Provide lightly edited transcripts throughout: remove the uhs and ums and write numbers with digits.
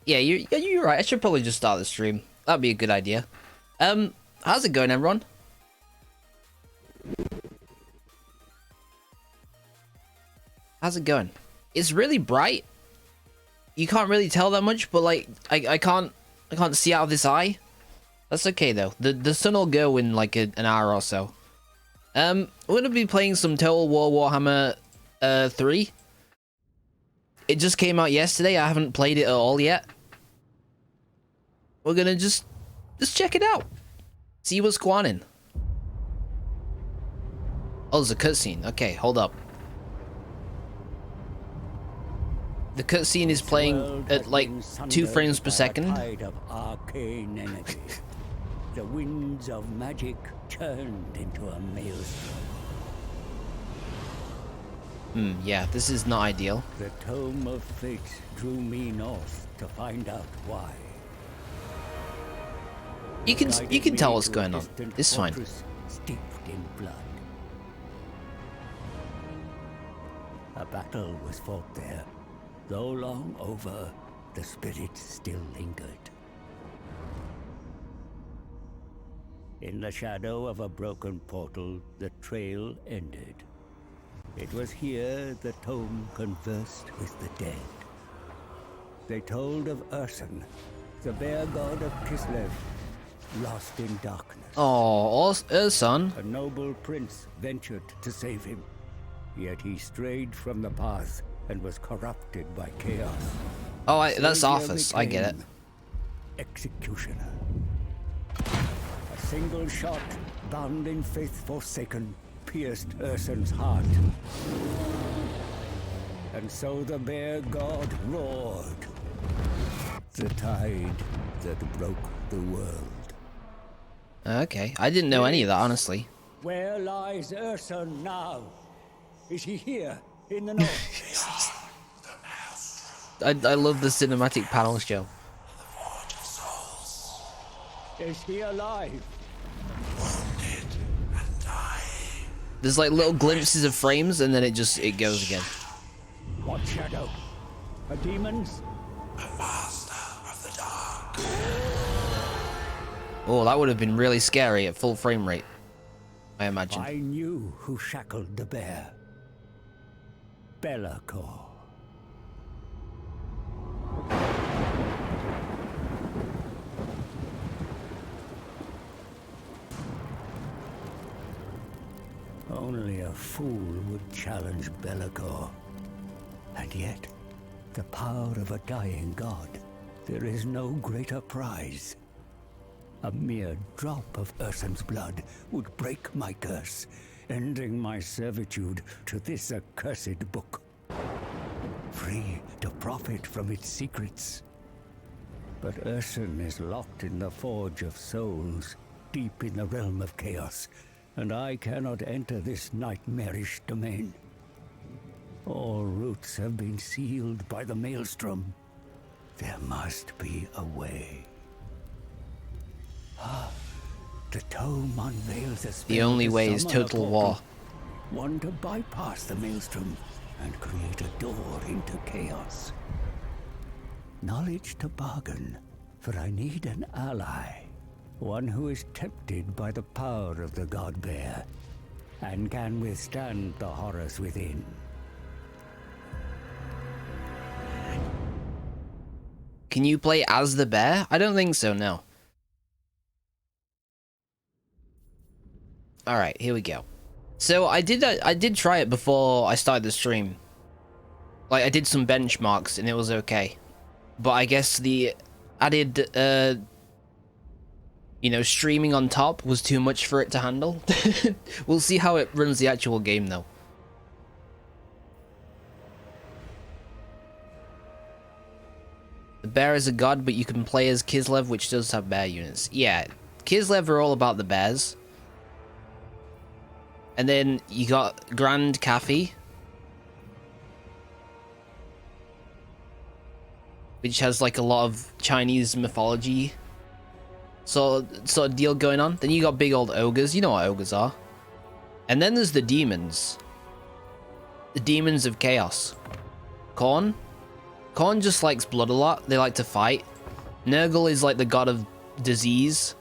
Yeah, you're right. I should probably just start the stream. That'd be a good idea. How's it going, everyone? How's it going? It's really bright. You can't really tell that much, but like I can't see out of this eye. That's okay though. The sun will go in like an hour or so. We're gonna be playing some Total War Warhammer 3. It just came out yesterday. I haven't played it at all yet. We're gonna just check it out. See what's going on. Oh, there's a cutscene. Okay, hold up. The cutscene is playing at like 2 frames per second. The winds of magic turned into a maelstrom. Yeah, this is not ideal. The tome of fate drew me north to find out why. You can tell what's going on. It's fine. Steeped in blood. A battle was fought there. Though long over, the spirit still lingered. In the shadow of a broken portal, the trail ended. It was here the tome conversed with the dead. They told of Urson, the bear god of Kislev, lost in darkness. Oh, Urson. A noble prince ventured to save him, yet he strayed from the path and was corrupted by chaos. Oh, that's Arthas. I get it. Executioner. A single shot, bound in faith forsaken, pierced Urson's heart. And so the bear god roared. The tide that broke the world. Okay, I didn't know any of that, honestly. Where lies Urson now? Is he here in the north? I love the cinematic panel show. Is he alive? Wounded and dying. There's like little glimpses of frames and then it goes again. What shadow? A demon's? A master of the dark. Oh, that would have been really scary at full frame rate, I imagine. I knew who shackled the bear. Belacor. Only a fool would challenge Belacor. And yet, the power of a dying god, there is no greater prize. A mere drop of Urson's blood would break my curse, ending my servitude to this accursed book. Free to profit from its secrets. But Urson is locked in the Forge of Souls, deep in the realm of chaos, and I cannot enter this nightmarish domain. All routes have been sealed by the Maelstrom. There must be a way. The tome unveils a spell. The only way is summon a Total portal, War. one to bypass the Maelstrom and create a door into chaos. Knowledge to bargain, for I need an ally. One who is tempted by the power of the God Bear and can withstand the horrors within. Can you play as the bear? I don't think so, no. Alright, here we go. So I did try it before I started the stream. Like, I did some benchmarks and it was okay. But I guess the added, you know, streaming on top was too much for it to handle. We'll see how it runs the actual game, though. The bear is a god, but you can play as Kislev, which does have bear units. Yeah, Kislev are all about the bears. And then you got Grand Cathy, which has like a lot of Chinese mythology sort of deal going on. Then you got big old ogres. You know what ogres are. And then there's the demons. The demons of chaos. Khorne, Khorne just likes blood a lot. They like to fight. Nurgle is like the god of disease.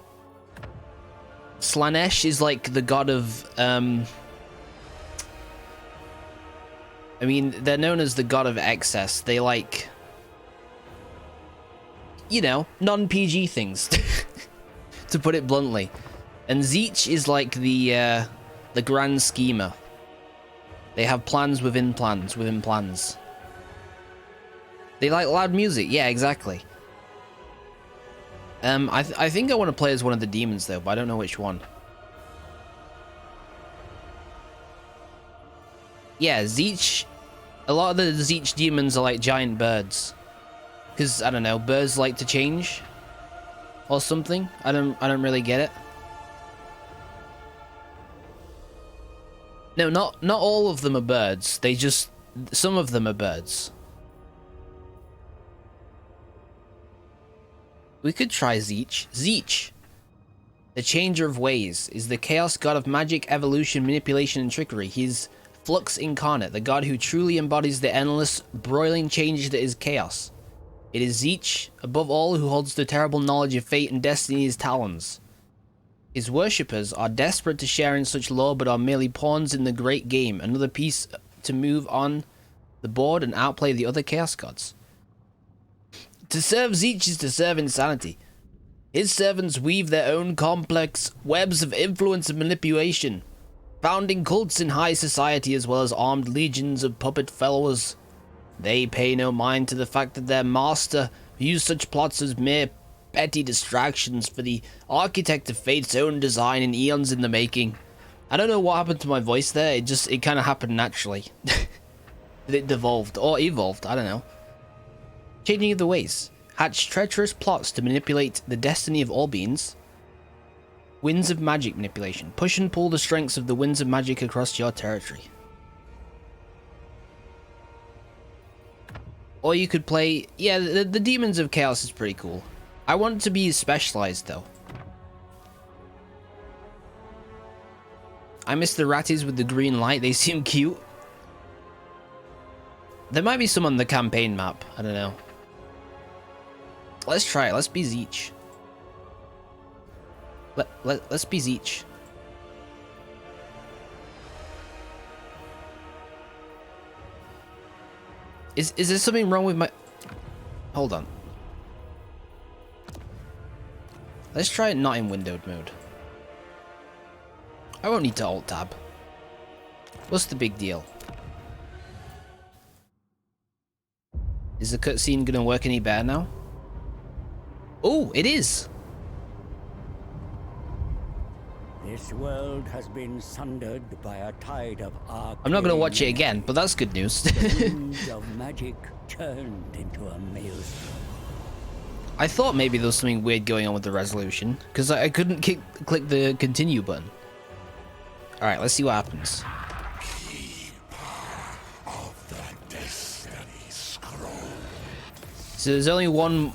Slanesh is like the god of, I mean, they're known as the god of excess. They like, you know, non-PG things, to put it bluntly. And Tzeentch is like the grand schemer. They have plans within plans within plans. They like loud music. Yeah, exactly. I think I want to play as one of the demons though, but I don't know which one. Yeah, Tzeentch. A lot of the Tzeentch demons are like giant birds, because I don't know, birds like to change, or something. I don't really get it. No, not all of them are birds. They just, some of them are birds. We could try Tzeentch. Tzeentch, the changer of ways, is the chaos god of magic, evolution, manipulation, and trickery. He's Flux incarnate, the god who truly embodies the endless, broiling change that is chaos. It is Tzeentch, above all, who holds the terrible knowledge of fate and destiny in his talons. His worshippers are desperate to share in such lore, but are merely pawns in the great game, another piece to move on the board and outplay the other chaos gods. To serve Tzeentch is to serve insanity. His servants weave their own complex webs of influence and manipulation, founding cults in high society as well as armed legions of puppet followers. They pay no mind to the fact that their master views such plots as mere petty distractions for the architect of fate's own design in eons in the making. I don't know what happened to my voice there, it kind of happened naturally. It devolved, or evolved, I don't know. Changing of the ways. Hatch treacherous plots to manipulate the destiny of all beings. Winds of magic manipulation. Push and pull the strengths of the winds of magic across your territory. Or you could play... Yeah, the Demons of Chaos is pretty cool. I want to be specialized, though. I miss the ratties with the green light. They seem cute. There might be some on the campaign map. I don't know. Let's try it. Let's be Tzeentch. Let's be Tzeentch. Is there something wrong with my... Hold on. Let's try it not in windowed mode. I won't need to alt tab. What's the big deal? Is the cutscene gonna work any better now? Oh, it is! This world has been sundered by a tide of arcane... I'm not gonna watch it again, but that's good news. The winds of magic turned into a maelstrom. I thought maybe there was something weird going on with the resolution, because I couldn't click the continue button. Alright, let's see what happens. Of the Destiny Scroll. So there's only one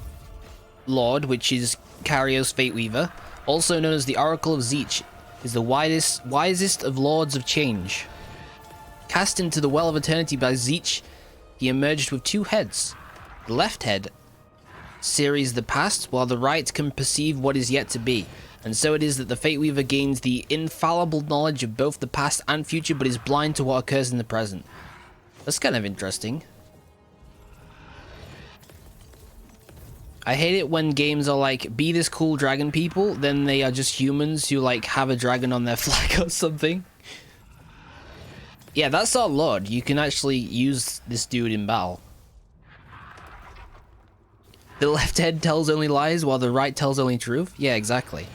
lord, which is Karios Fateweaver, also known as the Oracle of Tzeentch, is the wisest of lords of change. Cast into the well of eternity by Tzeentch, he emerged with two heads. The left head series the past, while the right can perceive what is yet to be. And so it is that the Fateweaver gains the infallible knowledge of both the past and future, but is blind to what occurs in the present. That's kind of interesting. I hate it when games are like, be this cool dragon people, then they are just humans who like have a dragon on their flag or something. Yeah, that's our lord. You can actually use this dude in battle. The left head tells only lies, while the right tells only truth? Yeah, exactly.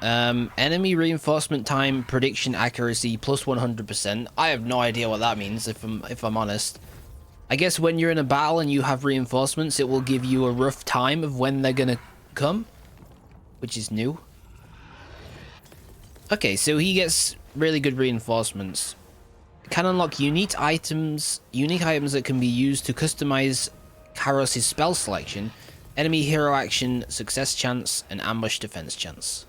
Enemy reinforcement time prediction accuracy plus 100%. I have no idea what that means, if I'm honest. I guess when you're in a battle and you have reinforcements, it will give you a rough time of when they're gonna come, which is new. Okay, so he gets really good reinforcements. Can unlock unique items that can be used to customize Karos' spell selection, enemy hero action, success chance, and ambush defense chance.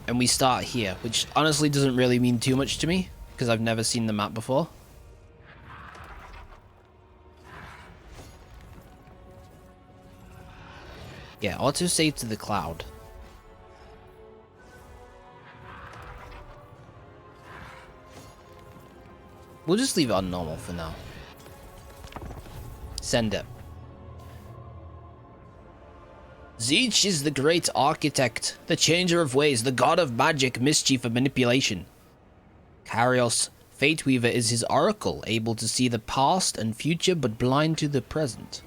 and we start here, which honestly doesn't really mean too much to me because I've never seen the map before. Yeah, autosave to the cloud. We'll just leave it on normal for now. Send it. Zeech is the great architect, the changer of ways, the god of magic, mischief, and manipulation. Karios, Fate Weaver, is his oracle, able to see the past and future but blind to the present.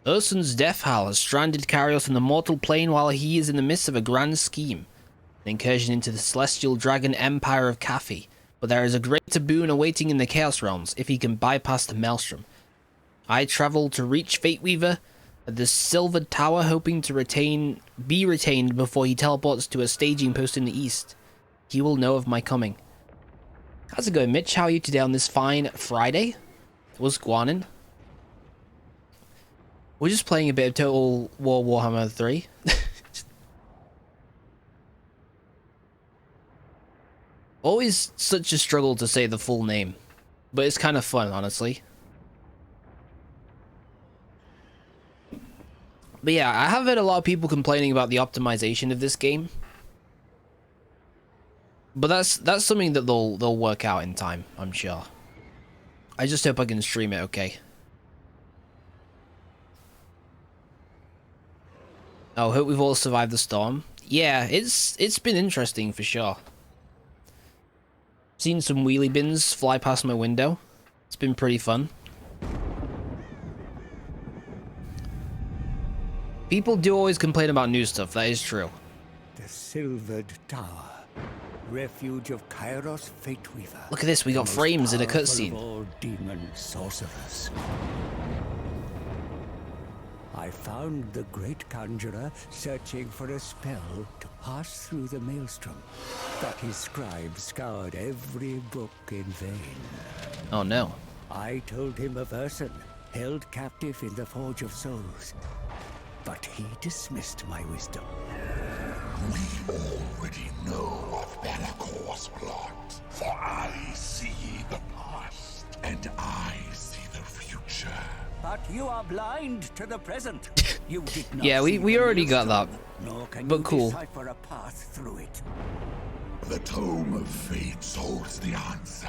Ursun's death howl has stranded Karios in the mortal plane while he is in the midst of a grand scheme. An incursion into the celestial dragon empire of Cathay, but there is a greater boon awaiting in the Chaos Realms if he can bypass the Maelstrom. I travel to reach Fate Weaver at the Silvered Tower, hoping to be retained before he teleports to a staging post in the east. He will know of my coming. How's it going, Mitch? How are you today on this fine Friday? What's going on? We're just playing a bit of Total War Warhammer 3. Always such a struggle to say the full name, but it's kind of fun, honestly. But yeah, I have heard a lot of people complaining about the optimization of this game. But that's something that they'll work out in time, I'm sure. I just hope I can stream it okay. Oh, hope we've all survived the storm. Yeah, it's been interesting for sure. Seen some wheelie bins fly past my window. It's been pretty fun. People do always complain about new stuff, that is true. The Silvered Tower, refuge of Kairos Fate Weaver. Look at this, we got frames in a cutscene. All demon sorcerers. I found the great conjurer searching for a spell to pass through the Maelstrom, but his scribe scoured every book in vain. Oh no. I told him of Ursun, held captive in the Forge of Souls, but he dismissed my wisdom. We already know of Bellacor's plot, for I see the past, and I see the future. But you are blind to the present. You did not Yeah, we already got that. Nor can But you cool. decipher a path through it. The Tome of Fates holds the answer,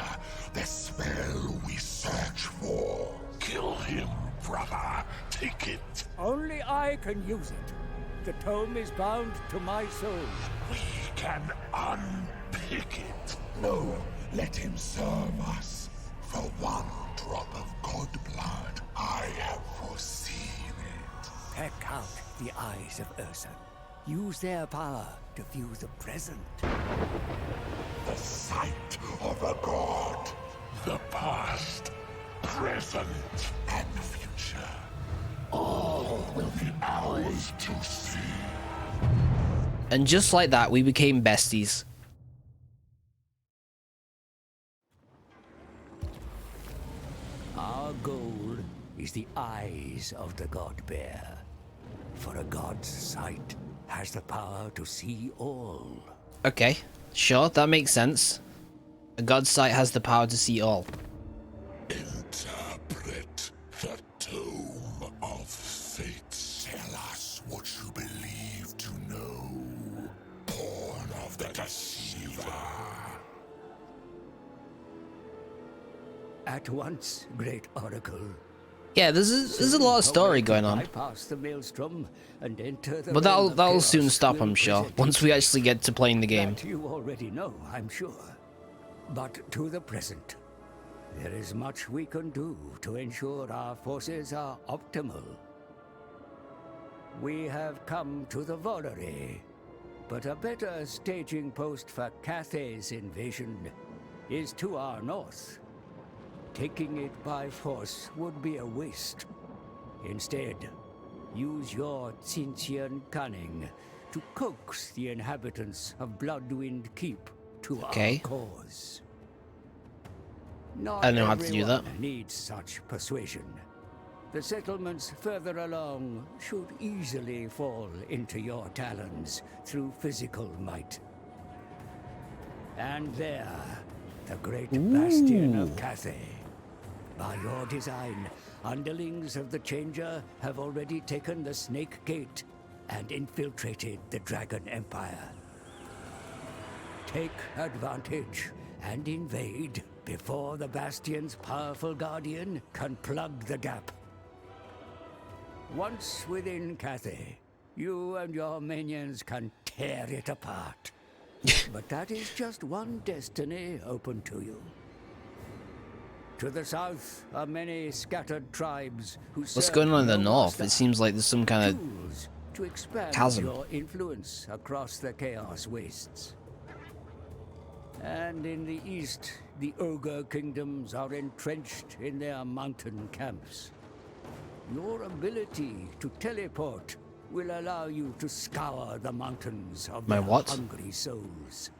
the spell we search for. Kill him, brother. Take it. Only I can use it. The tome is bound to my soul. We can unpick it. No, let him serve us. For one drop of god blood, I have foreseen it. Peck out the eyes of Ursun. Use their power to view the present. The sight of a god. The past, present, and future. All will be ours to see. And just like that, we became besties. Our goal is the eyes of the god bear. For a god's sight has the power to see all. Okay, sure, that makes sense. A god's sight has the power to see all. Interpret the Tome of Fates. Tell us what you believe to know. Born of the Deceiver. At once, great oracle. Yeah, there's a lot of story going on. Bypass the Maelstrom and enter the But realm of that'll chaos soon stop, will I'm sure, present once we actually get to playing the game. That you already know, I'm sure. But to the present, there is much we can do to ensure our forces are optimal. We have come to the Valerie, but a better staging post for Cathay's invasion is to our north. Taking it by force would be a waste. Instead, use your Tsintian cunning to coax the inhabitants of Bloodwind Keep to our cause. Not I don't know how to do that. everyone needs such persuasion. The settlements further along should easily fall into your talons through physical might. And there, the great bastion of Cathay. By your design, underlings of the Changer have already taken the Snake Gate and infiltrated the Dragon Empire. Take advantage and invade before the Bastion's powerful guardian can plug the gap. Once within Cathay, you and your minions can tear it apart. But that is just one destiny open to you. To the south are many scattered tribes who What's going on in the north? It seems like there's some kind of to expand chasm. Your influence across the Chaos Wastes. And in the east, the ogre kingdoms are entrenched in their mountain camps. Your ability to teleport will allow you to scour the mountains of their hungry souls.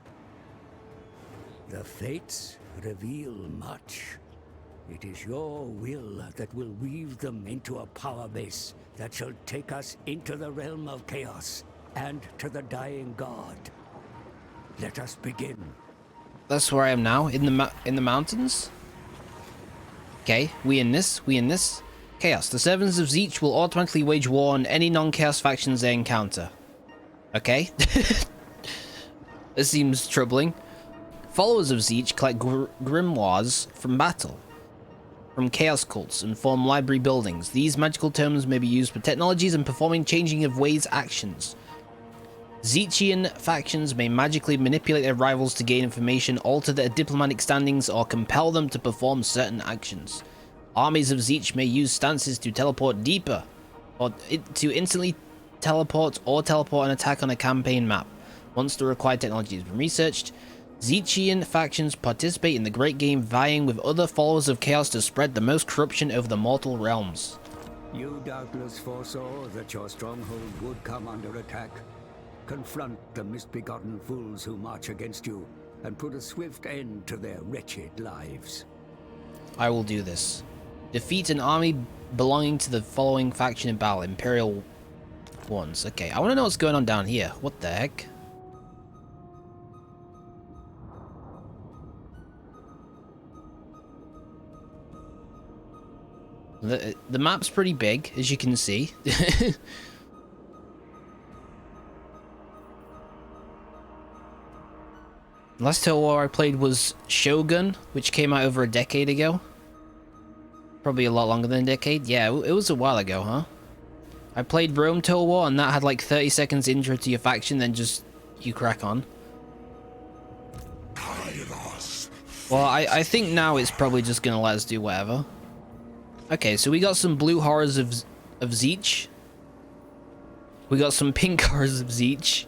The fates reveal much. It is your will that will weave them into a power base that shall take us into the realm of chaos and to the dying god. Let us begin. That's where I am now, in the mountains. Okay, we in this. Chaos. The servants of Zeech will automatically wage war on any non-chaos factions they encounter. Okay. This seems troubling. Followers of Zeech collect grimoires from battle, from chaos cults, and form library buildings. These magical terms may be used for technologies and performing changing of ways actions. Zeechian factions may magically manipulate their rivals to gain information, alter their diplomatic standings, or compel them to perform certain actions. Armies of Zeech may use stances to teleport deeper, or to instantly teleport an attack on a campaign map. Once the required technology has been researched, Zeechian factions participate in the Great Game, vying with other followers of Chaos to spread the most corruption over the mortal realms. You doubtless foresaw that your stronghold would come under attack. Confront the misbegotten fools who march against you, and put a swift end to their wretched lives. I will do this. Defeat an army belonging to the following faction in battle. Imperial ones. Okay, I want to know what's going on down here. What the heck? The map's pretty big, as you can see. Last Total War I played was Shogun, which came out over a decade ago. Probably a lot longer than a decade. Yeah, it was a while ago, huh? I played Rome Total War, and that had like 30 seconds intro to your faction, then just you crack on. Well, I think now it's probably just gonna let us do whatever. Okay, so we got some blue horrors of Zeech. We got some pink horrors of Zeech.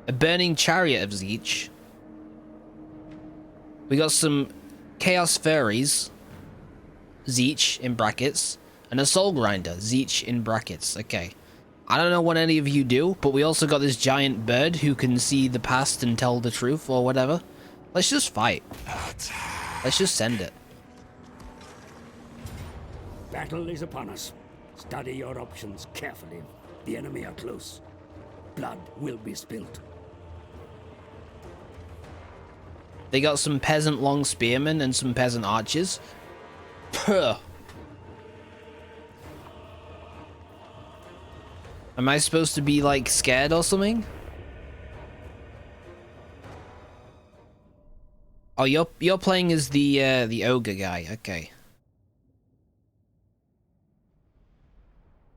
A burning chariot of Zeech. We got some chaos fairies. Zeech in brackets. And a soul grinder. Zeech in brackets. Okay. I don't know what any of you do, but we also got this giant bird who can see the past and tell the truth or whatever. Let's just fight. Let's just send it. Battle is upon us. Study your options carefully. The enemy are close. Blood will be spilt. They got some peasant long spearmen and some peasant archers. Puh. Am I supposed to be like scared or something? Oh, you're playing as the ogre guy. Okay.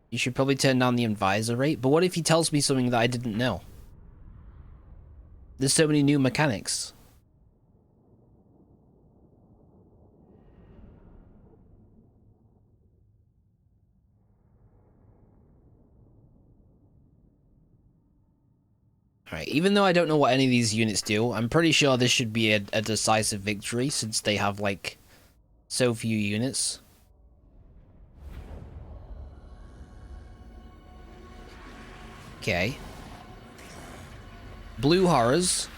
You should probably turn down the advisor rate. But what if he tells me something that I didn't know? There's so many new mechanics. Alright, even though I don't know what any of these units do, I'm pretty sure this should be a decisive victory since they have, like, so few units. Okay. Blue horrors.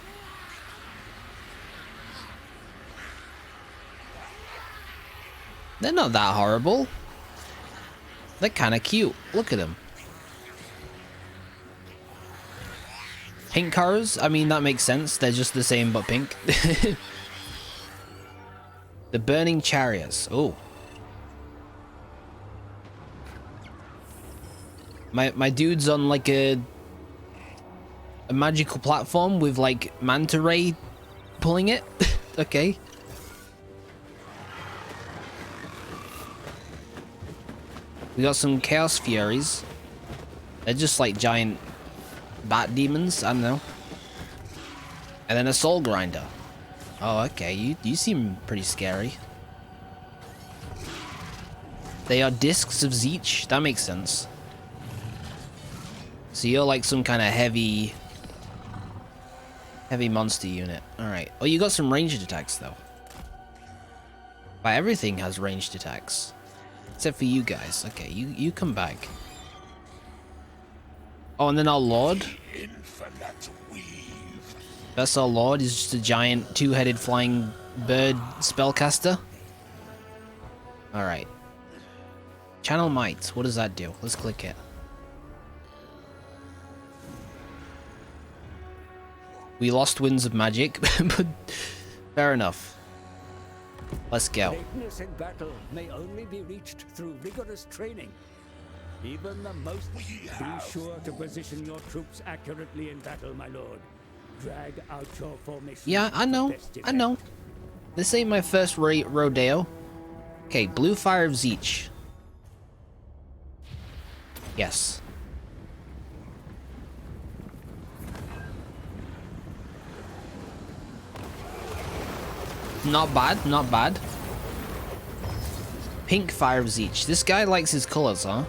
They're not that horrible. They're kind of cute. Look at them. Pink cars, I mean, that makes sense. They're just the same but pink. The burning chariots. Oh. My dude's on like a magical platform with like manta ray pulling it. Okay. We got some chaos furies. They're just like giant bat demons, I don't know. And then a soul grinder. Oh, okay, you seem pretty scary. They are discs of Zeech, that makes sense. So you're like some kind of heavy monster unit. Alright. Oh, you got some ranged attacks though. But everything has ranged attacks. Except for you guys. Okay, you come back. Oh, and then our Lord. That's our Lord. He's just a giant two-headed flying bird spellcaster. Alright. Channel Might. What does that do? Let's click it. We lost Winds of Magic, but fair enough. Let's go. Greatness in battle may only be reached through rigorous training. Even the most... Be sure to position your troops accurately in battle, my lord. Drag out your formation. Yeah, I know. I know. This ain't my first rodeo. Okay, Blue Fire of Zeech. Yes. Not bad, not bad. Pink Fire of Zeech. This guy likes his colors, huh?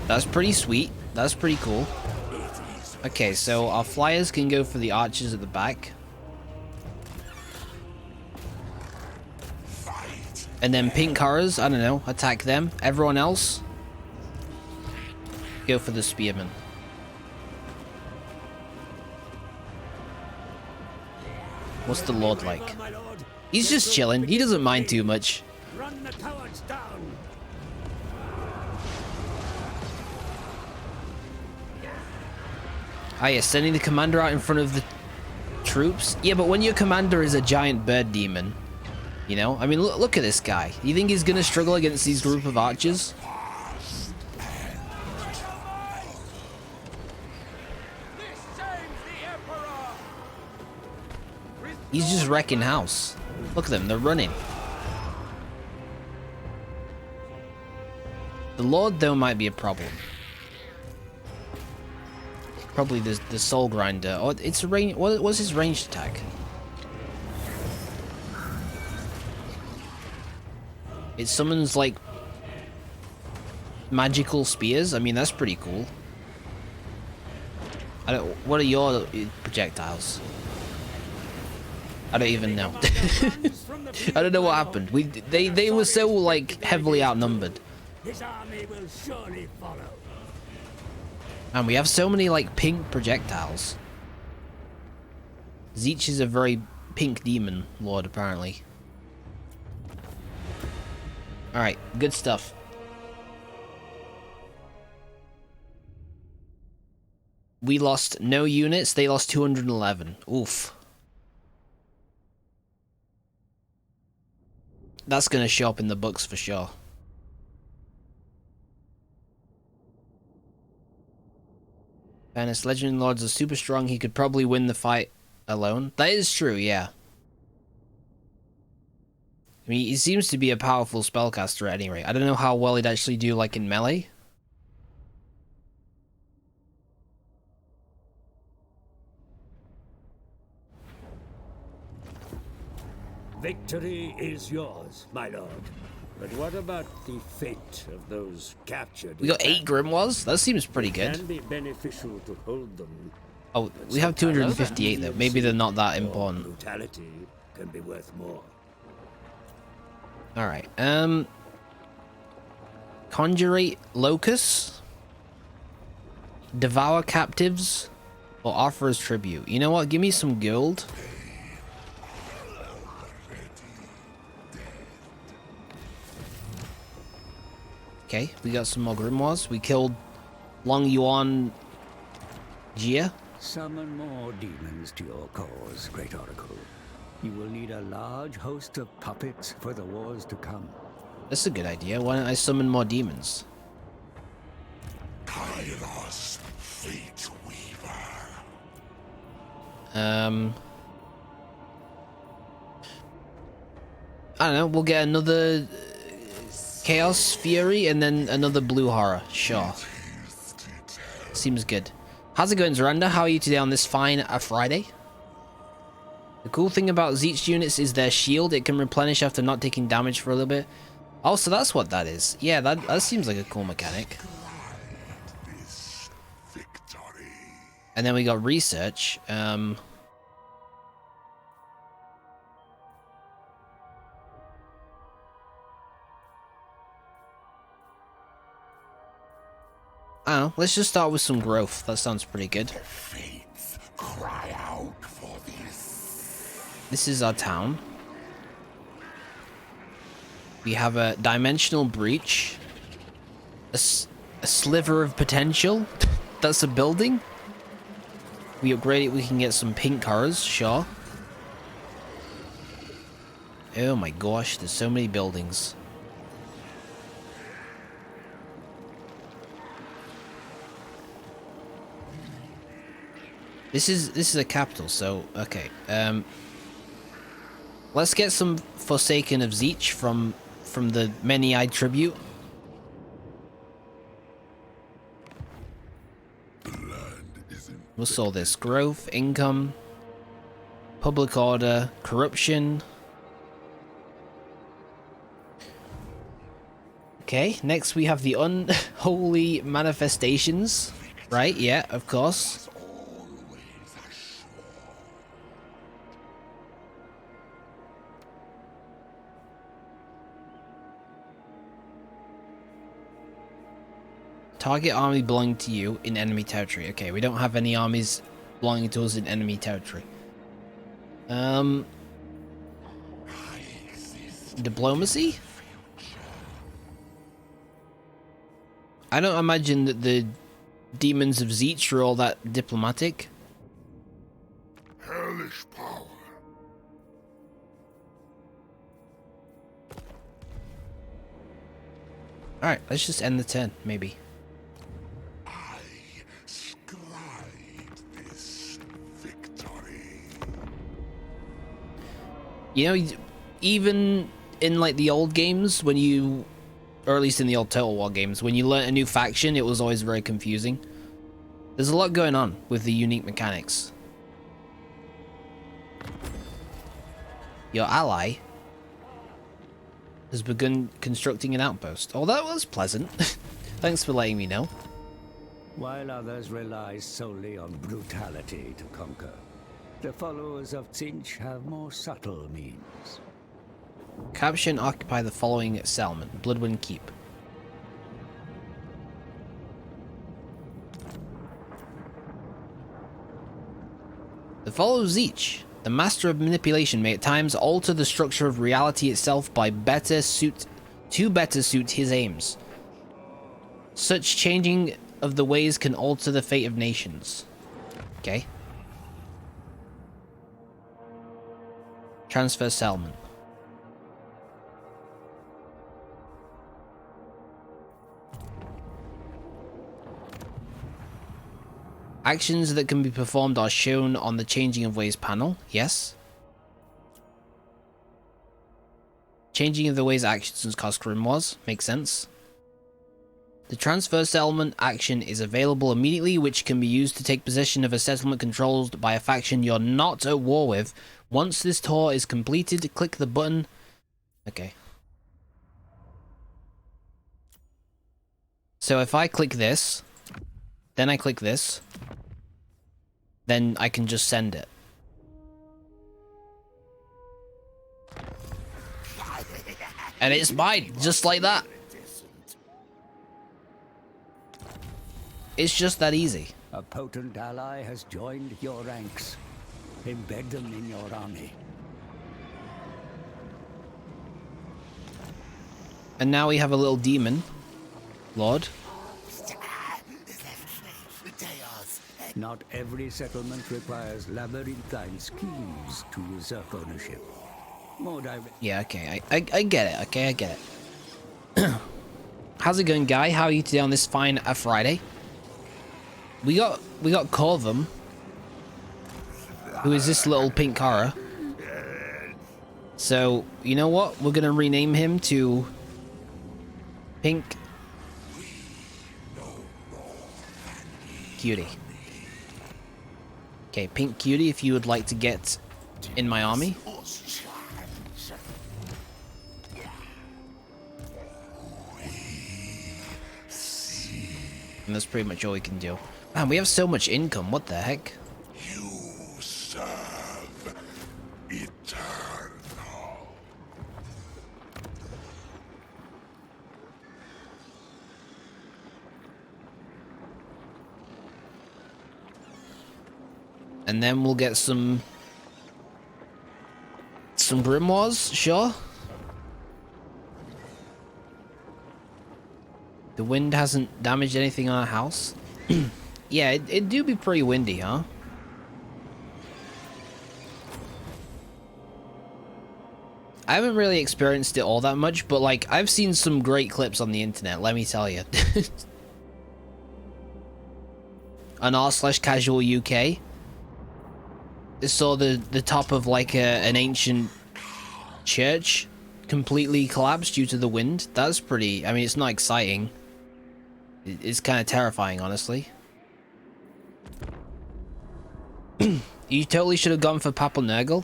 That's pretty sweet. That's pretty cool. Okay, so our flyers can go for the archers at the back. And then pink horrors, I don't know, attack them. Everyone else, go for the spearmen. What's the Lord like? He's just chilling. He doesn't mind too much. Run the cowards down. Ah, yeah, sending the commander out in front of the troops. Yeah, but when your commander is a giant bird demon, you know? I mean, look at this guy. You think he's gonna struggle against these group of archers? He's just wrecking house. Look at them, they're running. The Lord, though, might be a problem. Probably the Soul Grinder. Oh, it's a range. What was his ranged attack? It summons like magical spears. I mean, that's pretty cool. What are your projectiles? I don't even know. I don't know what happened. They were so like heavily outnumbered. His army will surely follow. And we have so many like pink projectiles. Zeech is a very pink demon lord, apparently. Alright, good stuff. We lost no units, they lost 211. Oof. That's gonna show up in the books for sure. Fairness, Legendary Lords are super strong. He could probably win the fight alone. That is true, yeah. I mean, he seems to be a powerful spellcaster at any rate. I don't know how well he'd actually do, like, in melee. Victory is yours, my lord. But what about the fate of those captured? We got 8 Grimoires? That seems pretty good. It can be beneficial to hold them. Oh, we have 258 though. Maybe they're not that important. Brutality can be worth more. Alright, Conjurate Locus, Devour Captives, or Offer as Tribute. You know what? Give me some gold. Okay, we got some more grimoires. We killed Long Yuan Jia. Summon more demons to your cause, Great Oracle. You will need a large host of puppets for the wars to come. That's a good idea. Why don't I summon more demons? Kairos, Fate Weaver. I don't know. We'll get another Chaos Fury and then another Blue Horror. Sure. Seems good. How's it going, Zoranda? How are you today on this fine Friday? The cool thing about Zeech units is their shield. It can replenish after not taking damage for a little bit. Oh, so that's what that is. Yeah, that seems like a cool mechanic. And then we got research. I don't know. Let's just start with some growth. That sounds pretty good. Fates cry out for this. This is our town. We have a dimensional breach. A sliver of potential. That's a building. We upgrade it, we can get some pink cars, sure. Oh my gosh, there's so many buildings. This is a capital, so okay. Let's get some Forsaken of Zeech from the many-eyed tribute. What's all this? Growth, income, public order, corruption. Okay, next we have the unholy manifestations. Right, yeah, of course. Target army belonging to you in enemy territory. Okay, we don't have any armies belonging to us in enemy territory. Diplomacy? I don't imagine that the demons of Zeech are all that diplomatic. Hellish power. Alright, let's just end the turn, maybe. You know, even in like the old games, when you, or at least in the old Total War games, when you learnt a new faction, it was always very confusing. There's a lot going on with the unique mechanics. Your ally has begun constructing an outpost. Oh, that was pleasant. Thanks for letting me know. While others rely solely on brutality to conquer, the followers of Tzeentch have more subtle means. Capture and occupy the following settlement: Bloodwind Keep. The follower Zeech, the master of manipulation, may at times alter the structure of reality itself to better suit his aims. Such changing of the ways can alter the fate of nations. Okay. Transfer settlement. Actions that can be performed are shown on the Changing of Ways panel. Yes. Changing of the Ways actions cost grimoires. Makes sense. The transfer settlement action is available immediately, which can be used to take possession of a settlement controlled by a faction you're not at war with. Once this tour is completed, click the button. Okay. So if I click this, then I click this, then I can just send it. And it's mine, just like that. It's just that easy. A potent ally has joined your ranks. Embed them in your army. And now we have a little demon Lord. Not every settlement requires labyrinthine schemes to usurp ownership. More direct. Yeah, okay, I get it, okay, I get it. How's it going, Guy? How are you today on this fine Friday? We got Corvum, who is this little pink horror. So, you know what? We're gonna rename him to Pink Cutie. Okay, Pink Cutie, if you would like to get in my army. And that's pretty much all we can do. Man, we have so much income, what the heck? You serve eternal. And then we'll get some grimoires, sure. The wind hasn't damaged anything on our house. Yeah, it do be pretty windy, huh? I haven't really experienced it all that much, but like I've seen some great clips on the internet, let me tell you. On r/casual UK. Saw the top of like an ancient church completely collapsed due to the wind. That's pretty, I mean, it's not exciting. It's kind of terrifying, honestly. You totally should have gone for Papal Nurgle.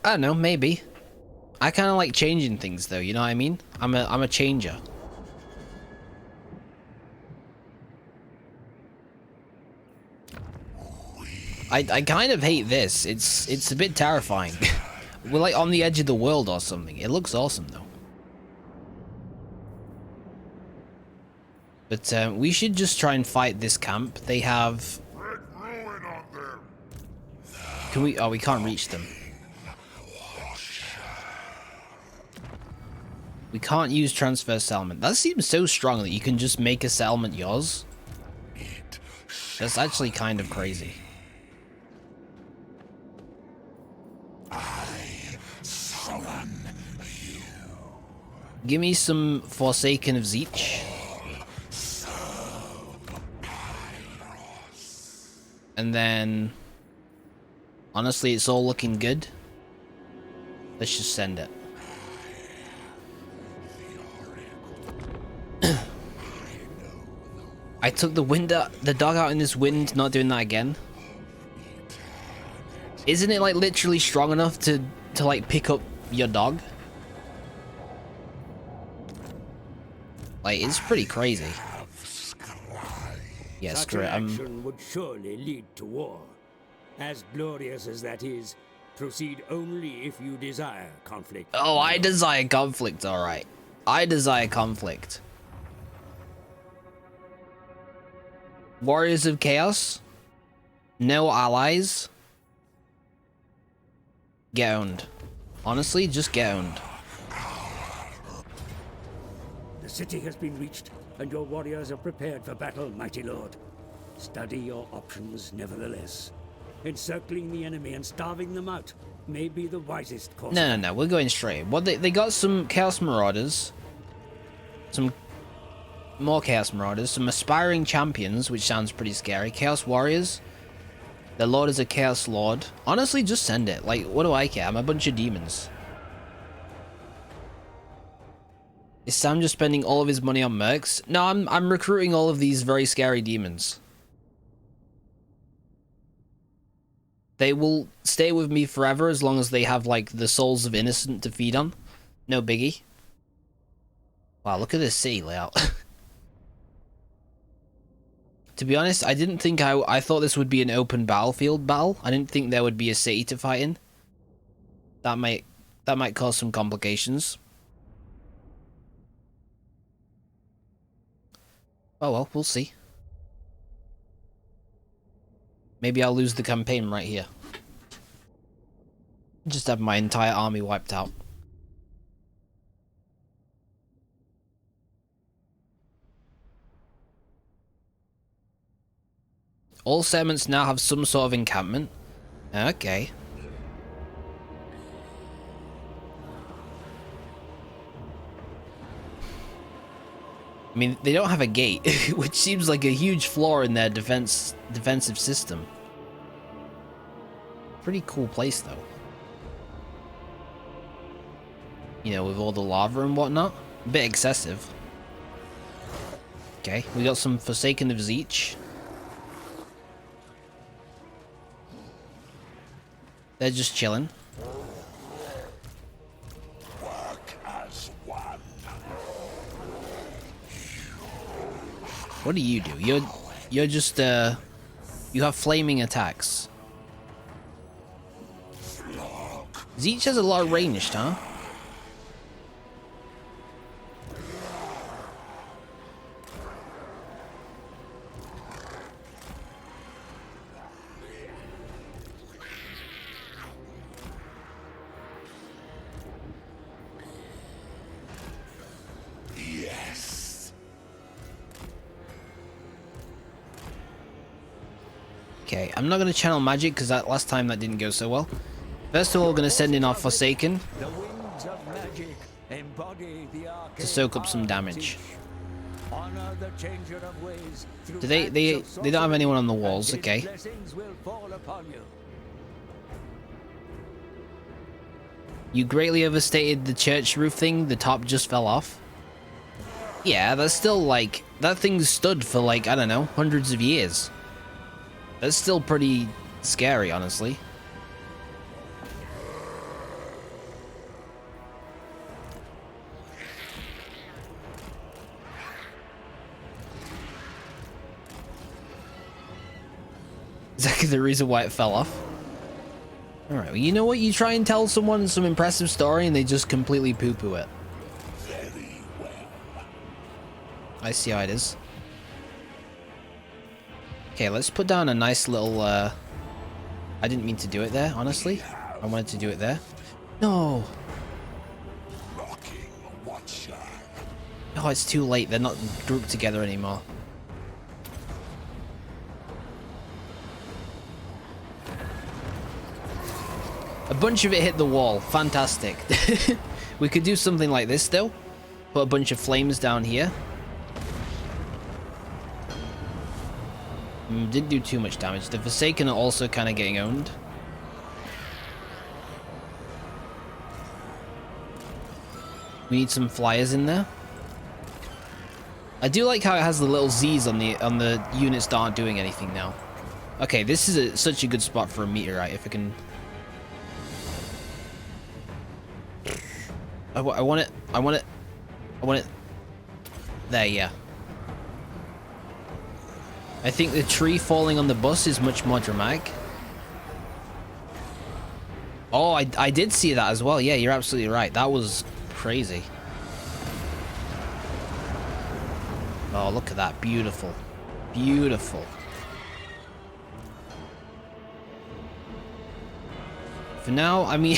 I don't know, maybe. I kind of like changing things though, you know what I mean? I'm a changer. I kind of hate this. It's a bit terrifying. We're like on the edge of the world or something. It looks awesome though. But we should just try and fight this camp. They have. Can we? Oh, we can't reach them. We can't use transfer settlement. That seems so strong that you can just make a settlement yours. That's actually kind of crazy. Give me some Forsaken of Zeech. And then, honestly, it's all looking good. Let's just send it. I took the dog out in this wind, not doing that again. Isn't it like literally strong enough to like pick up your dog? Like, it's pretty crazy. Yeah, screw it. Action would surely lead to war. As glorious as that is, proceed only if you desire conflict. Oh, I desire conflict, alright. I desire conflict. Warriors of Chaos. No allies. Get owned. Honestly, just get owned. The city has been reached, and your warriors are prepared for battle, mighty lord. Study your options, nevertheless. Encircling the enemy and starving them out may be the wisest course. No, we're going straight. Well, they got some Chaos Marauders. Some more Chaos Marauders. Some Aspiring Champions, which sounds pretty scary. Chaos Warriors. The Lord is a Chaos Lord. Honestly, just send it. Like, what do I care? I'm a bunch of demons. Is Sam just spending all of his money on mercs? No, I'm recruiting all of these very scary demons. They will stay with me forever as long as they have, like, the souls of innocent to feed on. No biggie. Wow, look at this city layout. To be honest, I didn't think I thought this would be an open battlefield battle. I didn't think there would be a city to fight in. That might cause some complications. Oh well, we'll see. Maybe I'll lose the campaign right here. Just have my entire army wiped out. All settlements now have some sort of encampment. Okay. I mean, they don't have a gate, which seems like a huge flaw in their defensive system. Pretty cool place, though. You know, with all the lava and whatnot. A bit excessive. Okay, we got some Forsaken of Zeech. They're just chilling. Work as one. What do? You're just you have flaming attacks. Zeech has a lot of ranged, huh? Yes. Okay, I'm not gonna channel magic because that last time that didn't go so well. First of all, we're gonna send in our Forsaken The wings of magic embody the arcane to soak up some power of damage. Zeech. Honor the changer of ways through Do they acts of they don't have anyone on the sorcery, walls, and okay? his blessings will fall upon you. You greatly overstated the church roof thing. The top just fell off. Yeah, that's still like that thing stood for like, I don't know, hundreds of years. That's still pretty scary, honestly. Exactly the reason why it fell off. Alright, well, you know what? You try and tell someone some impressive story and they just completely poo-poo it. Very well. I see how it is. Okay, let's put down a nice little, I didn't mean to do it there, honestly. I wanted to do it there. No! Rocking Watcher. Oh, it's too late. They're not grouped together anymore. A bunch of it hit the wall. Fantastic. We could do something like this, though. Put a bunch of flames down here. Didn't do too much damage. The Forsaken are also kind of getting owned. We need some flyers in there. I do like how it has the little Z's on the units that aren't doing anything now. Okay, this is such a good spot for a meteorite. If I can, I want it. I want it. I want it. There, yeah. I think the tree falling on the bus is much more dramatic. Oh, I did see that as well. Yeah, you're absolutely right. That was crazy. Oh, look at that. Beautiful. Beautiful. For now, I mean,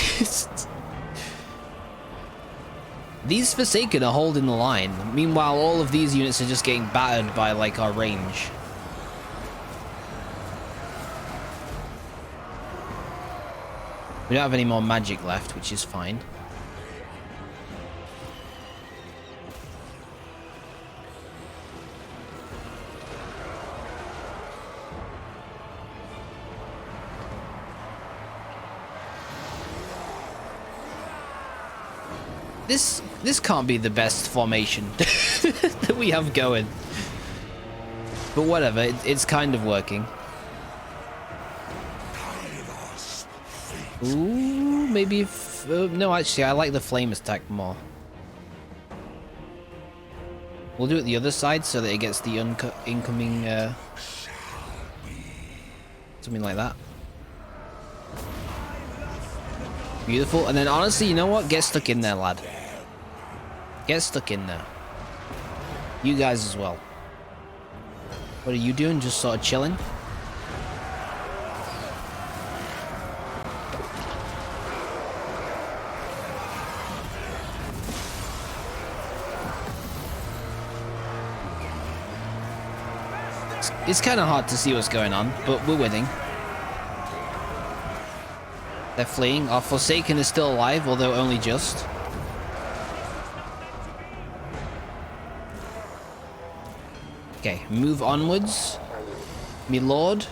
these Forsaken are holding the line. Meanwhile, all of these units are just getting battered by, like, our range. We don't have any more magic left, which is fine. This can't be the best formation that we have going. But whatever, it's kind of working. Ooh, maybe if... no, actually, I like the flame attack more. We'll do it the other side so that it gets the incoming... something like that. Beautiful. And then, honestly, you know what? Get stuck in there, lad. Get stuck in there. You guys as well. What are you doing? Just sort of chilling? It's kind of hard to see what's going on, but we're winning. They're fleeing. Our Forsaken is still alive, although only just. Okay, move onwards. Me lord.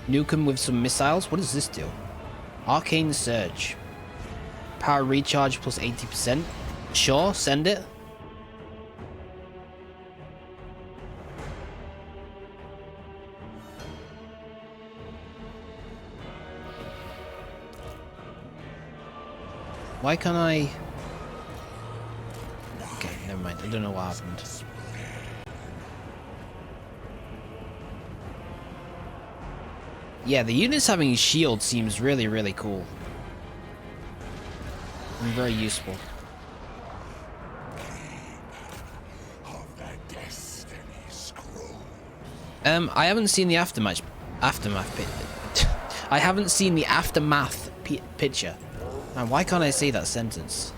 Nuke him with some missiles. What does this do? Arcane Surge. Power recharge plus 80%. Sure, send it. Why can't I... Okay, never mind. I don't know what happened. Yeah, the units having a shield seems really, really cool. And very useful. I haven't seen the aftermath I haven't seen the aftermath picture. Man, why can't I say that sentence?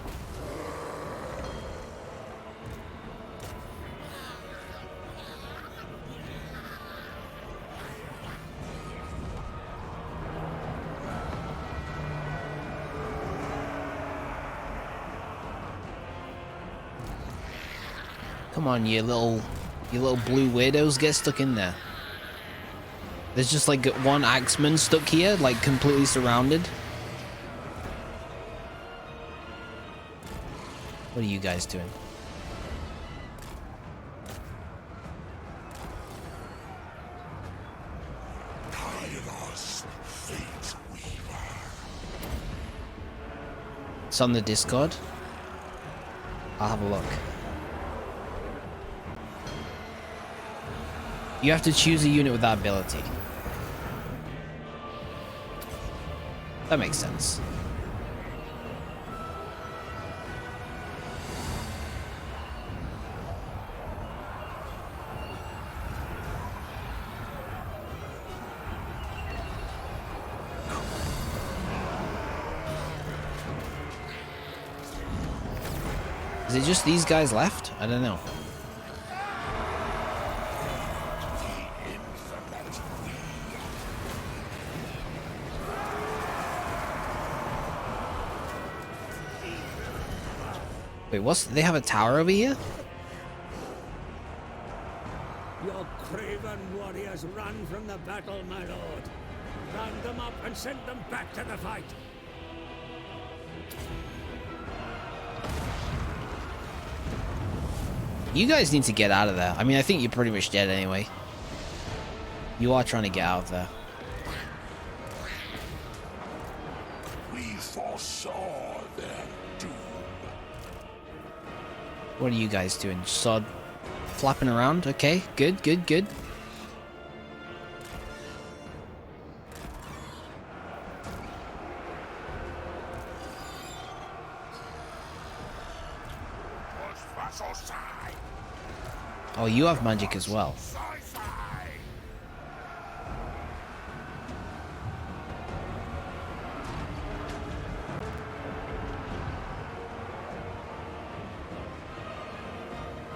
Come on, you little blue weirdos, get stuck in there. There's just like one axeman stuck here, like completely surrounded. What are you guys doing? It's on the Discord. I'll have a look. You have to choose a unit with that ability. That makes sense. Is it just these guys left? I don't know. Wait, what's... They have a tower over here? Your craven warriors run from the battle, my lord. Round them up and send them back to the fight. You guys need to get out of there. I mean, I think you're pretty much dead anyway. You are trying to get out of there. We foresaw their doom. What are you guys doing? Sod flapping around? Okay, good, good, good. Oh, you have magic as well.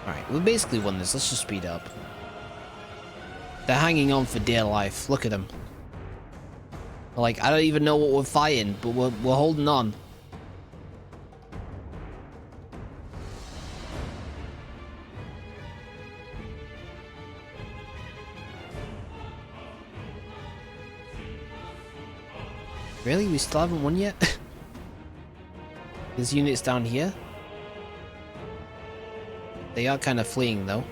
Alright, we basically won this. Let's just speed up. They're hanging on for dear life. Look at them. Like, I don't even know what we're fighting, but we're holding on. Really? We still haven't won yet? There's units down here. They are kind of fleeing though.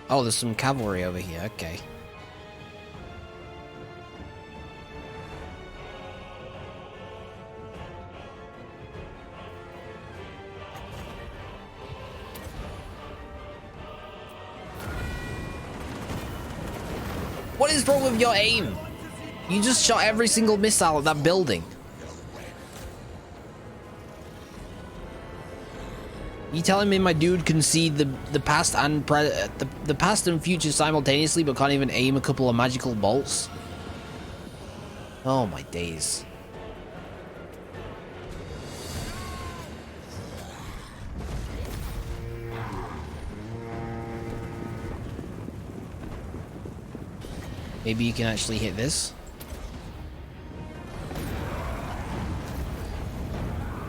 Oh, there's some cavalry over here. Okay. What is wrong with your aim? You just shot every single missile at that building. You telling me my dude can see the past and the past and future simultaneously, but can't even aim a couple of magical bolts? Oh my days. Maybe you can actually hit this.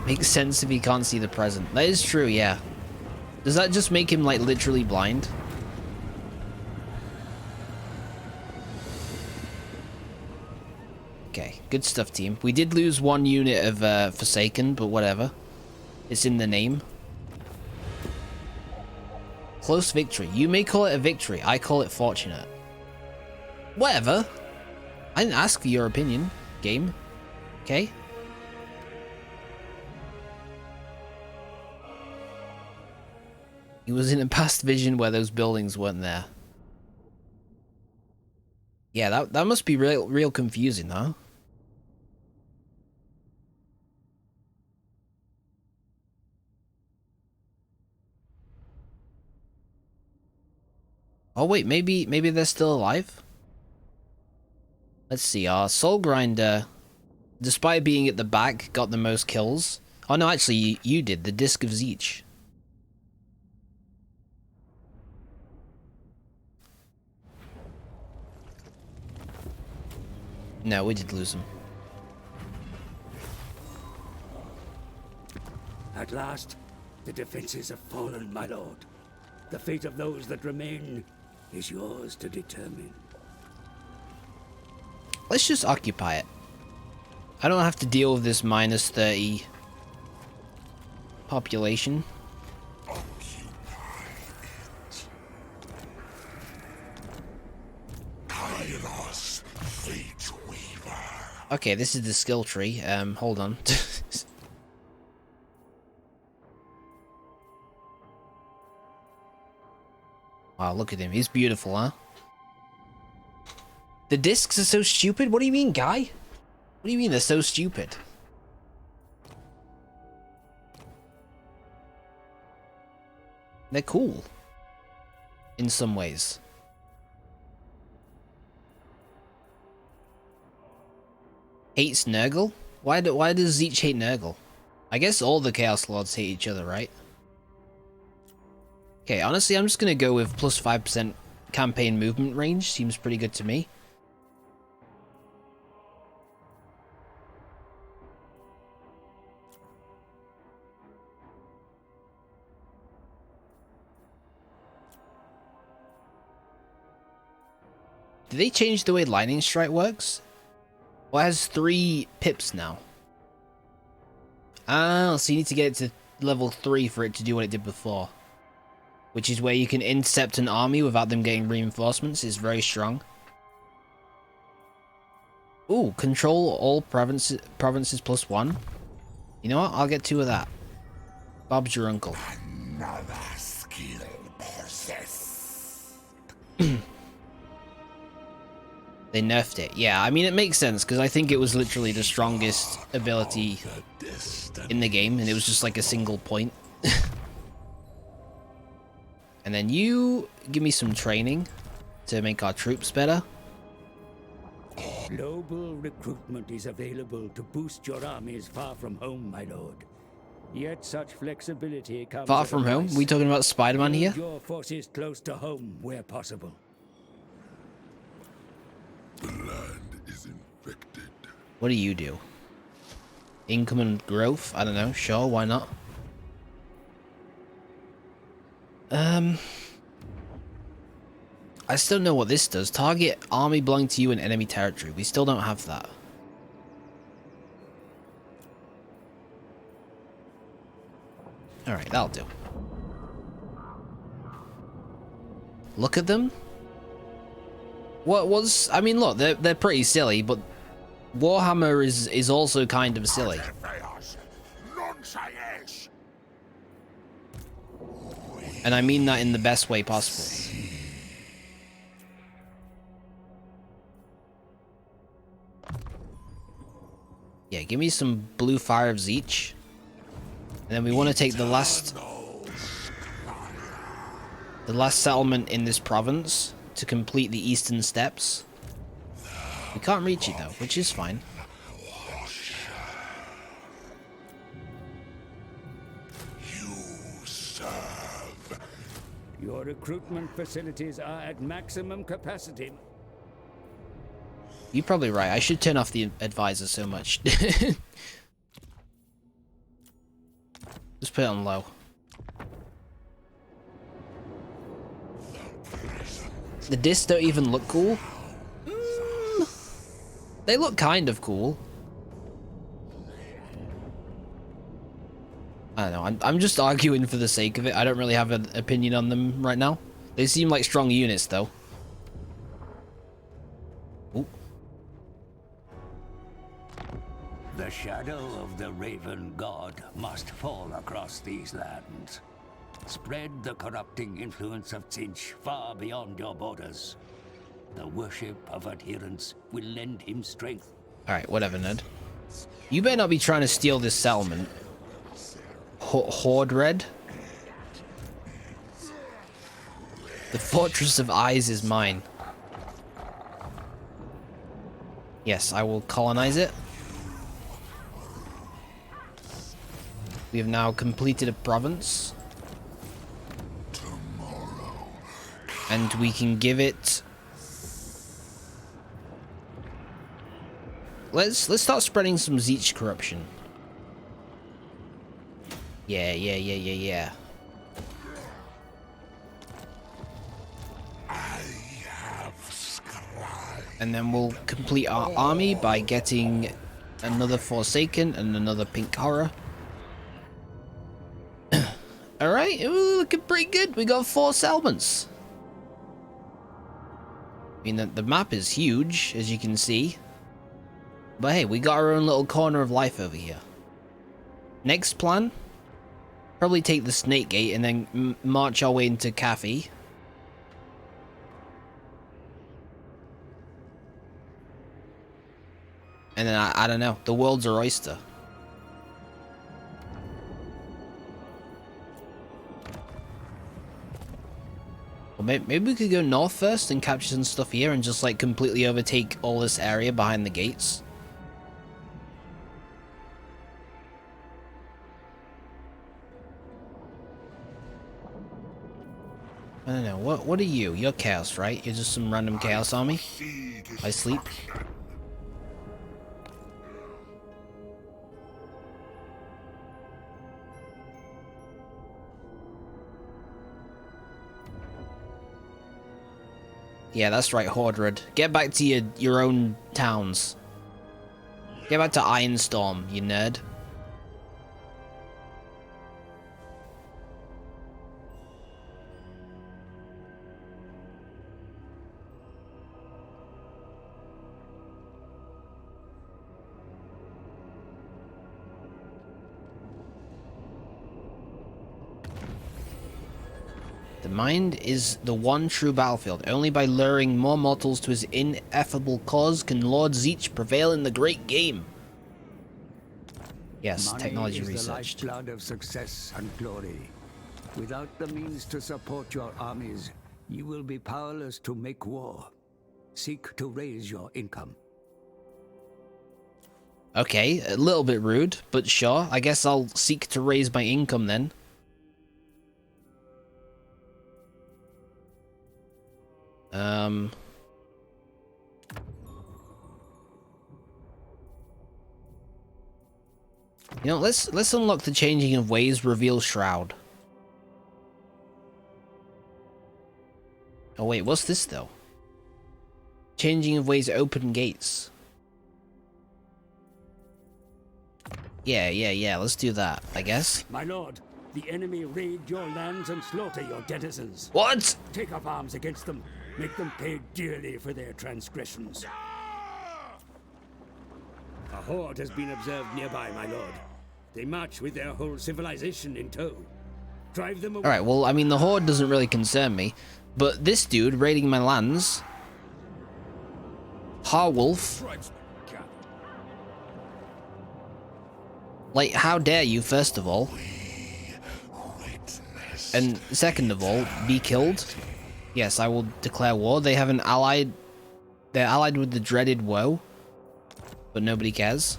Makes sense if he can't see the present. That is true, yeah. Does that just make him, like, literally blind? Okay, good stuff, team. We did lose 1 unit of Forsaken, but whatever. It's in the name. Close victory. You may call it a victory. I call it fortunate. Whatever. I didn't ask for your opinion, game. Okay? He was in a past vision where those buildings weren't there. Yeah, that must be real confusing, huh? Oh wait, maybe they're still alive? Let's see, our Soul Grinder, despite being at the back, got the most kills. Oh no, actually, you did, the Disc of Zeech. No, we did lose him. At last, the defenses have fallen, my lord. The fate of those that remain is yours to determine. Let's just occupy it. I don't have to deal with this minus 30 population. Okay, this is the skill tree. Hold on. Wow, look at him. He's beautiful, huh? The discs are so stupid? What do you mean, guy? What do you mean they're so stupid? They're cool. In some ways. Hates Nurgle? Why does Zeech hate Nurgle? I guess all the Chaos Lords hate each other, right? Okay, honestly, I'm just gonna go with plus 5% campaign movement range. Seems pretty good to me. Did they change the way Lightning Strike works? Well, it has 3 pips now. Ah, so you need to get it to level 3 for it to do what it did before. Which is where you can intercept an army without them getting reinforcements. It's very strong. Ooh, control all provinces plus 1. You know what? I'll get 2 of that. Bob's your uncle. Another skill possessed. They nerfed it. Yeah, I mean, it makes sense, because I think it was literally the strongest ability in the game, and it was just like a single point. And then you give me some training to make our troops better. Global recruitment is available to boost your armies far from home, my lord. Yet such flexibility comes Far from home? We talking about Spider-Man here? Your forces close to home where possible. The land is infected. What do you do? Income and growth? I don't know. Sure, why not? I still don't know what this does. Target army belonging to you in enemy territory. We still don't have that. Alright, that'll do. Look at them. What was... I mean, look, they're pretty silly, but Warhammer is also kind of silly. And I mean that in the best way possible. Yeah, give me some blue fire of Zeech. And then we want to take the last settlement in this province to complete the eastern steps. We can't reach it though, which is fine. Your recruitment facilities are at maximum capacity. You're probably right. I should turn off the advisor so much. Just put it on low. The discs don't even look cool. They look kind of cool. I don't know. I'm just arguing for the sake of it. I don't really have an opinion on them right now. They seem like strong units, though. Ooh. The shadow of the Raven God must fall across these lands. Spread the corrupting influence of Tzinch far beyond your borders. The worship of adherents will lend him strength. Alright, whatever, Ned. You better not be trying to steal this settlement. Horde Red? The Fortress of Eyes is mine. Yes, I will colonize it. We have now completed a province. And we can give it... Let's start spreading some Tzeentch corruption. Yeah. And then we'll complete our army by getting another Forsaken and another Pink Horror. Alright, we're looking pretty good. We got 4 settlements. I mean, the map is huge, as you can see. But hey, we got our own little corner of life over here. Next plan? Probably take the Snake Gate and then march our way into Cathy. And then, I don't know, the world's our oyster. Well, maybe we could go north first and capture some stuff here and just like completely overtake all this area behind the gates. I don't know, what are you? You're Chaos, right? You're just some random Chaos army? I sleep. Yeah, that's right, Hordred. Get back to your own towns. Get back to Ironstorm, you nerd. The mind is the one true battlefield. Only by luring more mortals to his ineffable cause can Lord Tzeentch prevail in the great game. Yes, Money technology is researched. the lifeblood of success and glory. Without the means to support your armies, you will be powerless to make war. Seek to raise your income. Okay, a little bit rude, but sure. I guess I'll seek to raise my income then. You know, let's unlock the Changing of Ways Reveal Shroud. Oh wait, what's this though? Changing of Ways Open Gates. Yeah, let's do that, I guess. My lord, the enemy raid your lands and slaughter your denizens. What? Take up arms against them. Make them pay dearly for their transgressions. A horde has been observed nearby, my lord. They march with their whole civilization in tow. Drive them away. Alright, well, I mean, the horde doesn't really concern me, but this dude raiding my lands... Harwolf... Like, how dare you, first of all? And second of all, be killed? Yes, I will declare war. They have an allied... They're allied with the dreaded Woe. But nobody cares.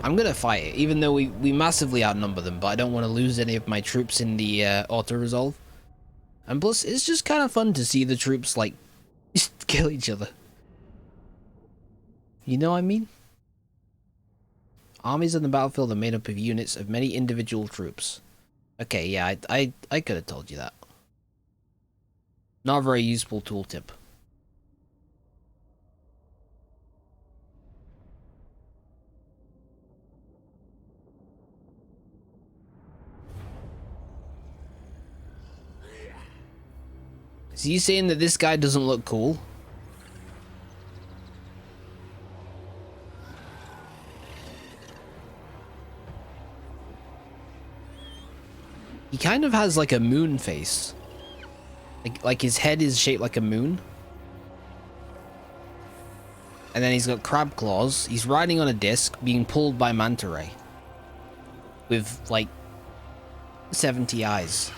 I'm gonna fight it, even though we massively outnumber them, but I don't want to lose any of my troops in the auto-resolve. And plus, it's just kind of fun to see the troops, like, just kill each other. You know what I mean? Armies on the battlefield are made up of units of many individual troops. Okay, yeah, I could have told you that. Not a very useful tooltip. Is he saying that this guy doesn't look cool? He kind of has like a moon face. Like his head is shaped like a moon. And then he's got crab claws. He's riding on a disc, being pulled by manta ray. With like 70 eyes.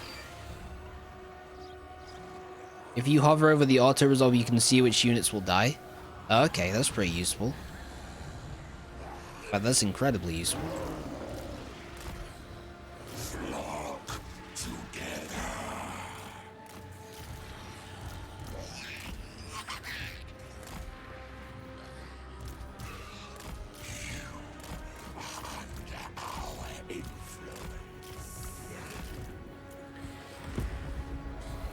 If you hover over the auto-resolve, you can see which units will die. Okay, that's pretty useful. But that's incredibly useful.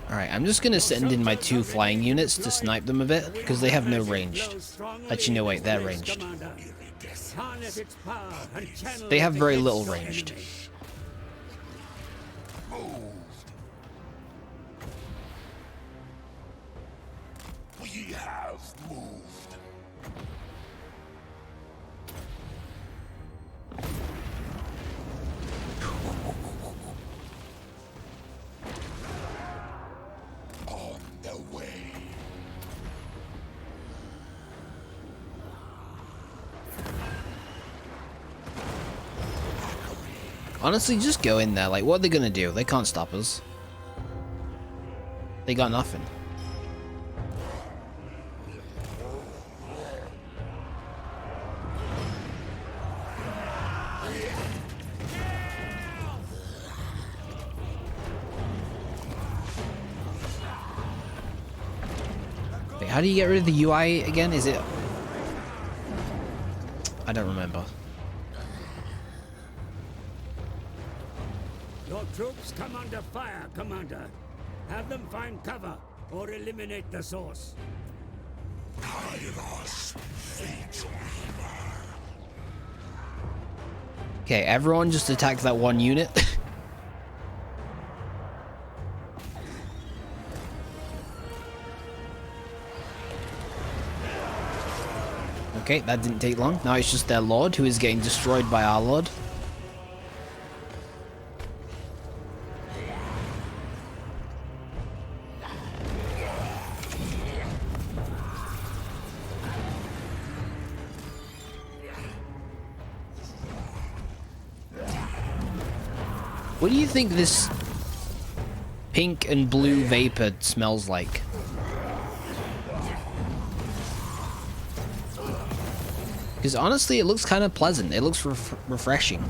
Alright, I'm just gonna send in my 2 flying units to snipe them a bit, because they have no ranged. Actually, no wait, they're ranged. They have very little ranged. We have moved. On the way. Honestly, just go in there. Like, what are they gonna do? They can't stop us. They got nothing. Wait, how do you get rid of the UI again? Is it... I don't remember. Your troops come under fire, Commander. Have them find cover or eliminate the source. Okay, everyone just attacked that one unit. Okay, that didn't take long. Now it's just their lord who is getting destroyed by our lord. What do you think this pink and blue vapor smells like? Because honestly, it looks kind of pleasant. It looks refreshing.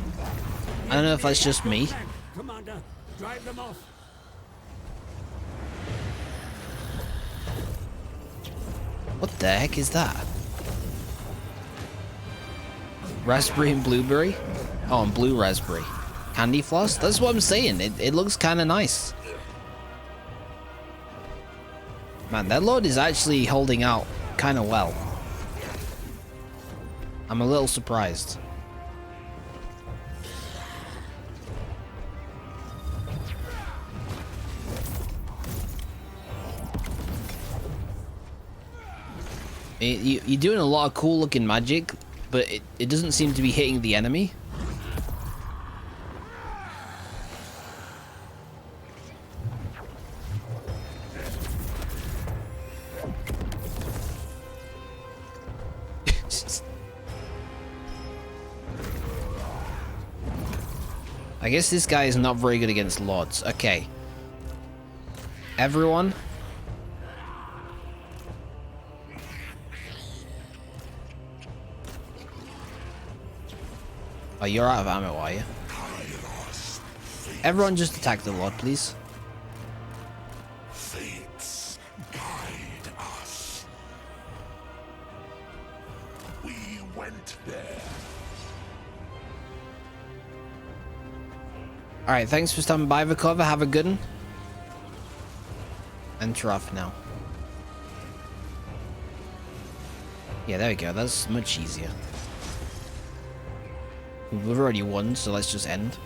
I don't know if that's just me. Commander, drive them off. What the heck is that? Raspberry and blueberry? Oh, and blue raspberry. Candy floss? That's what I'm saying. It looks kind of nice. Man, that lord is actually holding out kind of well. I'm a little surprised. You're doing a lot of cool looking magic, but it doesn't seem to be hitting the enemy. I guess this guy is not very good against lords. Okay. Everyone. Oh, you're out of ammo, are you? Everyone just attack the Lord, please. Fates guide us. We went there. Alright, thanks for stopping by, Vakova. Have a good one. Enter off now. Yeah, there we go. That's much easier. We've already won, so let's just end.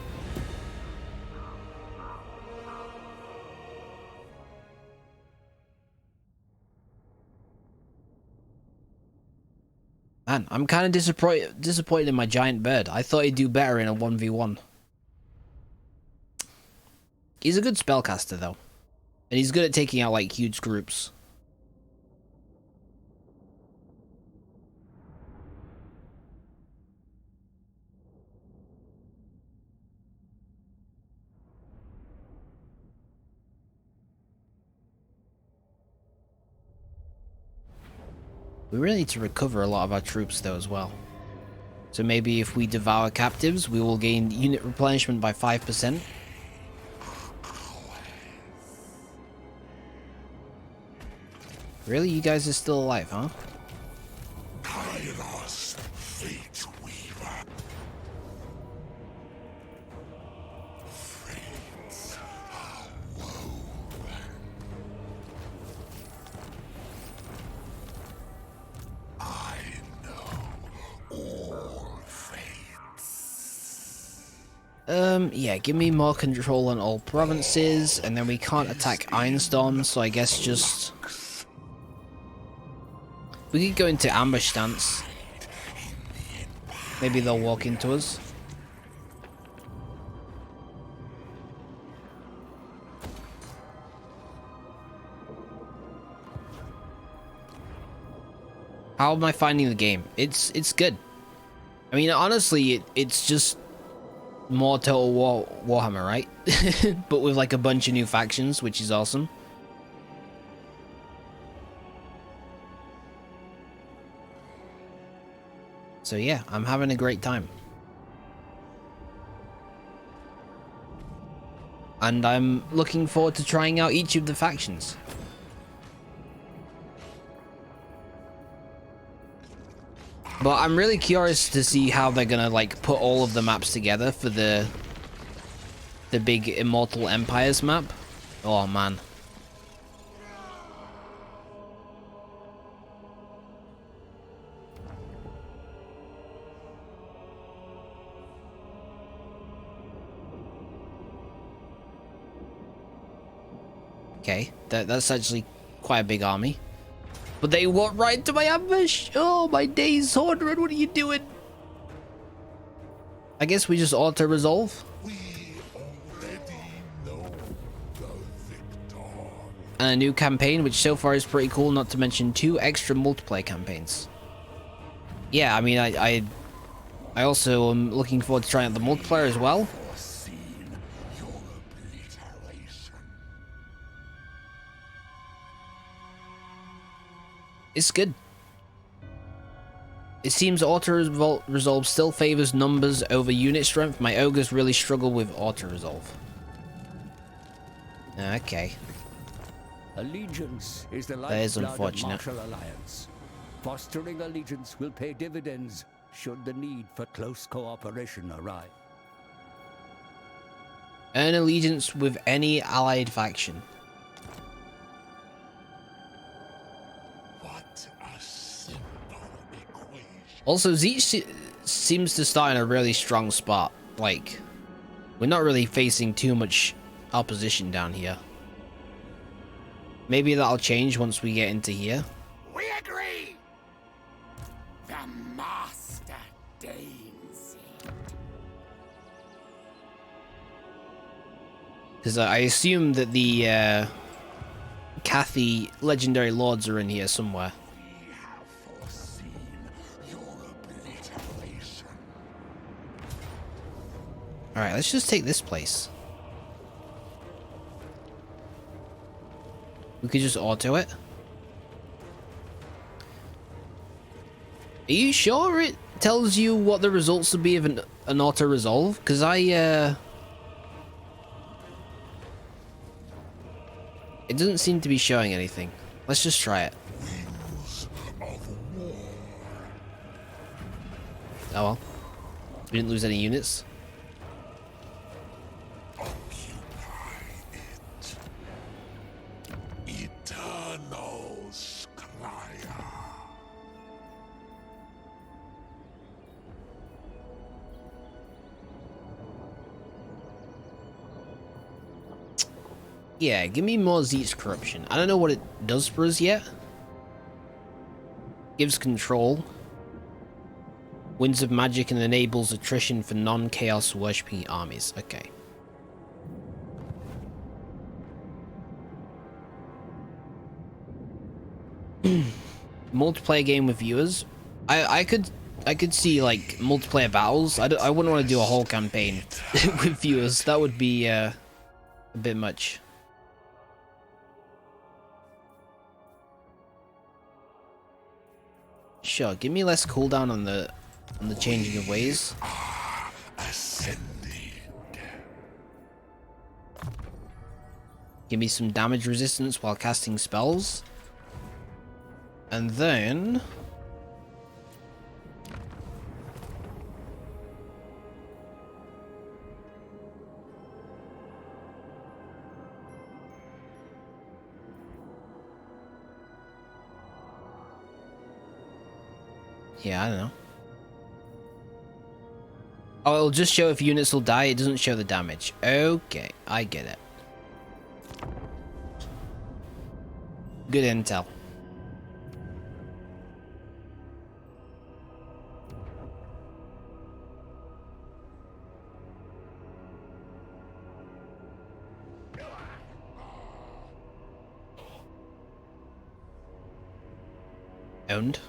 Man, I'm kind of disappointed in my giant bird. I thought he'd do better in a 1v1. He's a good spellcaster, though. And he's good at taking out, like, huge groups. We really need to recover a lot of our troops, though, as well. So maybe if we devour captives, we will gain unit replenishment by 5%. Really? You guys are still alive, huh? Kairos, fate weaver. Fates are woven. I know all fates. Yeah, give me more control on all provinces, and then we can't attack Ironstorm, so I guess just... We could go into ambush stance. Maybe they'll walk into us. How am I finding the game? It's good. I mean, honestly, it's just more Total War Warhammer, right? But with like a bunch of new factions, which is awesome. So yeah, I'm having a great time. And I'm looking forward to trying out each of the factions. But I'm really curious to see how they're gonna like put all of the maps together for the big Immortal Empires map. Oh man. Okay, that's actually quite a big army. But they walked right into my ambush! Oh, my days, Hornrun, what are you doing? I guess we just auto-resolve. We already know the victor. And a new campaign, which so far is pretty cool, not to mention 2 extra multiplayer campaigns. Yeah, I mean, I also am looking forward to trying out the multiplayer as well. Foreseen your obliteration. It's good. It seems auto-resolve still favors numbers over unit strength. My ogres really struggle with auto-resolve. Okay. Allegiance is the That is lifeblood of unfortunate. martial alliance. Fostering allegiance will pay dividends should the need for close cooperation arrive. Earn allegiance with any allied faction. What a simple equation. Also, Zeech seems to start in a really strong spot. Like, we're not really facing too much opposition down here. Maybe that'll change once we get into here. We agree. The master deigns it. Because I assume that the Cathy legendary lords are in here somewhere. We have foreseen your obliteration. Alright, let's just take this place. We could just auto it. Are you sure it tells you what the results will be of an auto resolve? Because it doesn't seem to be showing anything. Let's just try it. Wings of war. Oh well. We didn't lose any units. Occupy it. Eternal Scryer. Yeah, give me more Zeet's corruption. I don't know what it does for us yet. Gives control. Winds of magic and enables attrition for non-chaos worshipping armies. Okay. Multiplayer game with viewers. I could see like multiplayer battles. I wouldn't want to do a whole campaign with viewers. That would be a bit much. Sure, give me less cooldown on the changing of ways. Ascended. Give me some damage resistance while casting spells. And then yeah, I don't know. Oh, it'll just show if units will die, it doesn't show the damage. Okay, I get it. Good intel. Owned.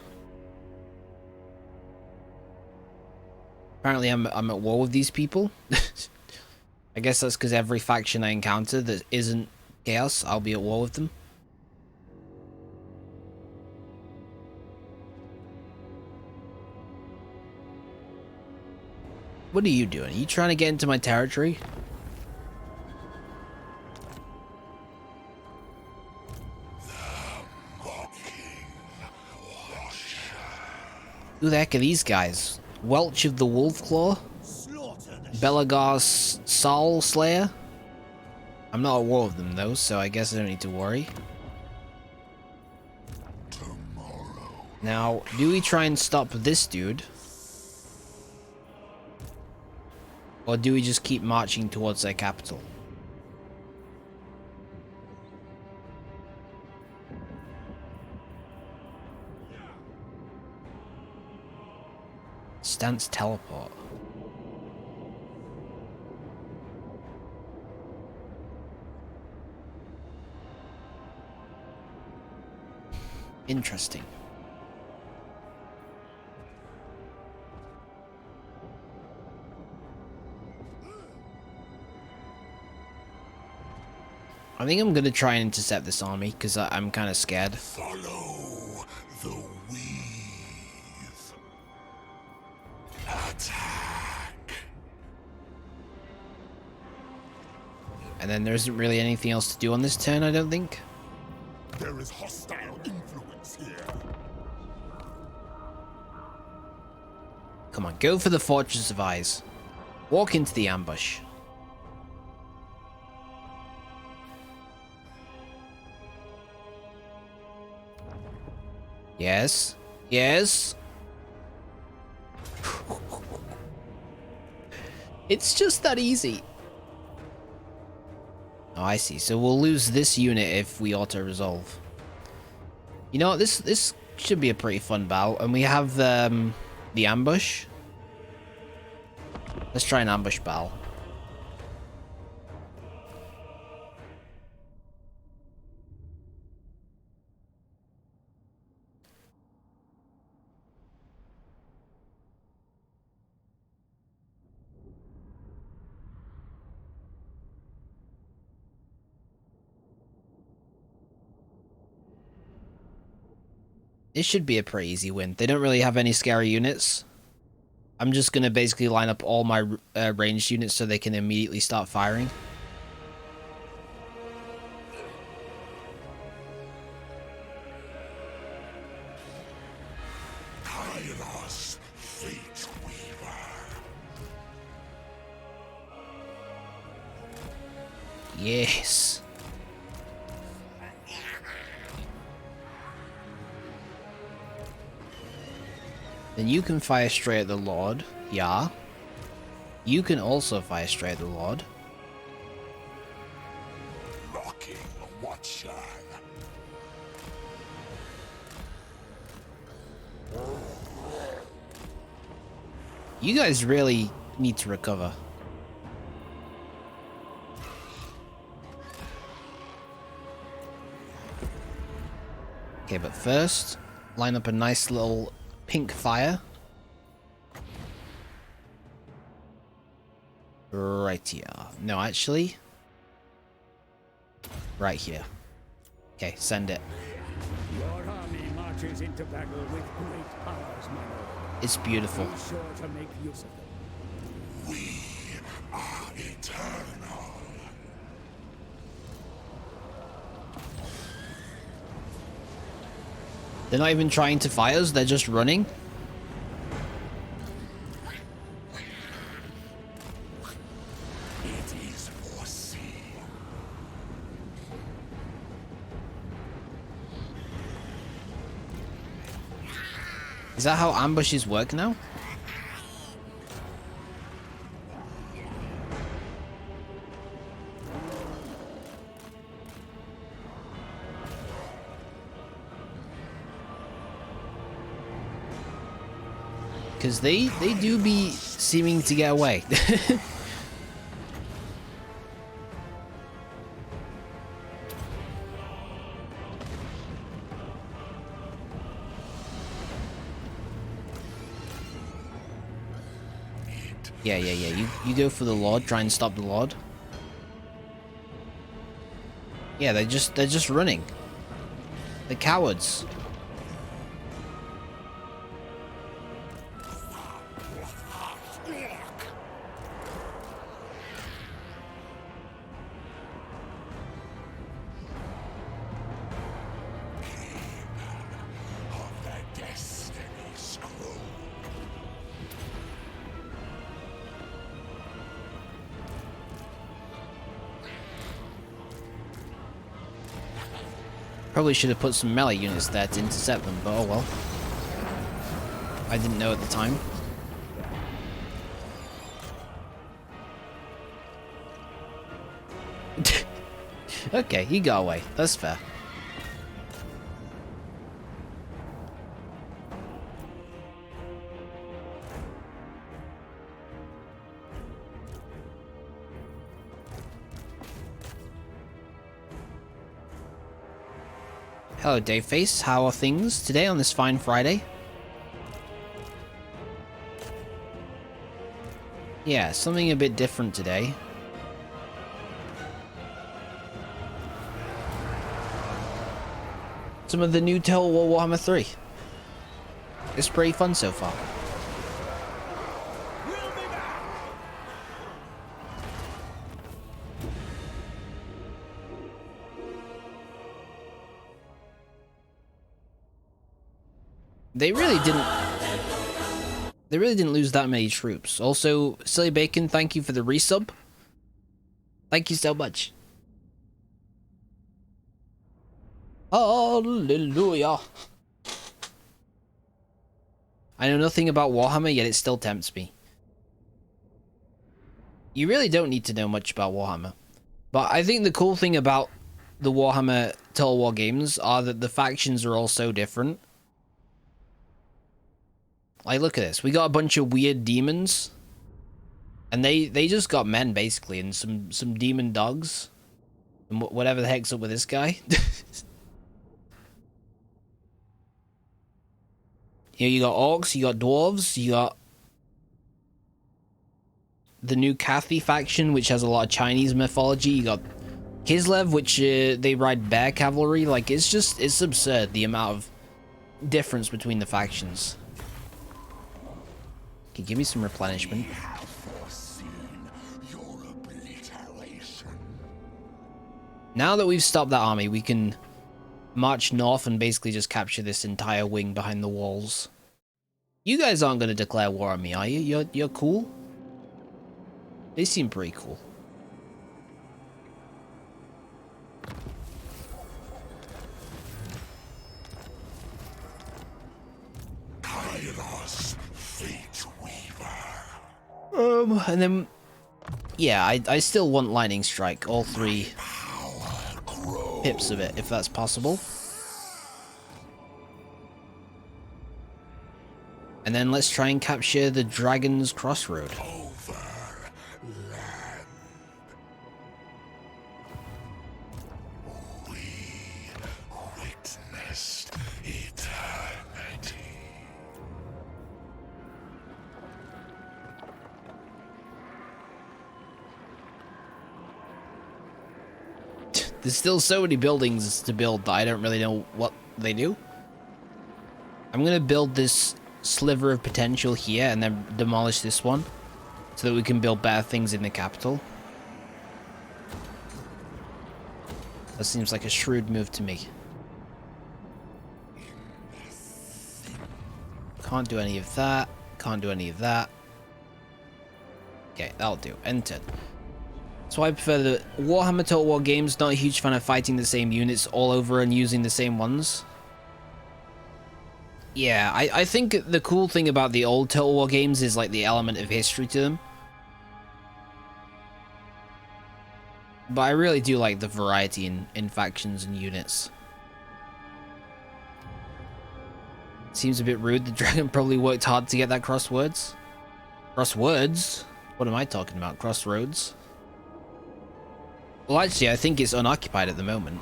Apparently I'm at war with these people. I guess that's because every faction I encounter that isn't chaos, I'll be at war with them. What are you doing? Are you trying to get into my territory? Who the heck are these guys? Welch of the Wolfclaw? Belagar's Soul Slayer? I'm not at war with them though, so I guess I don't need to worry. Now, do we try and stop this dude? Or do we just keep marching towards their capital? Stance teleport. Interesting. I think I'm gonna try and intercept this army because I'm kind of scared. Follow the weave. Attack. And then there isn't really anything else to do on this turn, I don't think. There is hostile influence here. Come on, go for the Fortress of Eyes. Walk into the ambush. Yes. Yes. It's just that easy. Oh, I see. So we'll lose this unit if we auto-resolve. You know what? This should be a pretty fun battle. And we have the ambush. Let's try an ambush battle. It should be a pretty easy win. They don't really have any scary units. I'm just gonna basically line up all my ranged units so they can immediately start firing. Kylos, Fate Weaver. Yes. Then you can fire straight at the Lord. Yeah. You can also fire straight at the Lord. Rocking Watcher. You guys really need to recover. Okay, but first, line up a nice little pink fire. Right here. No, actually. Right here. Okay, send it. Your army marches into battle with great powers, my lord. It's beautiful. Be sure to make use of them. We are eternal. They're not even trying to fire us, they're just running. It is foreseen. Is that how ambushes work now? Because they do be seeming to get away. Yeah. You go for the Lord, try and stop the Lord. Yeah, they're just running. They're cowards. Of the Destiny Scroll. Probably should have put some melee units there to intercept them, but oh well. I didn't know at the time. Okay, he got away. That's fair. Hello, Daveface. How are things today on this fine Friday? Yeah, something a bit different today. Some of the new Totalwar Warhammer 3. It's pretty fun so far. They really didn't lose that many troops. Also, Silly Bacon, thank you for the resub. Thank you so much. Hallelujah. I know nothing about Warhammer, yet it still tempts me. You really don't need to know much about Warhammer. But I think the cool thing about the Warhammer Total War games are that the factions are all so different. Like, look at this. We got a bunch of weird demons. And they just got men, basically, and some demon dogs. And whatever the heck's up with this guy. You know, you got orcs, you got dwarves, you got the new Cathy faction, which has a lot of Chinese mythology. You got Kislev, which they ride bear cavalry. Like, it's absurd, the amount of difference between the factions. Okay, give me some replenishment. We have foreseen your obliteration. Now that we've stopped that army, we can march north and basically just capture this entire wing behind the walls. You guys aren't going to declare war on me, are you? You're cool? They seem pretty cool. Kairos, Fate Weaver. And then, yeah, I still want Lightning Strike, all 3 pips of it, if that's possible. And then let's try and capture the Dragon's Crossroad. Over land. We witnessed eternity. There's still so many buildings to build that I don't really know what they do. I'm gonna build this sliver of potential here and then demolish this one so that we can build better things in the capital. That seems like a shrewd move to me. Can't do any of that. Can't do any of that. Okay, that'll do. Enter. So I prefer the Warhammer Total War games. Not a huge fan of fighting the same units all over and using the same ones. Yeah, I think the cool thing about the old Total War games is like the element of history to them. But I really do like the variety in factions and units. Seems a bit rude. The dragon probably worked hard to get that crosswords. Crosswords? What am I talking about? Crossroads? Well, actually, I think it's unoccupied at the moment.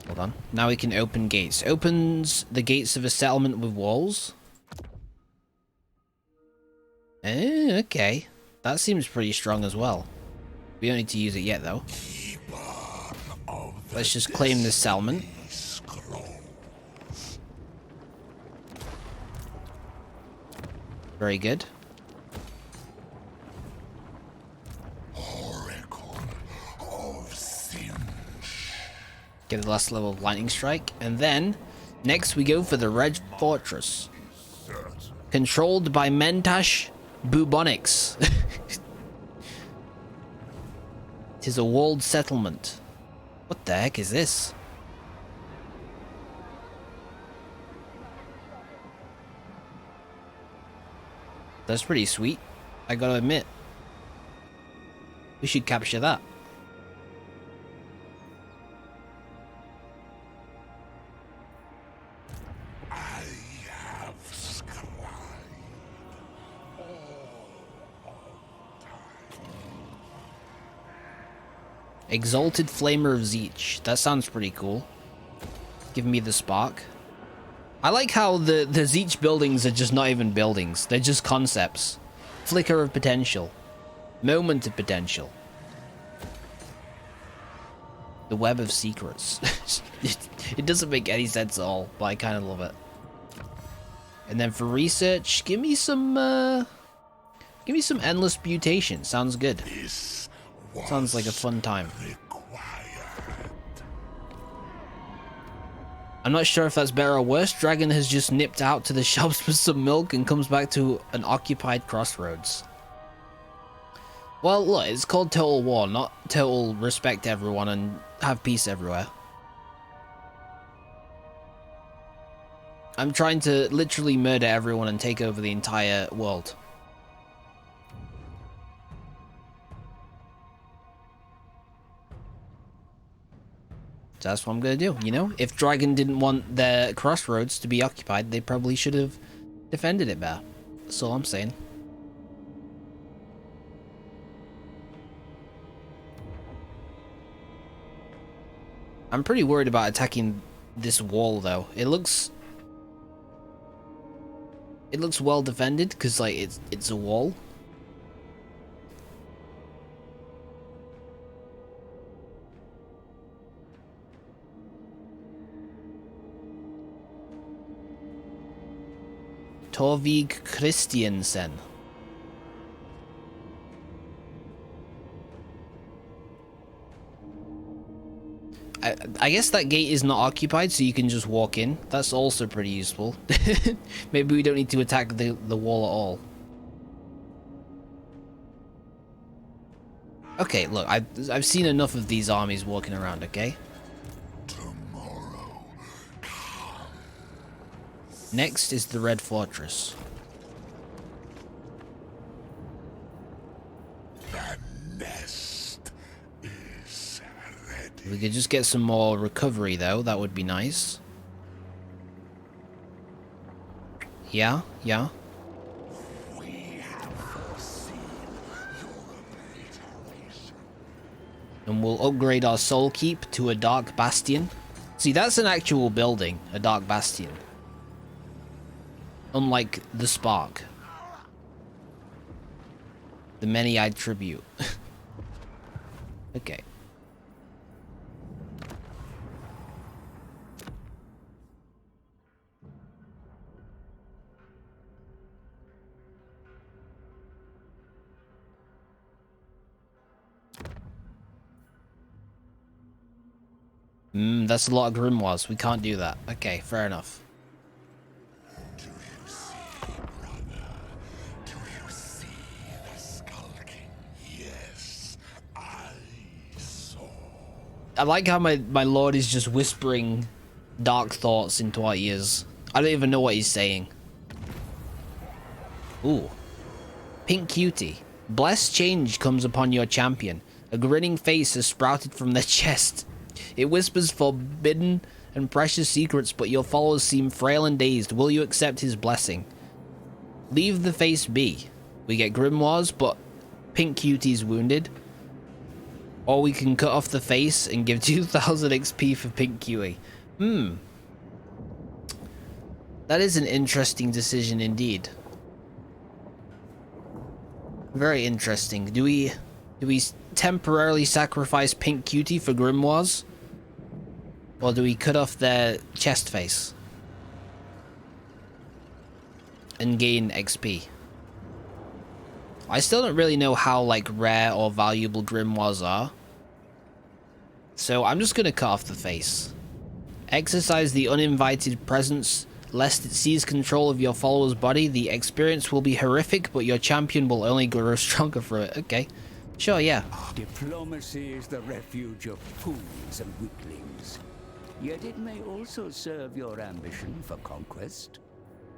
Hold on. Now we can open gates. Opens the gates of a settlement with walls. Okay. That seems pretty strong as well. We don't need to use it yet, though. Let's just claim this settlement. Very good. Get the last level of Lightning Strike. And then, next we go for the Red Fortress. Controlled by Mentash Bubonics. It is a walled settlement. What the heck is this? That's pretty sweet, I gotta admit. We should capture that. Exalted Flamer of Zeech. That sounds pretty cool. Give me the spark. I like how the Zeech buildings are just not even buildings. They're just concepts. Flicker of potential. Moment of potential. The Web of Secrets. It doesn't make any sense at all, but I kind of love it. And then for research, give me some endless mutation. Sounds good. Sounds like a fun time. I'm not sure if that's better or worse. Dragon has just nipped out to the shops for some milk and comes back to an occupied crossroads. Well, look, it's called Total War, not Total Respect Everyone and have peace everywhere. I'm trying to literally murder everyone and take over the entire world. That's what I'm gonna do, you know? If Dragon didn't want their crossroads to be occupied, they probably should have defended it better. That's all I'm saying. I'm pretty worried about attacking this wall, though. It looks well defended, because, like, it's a wall. Torvig Christiansen. I guess that gate is not occupied, so you can just walk in. That's also pretty useful. Maybe we don't need to attack the wall at all. Okay, look, I've seen enough of these armies walking around, okay? Tomorrow. Next is the Red Fortress. The nest is ready. We could just get some more recovery, though. That would be nice. Yeah, yeah. We have foreseen your obliteration. And we'll upgrade our Soul Keep to a Dark Bastion. See, that's an actual building, a Dark Bastion. Unlike the Spark. The many-eyed tribute. Okay. That's a lot of grimoires. We can't do that. Okay, fair enough. Do you see, brother? Do you see the skulking? Yes, I saw. I like how my lord is just whispering dark thoughts into our ears. I don't even know what he's saying. Ooh. Pink Cutie. Blessed change comes upon your champion. A grinning face has sprouted from their chest. It whispers forbidden and precious secrets, but your followers seem frail and dazed. Will you accept his blessing? Leave the face be. We get grimoires, but Pink Cutie's wounded. Or we can cut off the face and give 2000 XP for Pink Cutie. That is an interesting decision indeed. Very interesting. Do we temporarily sacrifice Pink Cutie for grimoires? Or do we cut off their chest face and gain XP? I still don't really know how like rare or valuable grimoires are. So I'm just gonna cut off the face. Exercise the uninvited presence lest it seize control of your follower's body. The experience will be horrific, but your champion will only grow stronger for it. Okay. Sure, yeah. Diplomacy is the refuge of fools and weaklings. Yet it may also serve your ambition for conquest.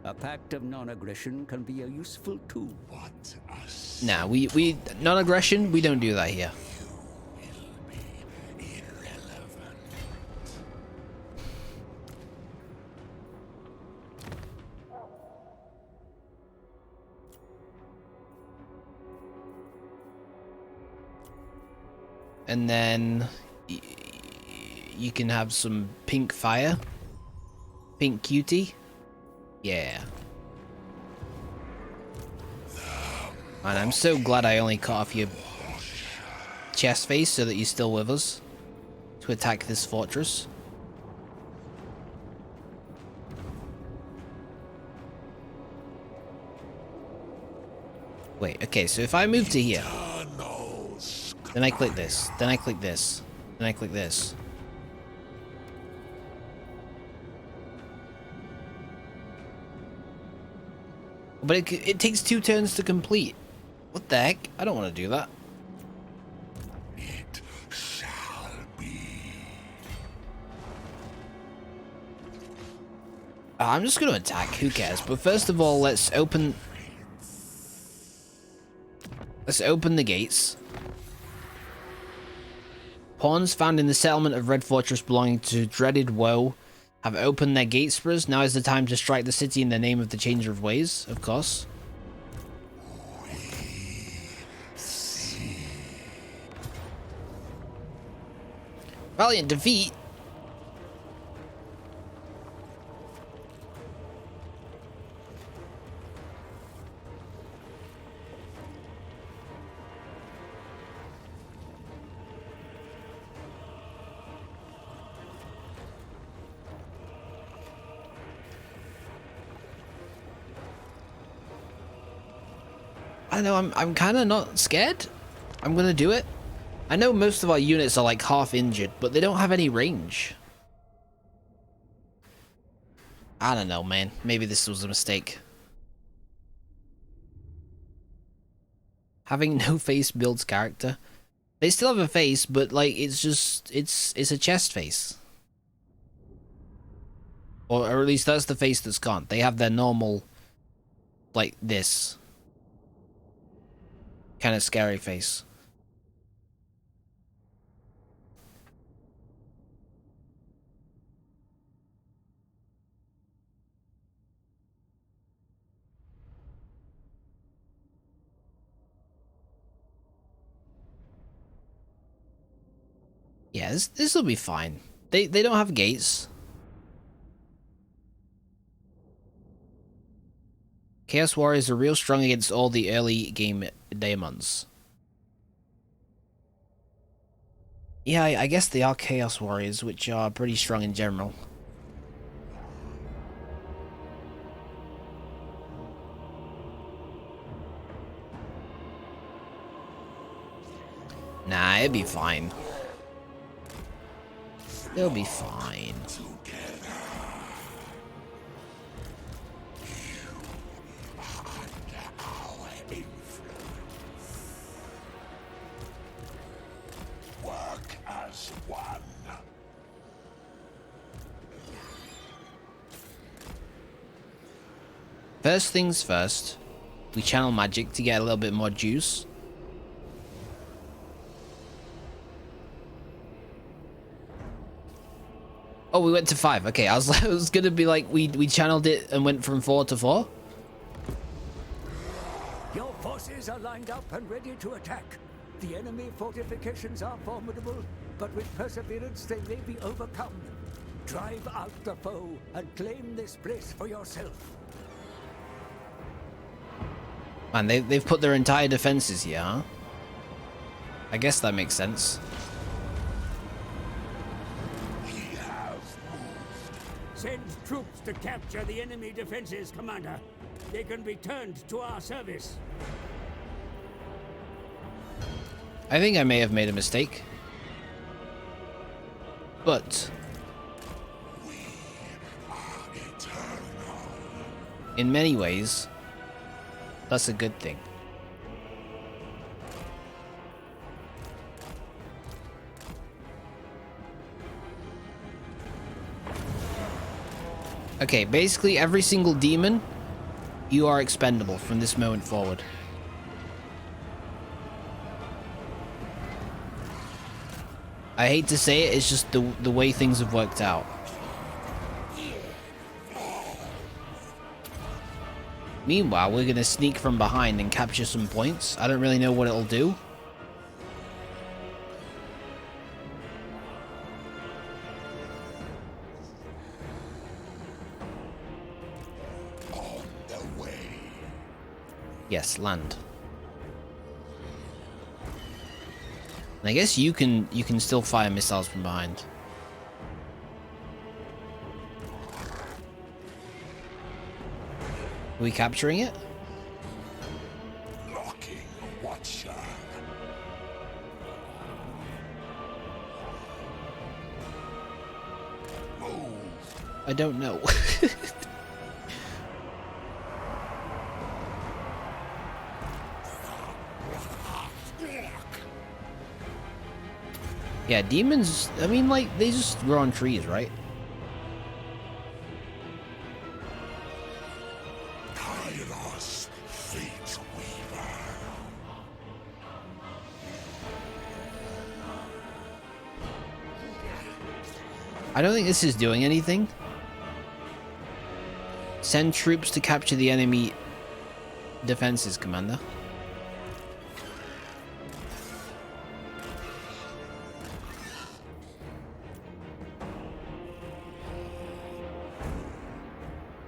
A pact of non-aggression can be a useful tool. What a Nah, we non-aggression, we don't do that here. will be irrelevant. And then you can have some pink fire. Pink Cutie. Yeah. And I'm so glad I only cut off your chest face so that you're still with us to attack this fortress. Wait, okay, so if I move to here, then I click this, then I click this, then I click this. But it takes 2 turns to complete. What the heck? I don't want to do that. It shall be. I'm just going to attack, who cares? But first of all, let's open the gates. Pawns found in the settlement of Red Fortress belonging to dreaded Woe have opened their gates for us. Now is the time to strike the city in the name of the Changer of Ways, of course. Valiant defeat. I don't know, I'm kind of not scared. I'm gonna do it. I know most of our units are like half injured, but they don't have any range. I don't know, man. Maybe this was a mistake. Having no face builds character. They still have a face, but like it's just it's a chest face. Or at least that's the face that's gone. They have their normal, like this kind of scary face. Yeah, this will be fine. They don't have gates. Chaos Warriors are real strong against all the early game daemons. Yeah, I guess they are Chaos Warriors, which are pretty strong in general. Nah, it'll be fine. They'll be fine. Work as one. First things first, we channel magic to get a little bit more juice. Oh, we went to 5. Okay, I was gonna be like, we channeled it and went from 4 to 4. Your forces are lined up and ready to attack. The enemy fortifications are formidable, but with perseverance they may be overcome. Drive out the foe and claim this place for yourself. Man, they've put their entire defenses here, huh? I guess that makes sense. Send troops to capture the enemy defenses, Commander. They can be turned to our service. I think I may have made a mistake. But in many ways, that's a good thing. Okay, basically every single demon, you are expendable from this moment forward. I hate to say it, it's just the way things have worked out. Meanwhile, we're gonna sneak from behind and capture some points. I don't really know what it'll do. Yes, land. And I guess you can still fire missiles from behind. Are we capturing it? Locking Watcher. Move. I don't know. Yeah, demons, I mean, like, they just grow on trees, right? Kairos, Fate Weaver. I don't think this is doing anything. Send troops to capture the enemy defenses, Commander.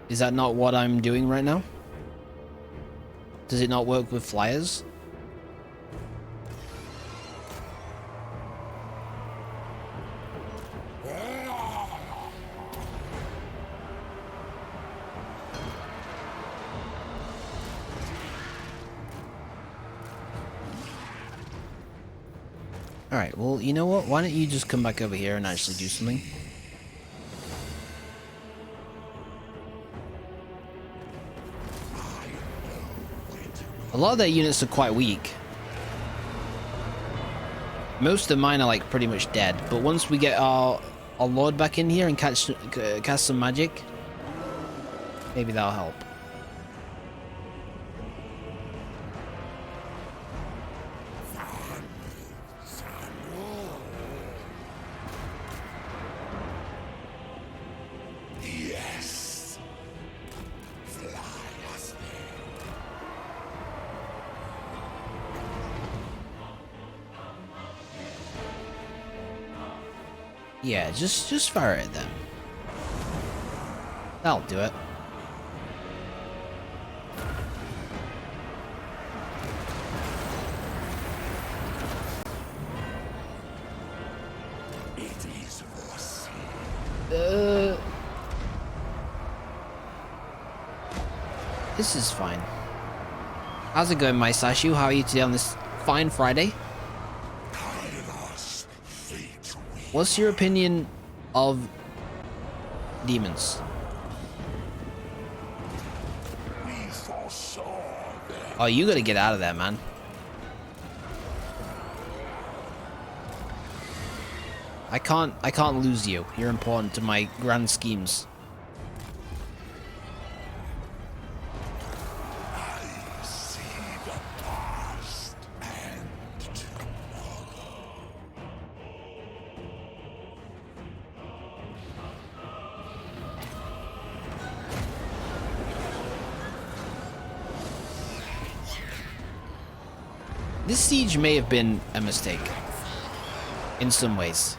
Is that not what I'm doing right now? Does it not work with flyers? Alright, well, you know what? Why don't you just come back over here and actually do something? A lot of their units are quite weak. Most of mine are like pretty much dead, but once we get our lord back in here and cast some magic, maybe that'll help. Yes. Fly us there. Yeah, just fire at them. That'll do it. It is foreseen. This is fine. How's it going, my Sashu? How are you today on this fine Friday? Kairos, fate we What's your opinion of demons? foresaw them. Oh, you gotta get out of there, man. I can't lose you. You're important to my grand schemes. I see the past and tomorrow. This siege may have been a mistake. In some ways.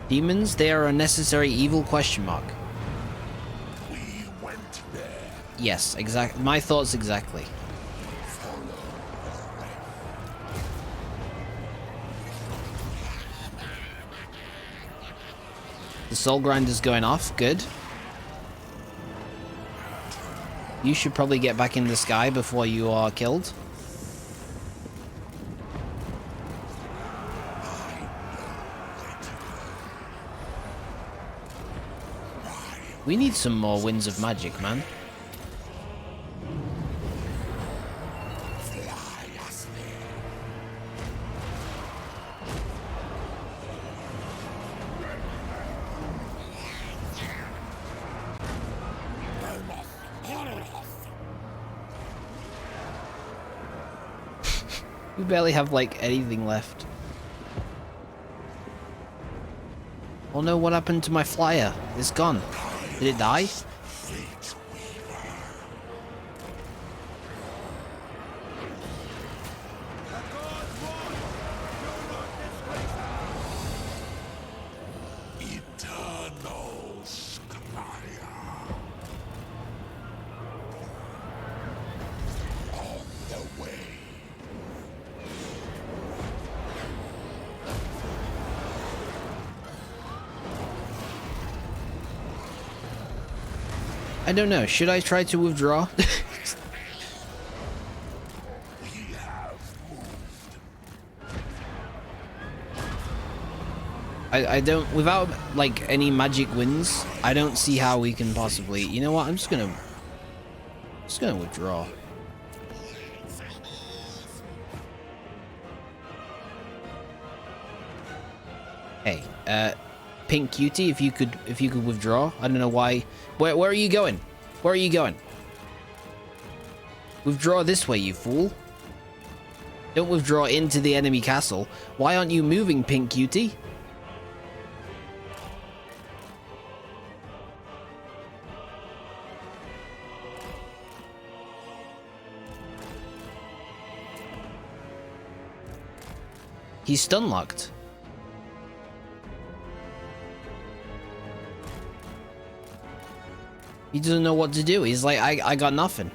Demons, they are a necessary evil, question mark. We went there. Yes, exactly. My thoughts exactly. The soul grinder's going off, good. You should probably get back in the sky before you are killed. We need some more winds of magic, man. Fly us there. We barely have, like, anything left. Oh no, what happened to my flyer? It's gone. Did it die? Fate weaver. Eternal Squire. On the way. I don't know. Should I try to withdraw? We have moved. I don't, without like any magic wins, I don't see how we can possibly, you know what, I'm just gonna withdraw. Hey, Pink Cutie, if you could withdraw. I don't know why. Where are you going? Where are you going? Withdraw this way, you fool. Don't withdraw into the enemy castle. Why aren't you moving, Pink Cutie? He's stun locked. He doesn't know what to do. He's like, I got nothing.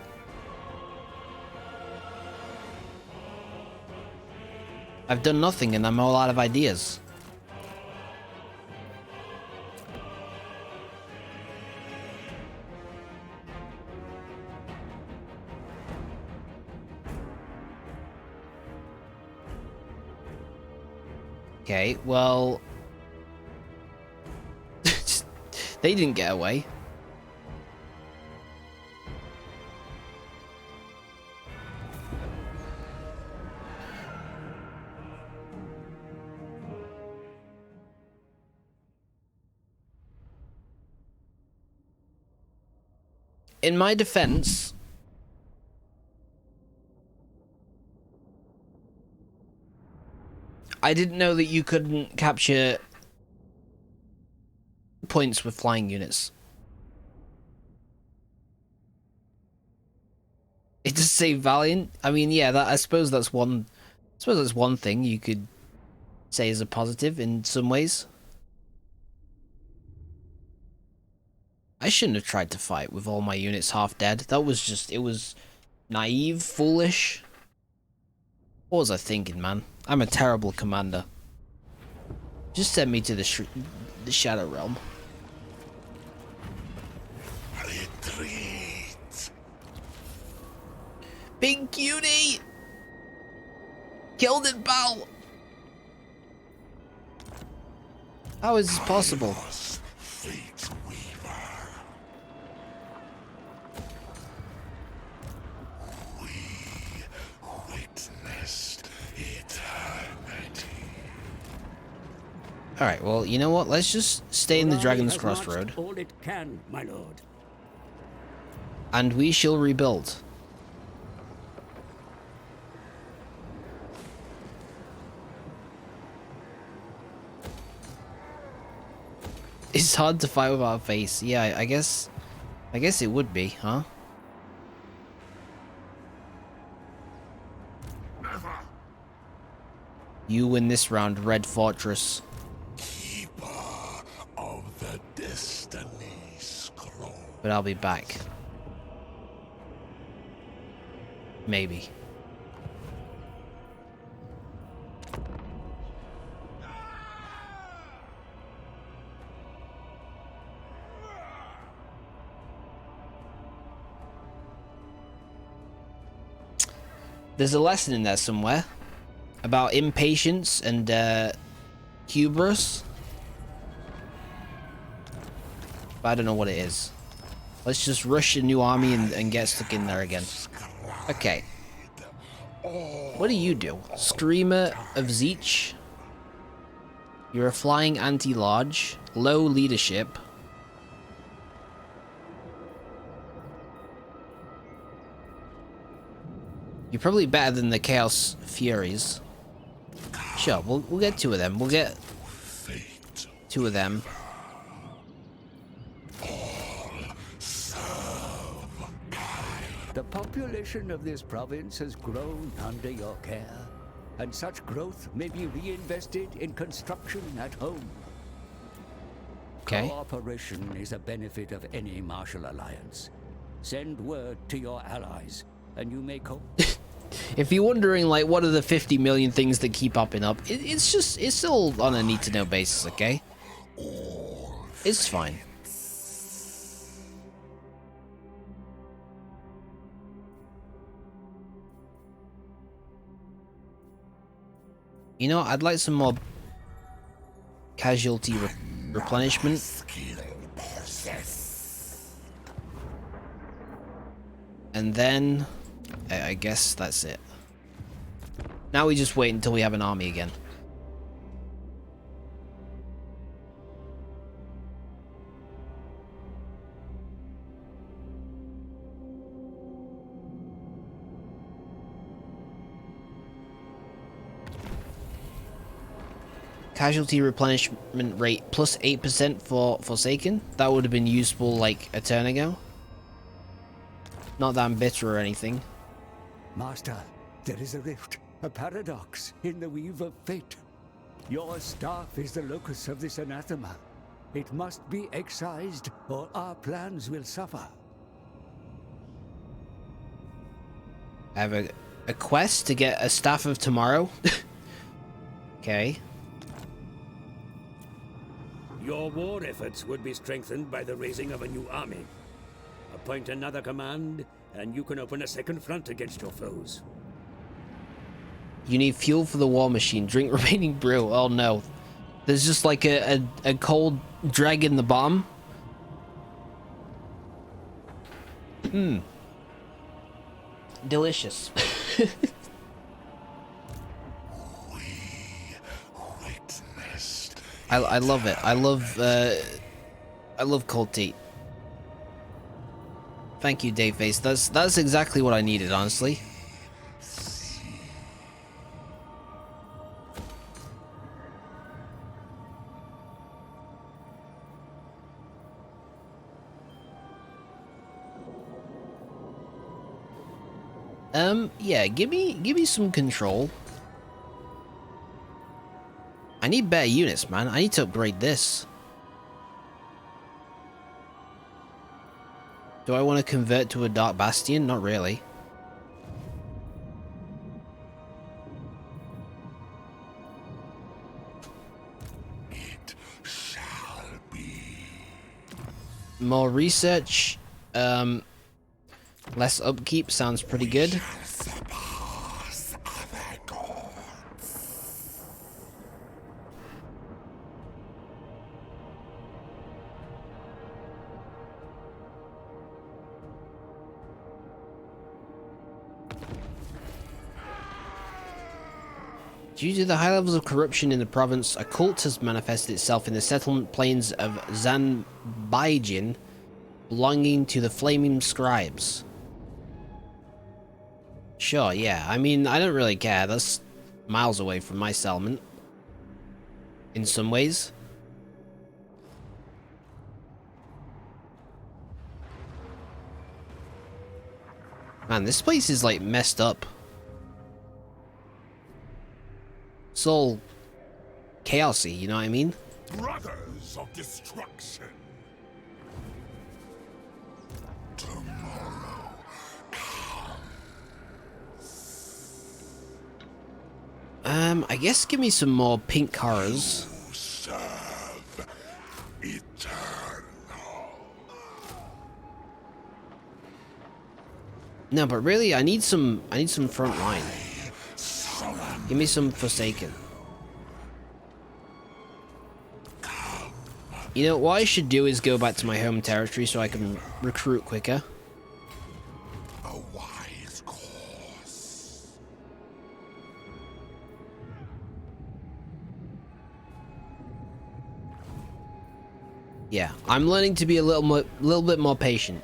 I've done nothing and I'm all out of ideas. Okay, well... they didn't get away. In my defense, I didn't know that you couldn't capture points with flying units. It does say Valiant. I mean, yeah, that I suppose that's one thing you could say is a positive in some ways. I shouldn't have tried to fight with all my units half dead. That was just, it was naive, foolish. What was I thinking, man? I'm a terrible commander. Just send me to the Shadow Realm. Retreat. Big cutie! Killed it, pal! How is this possible? Fate Weaver. We witnessed eternity. Alright, well, you know what? Let's just stay in the Dragon's Has Crossroad. marched all it can, my lord. And we shall rebuild. It's hard to fight without a face. Yeah, I guess it would be, huh? You win this round, Red Fortress. Keeper of the Destiny Scroll. But I'll be back. Maybe. There's a lesson in there somewhere about impatience and hubris. But I don't know what it is. Let's just rush a new army and get stuck in there again. Okay. What do you do? Screamer of Zeech. You're a flying anti-large. Low leadership. You're probably better than the Chaos Furies. Sure, we'll get two of them. We'll get two of them. The population of this province has grown under your care, and such growth may be reinvested in construction at home. Okay. Cooperation is a benefit of any martial alliance. Send word to your allies, and you may If you're wondering, like, what are the 50 million things that keep popping up, it's still on a need-to-know basis, okay? It's fine. You know, I'd like some more casualty replenishment. And then, I guess that's it. Now we just wait until we have an army again. Casualty replenishment rate plus 8% for Forsaken. That would have been useful like a turn ago. Not that I'm bitter or anything. Master, there is a rift, a paradox in the weave of fate. Your staff is the locus of this anathema. It must be excised, or our plans will suffer. I have a quest to get a Staff of Tomorrow. Okay. Your war efforts would be strengthened by the raising of a new army. Appoint another command, and you can open a second front against your foes. You need fuel for the war machine. Drink remaining brew. Oh no. There's just like a cold drag in the bottom. Mmm. Delicious. I love it. I love cold tea. Thank you, Daveface. That's exactly what I needed, honestly. Yeah, give me some control. I need better units, man. I need to upgrade this. Do I want to convert to a Dark Bastion? Not really. It shall be. More research. Less upkeep sounds pretty good. Surpass other gods. Due to the high levels of corruption in the province, a cult has manifested itself in the settlement plains of Zanbaijin, belonging to the Flaming Scribes. Sure, yeah. I mean, I don't really care. That's miles away from my settlement. In some ways. Man, this place is like messed up. It's all chaosy, you know what I mean? Brothers of destruction. Tomorrow I guess give me some more pink horrors. you serve eternal. No, but really, I need some front line. Give me some Forsaken. You know, what I should do is go back to my home territory so I can recruit quicker. A wise course. Yeah, I'm learning to be a little bit more patient.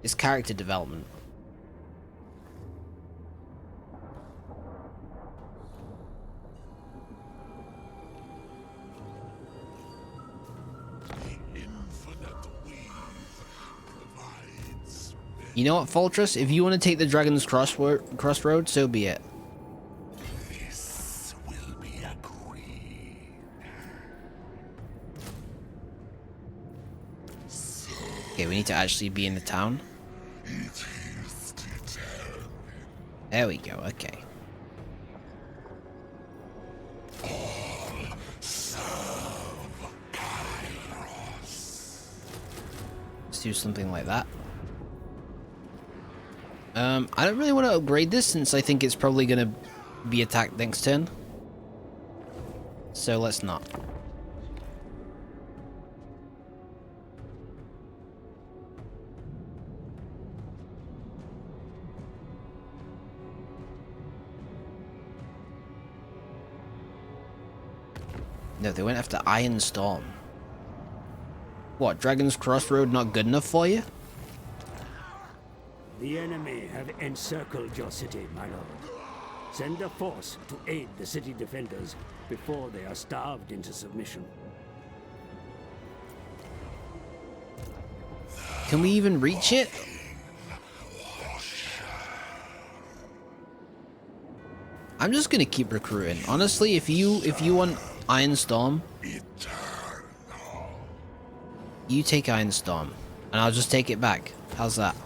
It's character development. You know what, Fortress? If you want to take the Dragon's Crossroad, so be it. This will be agreed. Okay, we need to actually be in the town. It is determined. There we go, okay. Let's do something like that. I don't really want to upgrade this since I think it's probably going to be attacked next turn. So let's not. No, they went after Iron Storm. What, Dragon's Crossroad not good enough for you? The enemy have encircled your city, my lord. Send a force to aid the city defenders before they are starved into submission. Can we even reach it? I'm just gonna keep recruiting. Honestly, if you want Iron Storm, you take Iron Storm, and I'll just take it back. How's that?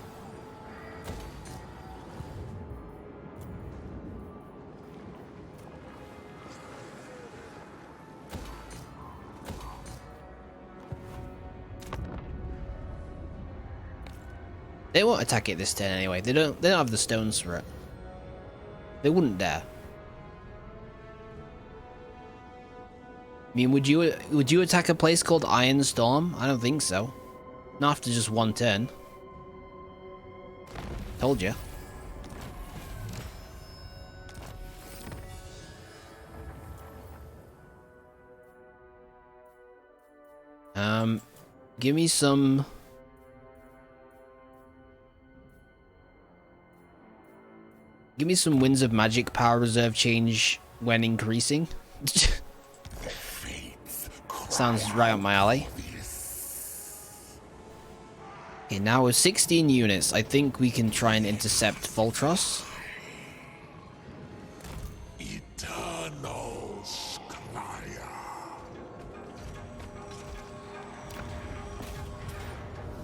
They won't attack it this turn anyway. They don't have the stones for it. They wouldn't dare. mean, would you attack a place called Iron Storm? I don't think so. Not after just one turn. Told you. Give me some. Give me some Winds of Magic power reserve change when increasing. Sounds right up my alley. Okay, now with 16 units, I think we can try and intercept Voltros.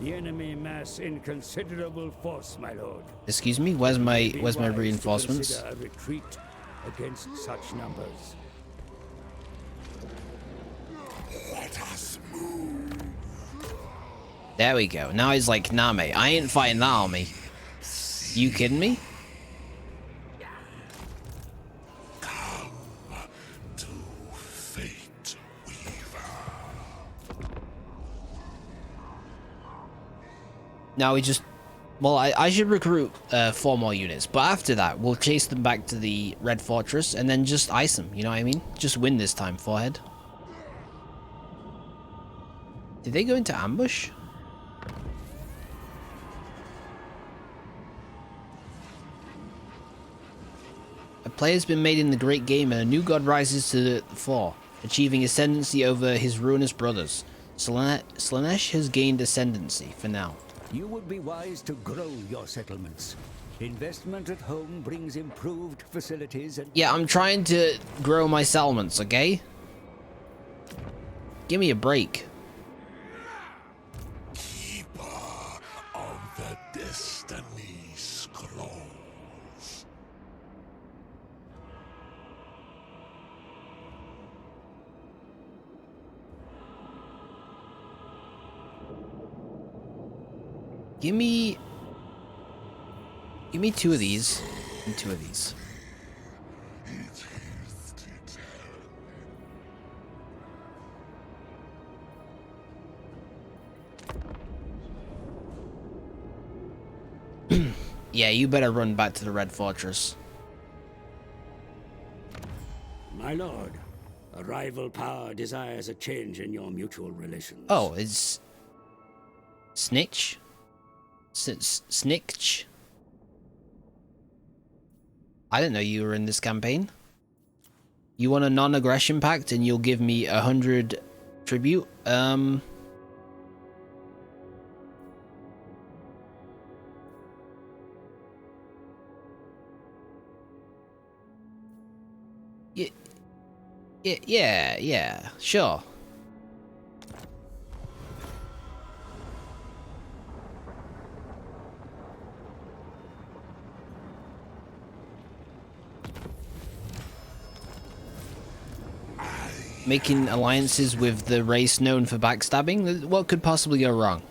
The enemy mass in considerable force, my lord. Excuse me, where's my reinforcements? A retreat against such numbers. Let us move. There we go. Now he's like, nah, mate, I ain't fighting that army. You kidding me? Come to Fate Weaver. Now we just... Well, I should recruit 4 more units, but after that, we'll chase them back to the Red Fortress and then just ice them, you know what I mean? Just win this time, forehead. Did they go into ambush? A play has been made in the great game and a new god rises to the fore, achieving ascendancy over his ruinous brothers. Slanesh has gained ascendancy for now. You would be wise to grow your settlements. Investment at home brings improved facilities and... Yeah, I'm trying to grow my settlements, okay? Give me a break. Keeper of the Destiny Scrolls. Give me 2 of these and 2 of these. Yeah, you better run back to the Red Fortress. My lord, a rival power desires a change in your mutual relations. Oh, it's... Snitch? Snitch? I didn't know you were in this campaign. You want a non-aggression pact and you'll give me 100 tribute? Yeah, sure. Making alliances with the race known for backstabbing? What could possibly go wrong?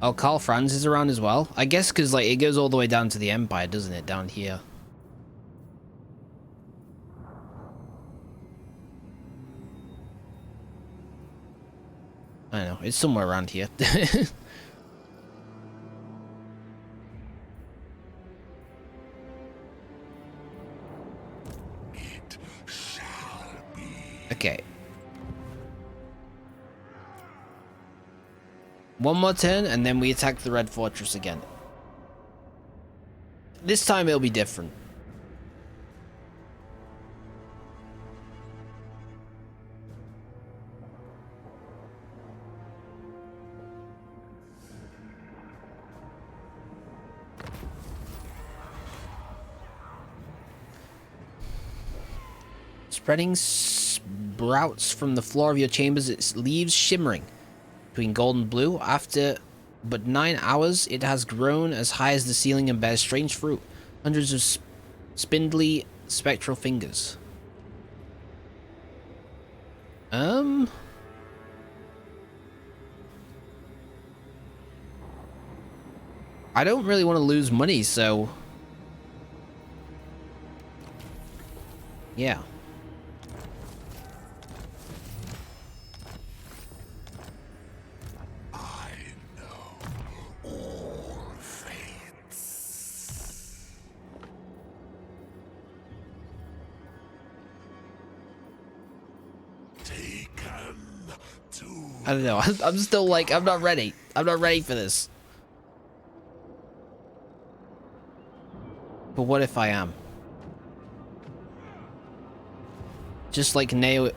Oh, Karl Franz is around as well? I guess because like it goes all the way down to the Empire, doesn't it? Down here. I don't know, it's somewhere around here. Okay. One more turn, and then we attack the Red Fortress again. This time it'll be different. Spreading sprouts from the floor of your chambers, its leaves shimmering between gold and blue. After but 9 hours, it has grown as high as the ceiling and bears strange fruit. Hundreds of spindly, spectral fingers. I don't really want to lose money, so... Yeah. I don't know. I'm still like, I'm not ready. I'm not ready for this. But what if I am? Just like Neo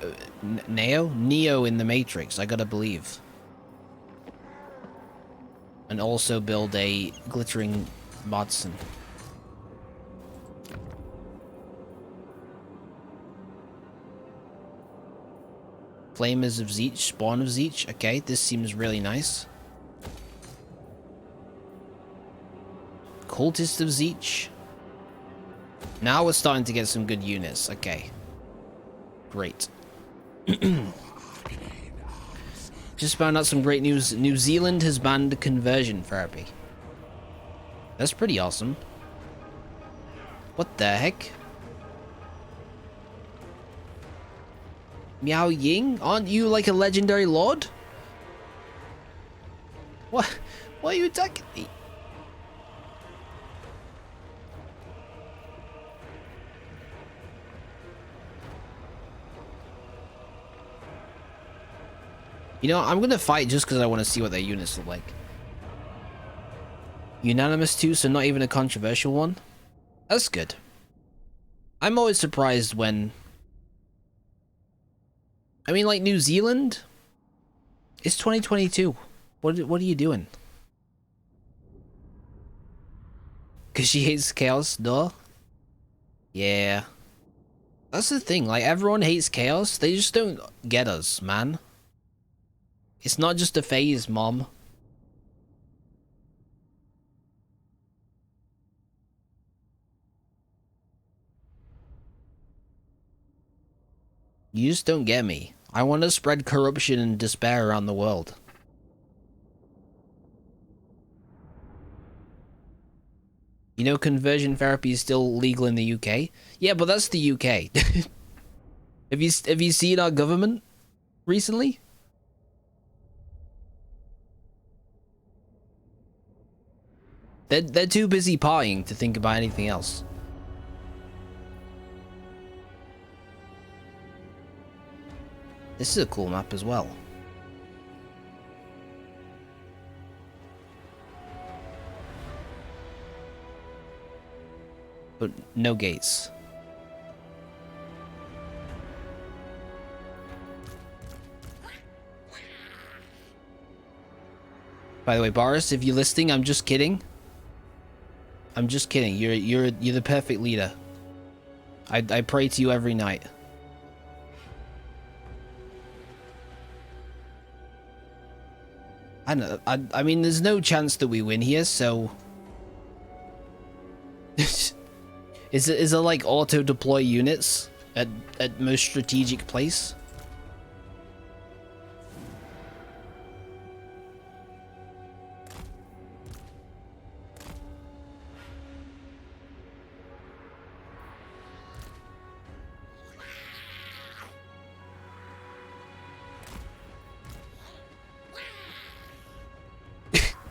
in the Matrix, I gotta believe. And also build a glittering Bodson. Flamers of Zeech, Spawn of Zeech. Okay, this seems really nice. Cultist of Zeech. Now we're starting to get some good units. Okay. Great. Just found out some great news. New Zealand has banned conversion therapy. That's pretty awesome. What the heck? Miao Ying? Aren't you like a legendary lord? What? Why are you attacking me? You know, I'm gonna fight just because I want to see what their units look like. Unanimous too, so not even a controversial one. That's good. I'm always surprised when... I mean, like, New Zealand? It's 2022. What are you doing? Because she hates chaos, duh? Yeah. That's the thing, like, everyone hates chaos. They just don't get us, man. It's not just a phase, Mom. You just don't get me. I want to spread corruption and despair around the world. You know, conversion therapy is still legal in the UK? Yeah, but that's the UK. Have you seen our government recently? They're too busy partying to think about anything else. This is a cool map as well. But no gates. By the way, Boris, if you're listening, I'm just kidding. I'm just kidding. You're the perfect leader. I pray to you every night. I know. I mean, there's no chance that we win here, so. Is it like auto deploy units at most strategic place?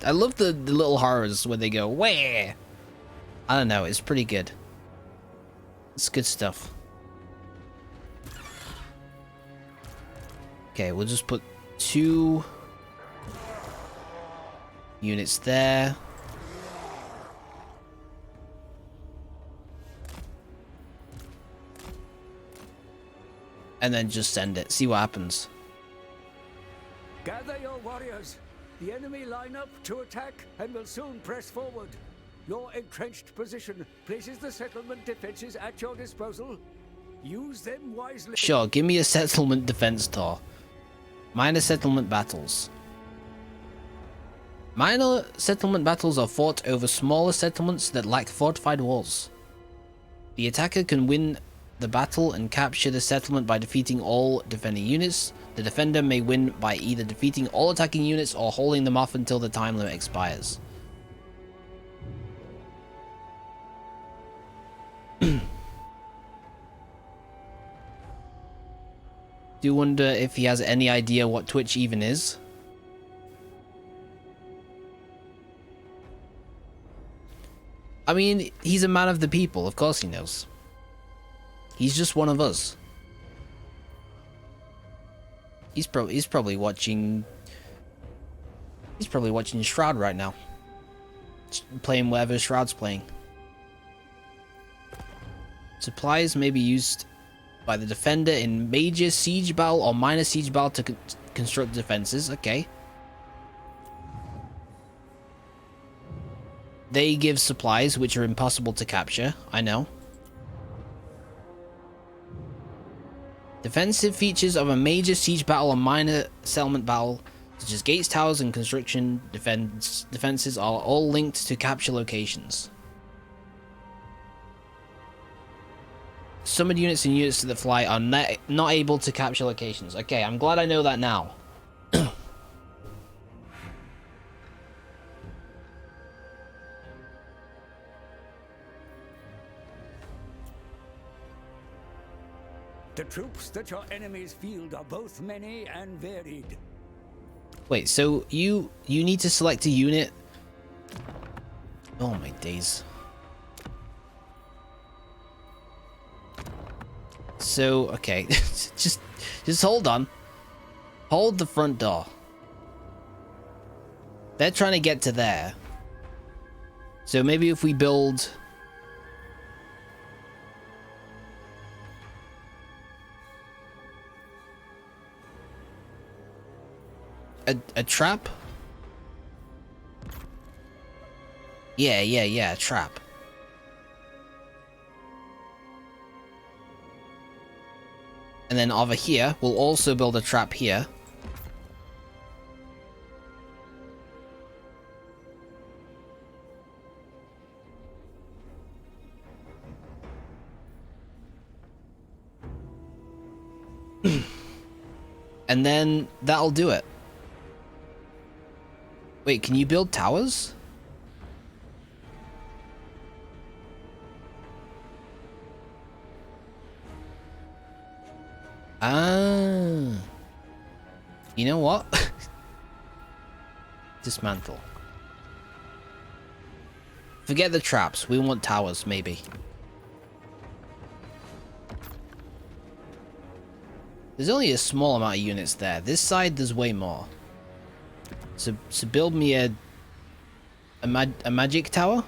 I love the little horrors where they go, where? I don't know, it's pretty good. It's good stuff. Okay, we'll just put 2 units there. And then just send it, see what happens. Gather your warriors. The enemy line up to attack and will soon press forward. Your entrenched position places the settlement defenses at your disposal. Use them wisely. Sure, give me a settlement defense tour. Minor settlement battles. Minor settlement battles are fought over smaller settlements that lack fortified walls. The attacker can win the battle and capture the settlement by defeating all defending units. The defender may win by either defeating all attacking units or holding them off until the time limit expires. Do wonder if he has any idea what Twitch even is. I mean, he's a man of the people, of course he knows. He's just one of us. He's probably watching. He's probably watching Shroud right now. Playing whatever Shroud's playing. Supplies may be used by the defender in major siege battle or minor siege battle to construct defenses. Okay. They give supplies which are impossible to capture. I know. Defensive features of a major siege battle or minor settlement battle, such as gates, towers, and construction defenses, are all linked to capture locations. Summoned units and units that fly are not able to capture locations. Okay, I'm glad I know that now. The troops that your enemies field are both many and varied. Wait, so you need to select a unit? Oh my days. So, okay, just hold on. Hold the front door. They're trying to get to there. So maybe if we build a trap? Yeah, a trap. And then over here, we'll also build a trap here. And then that'll do it. Wait, can you build towers? Ah. You know what? Dismantle. Forget the traps. We want towers, maybe. There's only a small amount of units there. This side, there's way more. So build me a magic tower.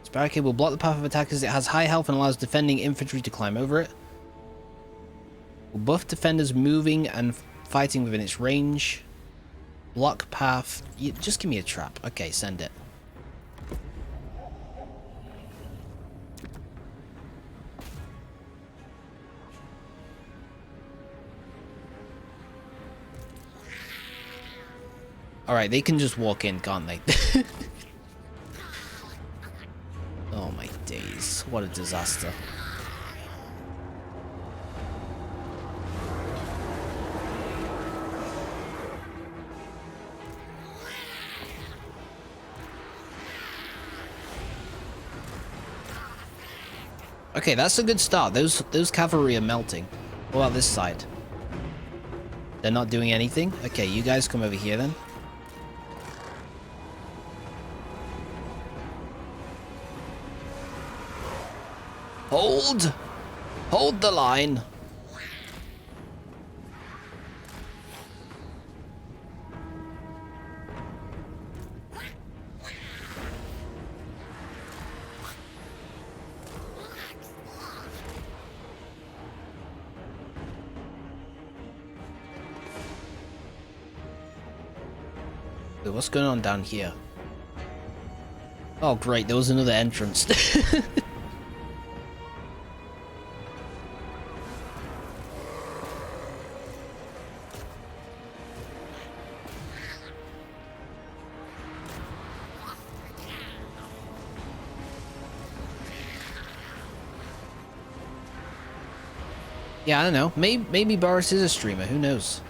This barricade will block the path of attackers. It has high health and allows defending infantry to climb over it. Will buff defenders moving and fighting within its range. Block path. Just give me a trap. Okay, send it. Alright, they can just walk in, can't they? Oh my days. What a disaster. Okay, that's a good start. Those cavalry are melting. What about this side? They're not doing anything? Okay, you guys come over here then. Hold! Hold the line! Wait, what's going on down here? Oh great, there was another entrance. Yeah, I don't know. Maybe Boris is a streamer. Who knows?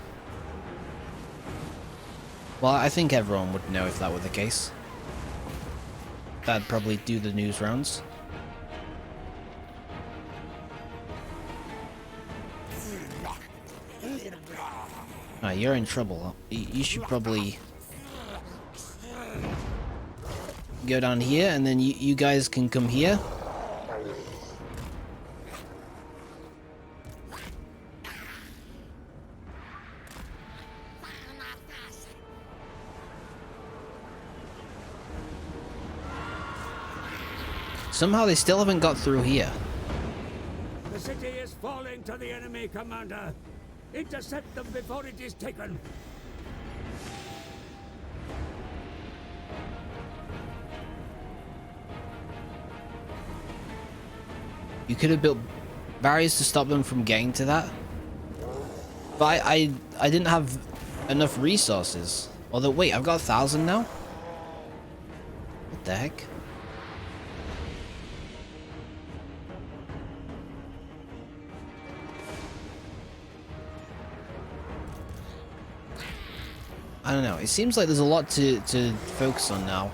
Well, I think everyone would know if that were the case. That'd probably do the news rounds. Ah, you're in trouble. You should probably go down here, and then you guys can come here. Somehow they still haven't got through here. The city is falling to the enemy, Commander. Intercept them before it is taken. You could have built barriers to stop them from getting to that. But I didn't have enough resources. Although, wait, I've got 1,000 now? What the heck? I don't know. It seems like there's a lot to focus on now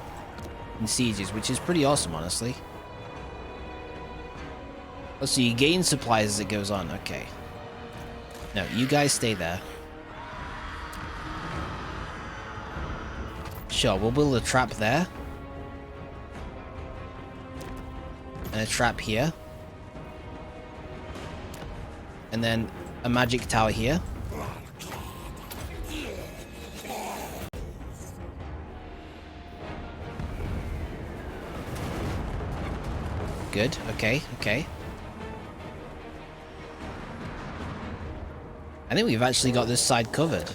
in sieges, which is pretty awesome, honestly. Oh, so you gain supplies as it goes on. Okay. No, you guys stay there. Sure, we'll build a trap there. And a trap here. And then a magic tower here. Good. Okay, okay. I think we've actually got this side covered.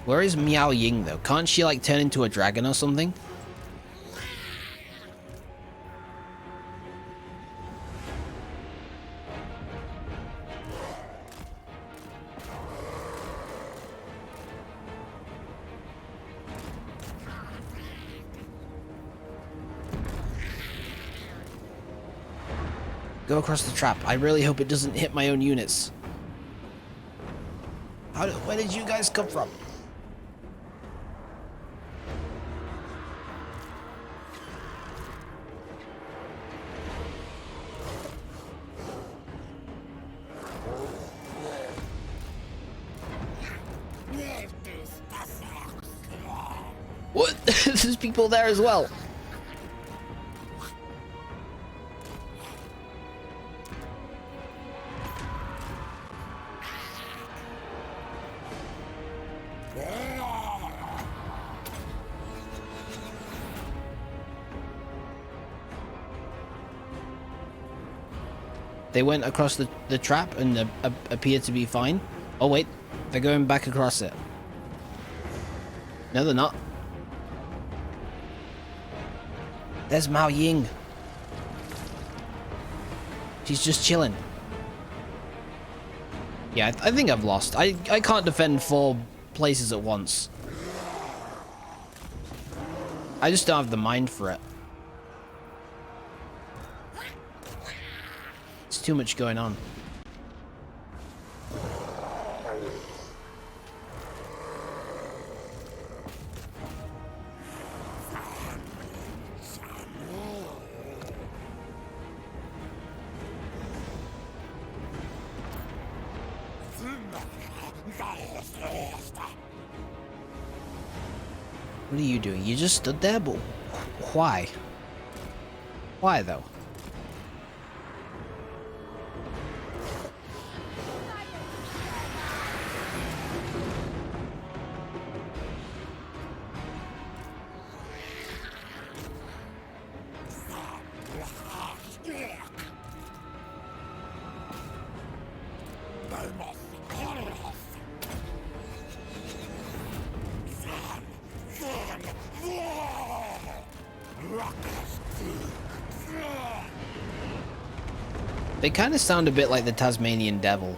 Where is Miao Ying though? Can't she like turn into a dragon or something? Go across the trap. I really hope it doesn't hit my own units. Where did you guys come from? What? There's people there as well. They went across the trap and appeared to be fine. Oh wait, they're going back across it. No, they're not. There's Mao Ying. She's just chilling. Yeah, I think I've lost. I can't defend 4 places at once. I just don't have the mind for it. It's too much going on. What are you doing? You just stood there, but why? Why though? They kind of sound a bit like the Tasmanian Devil.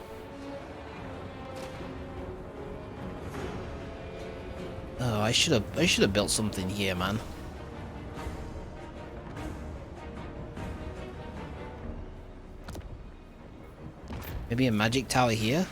Oh, I should have built something here, man. Maybe a magic tower here?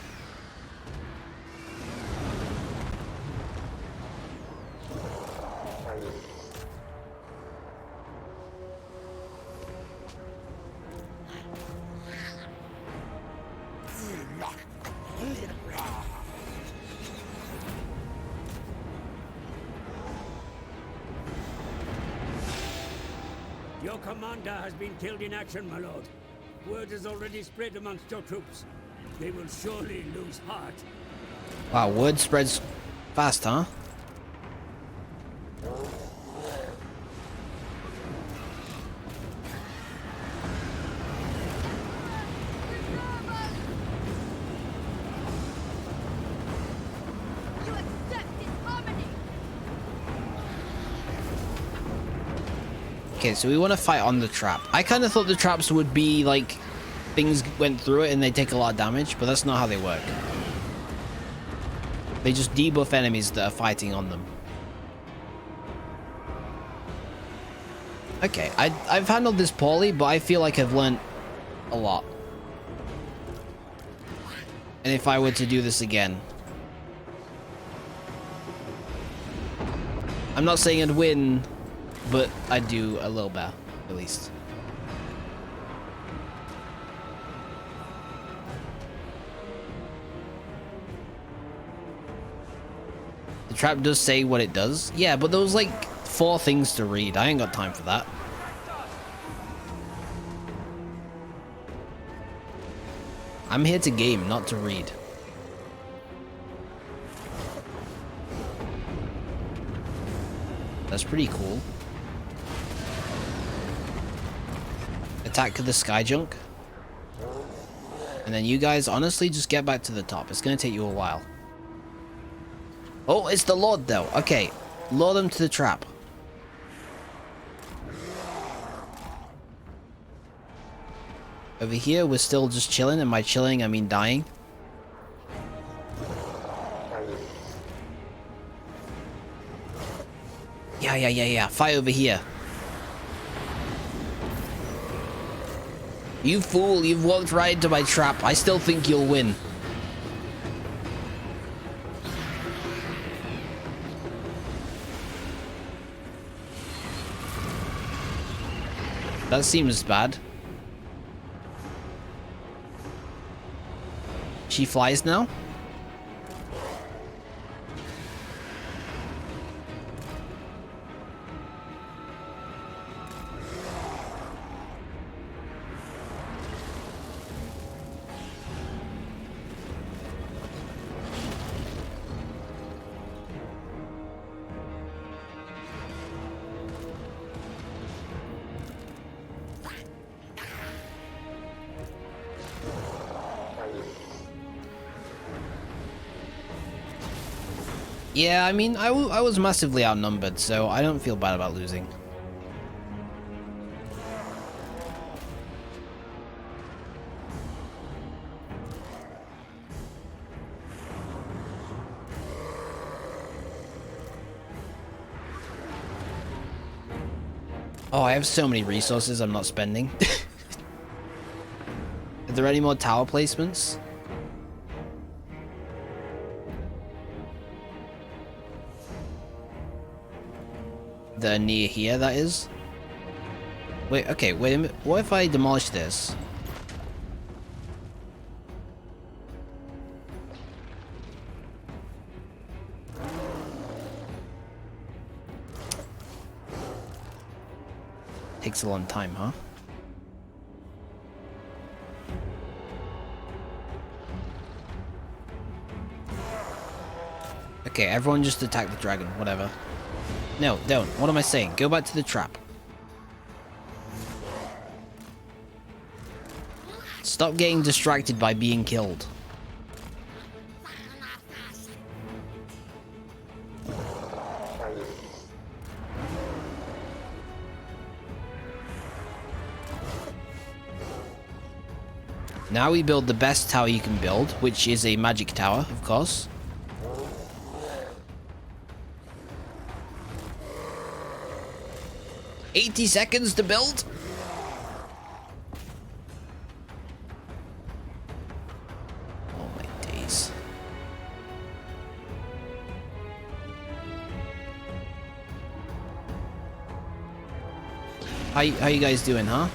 Your commander has been killed in action, my lord. Word has already spread amongst your troops. They will surely lose heart. Wow, word spreads fast, huh? You accept disharmony. Okay, so we want to fight on the trap. I kind of thought the traps would be like things went through it and they take a lot of damage, but that's not how they work. They just debuff enemies that are fighting on them. Okay, I've handled this poorly, but I feel like I've learned a lot. And if I were to do this again, I'm not saying I'd win, but I'd do a little better, at least. The trap does say what it does. Yeah, but there was like 4 things to read. I ain't got time for that. I'm here to game, not to read. That's pretty cool. Attack the sky junk. And then you guys honestly just get back to the top. It's gonna take you a while. Oh, it's the Lord though. Okay, lure them to the trap. Over here, we're still just chilling, and by chilling, I mean dying. Yeah. Fight over here. You fool, you've walked right into my trap. I still think you'll win. That seems bad. She flies now? Yeah, I mean, I was massively outnumbered, so I don't feel bad about losing. Oh, I have so many resources I'm not spending. Are there any more tower placements? That are near here, that is. Wait, okay, wait a minute. What if I demolish this? Takes a long time, huh? Okay, everyone just attack the dragon, whatever. No, don't. What am I saying? Go back to the trap. Stop getting distracted by being killed. Now we build the best tower you can build, which is a magic tower, of course. $80 seconds to build? Oh my days. How you guys doing, huh?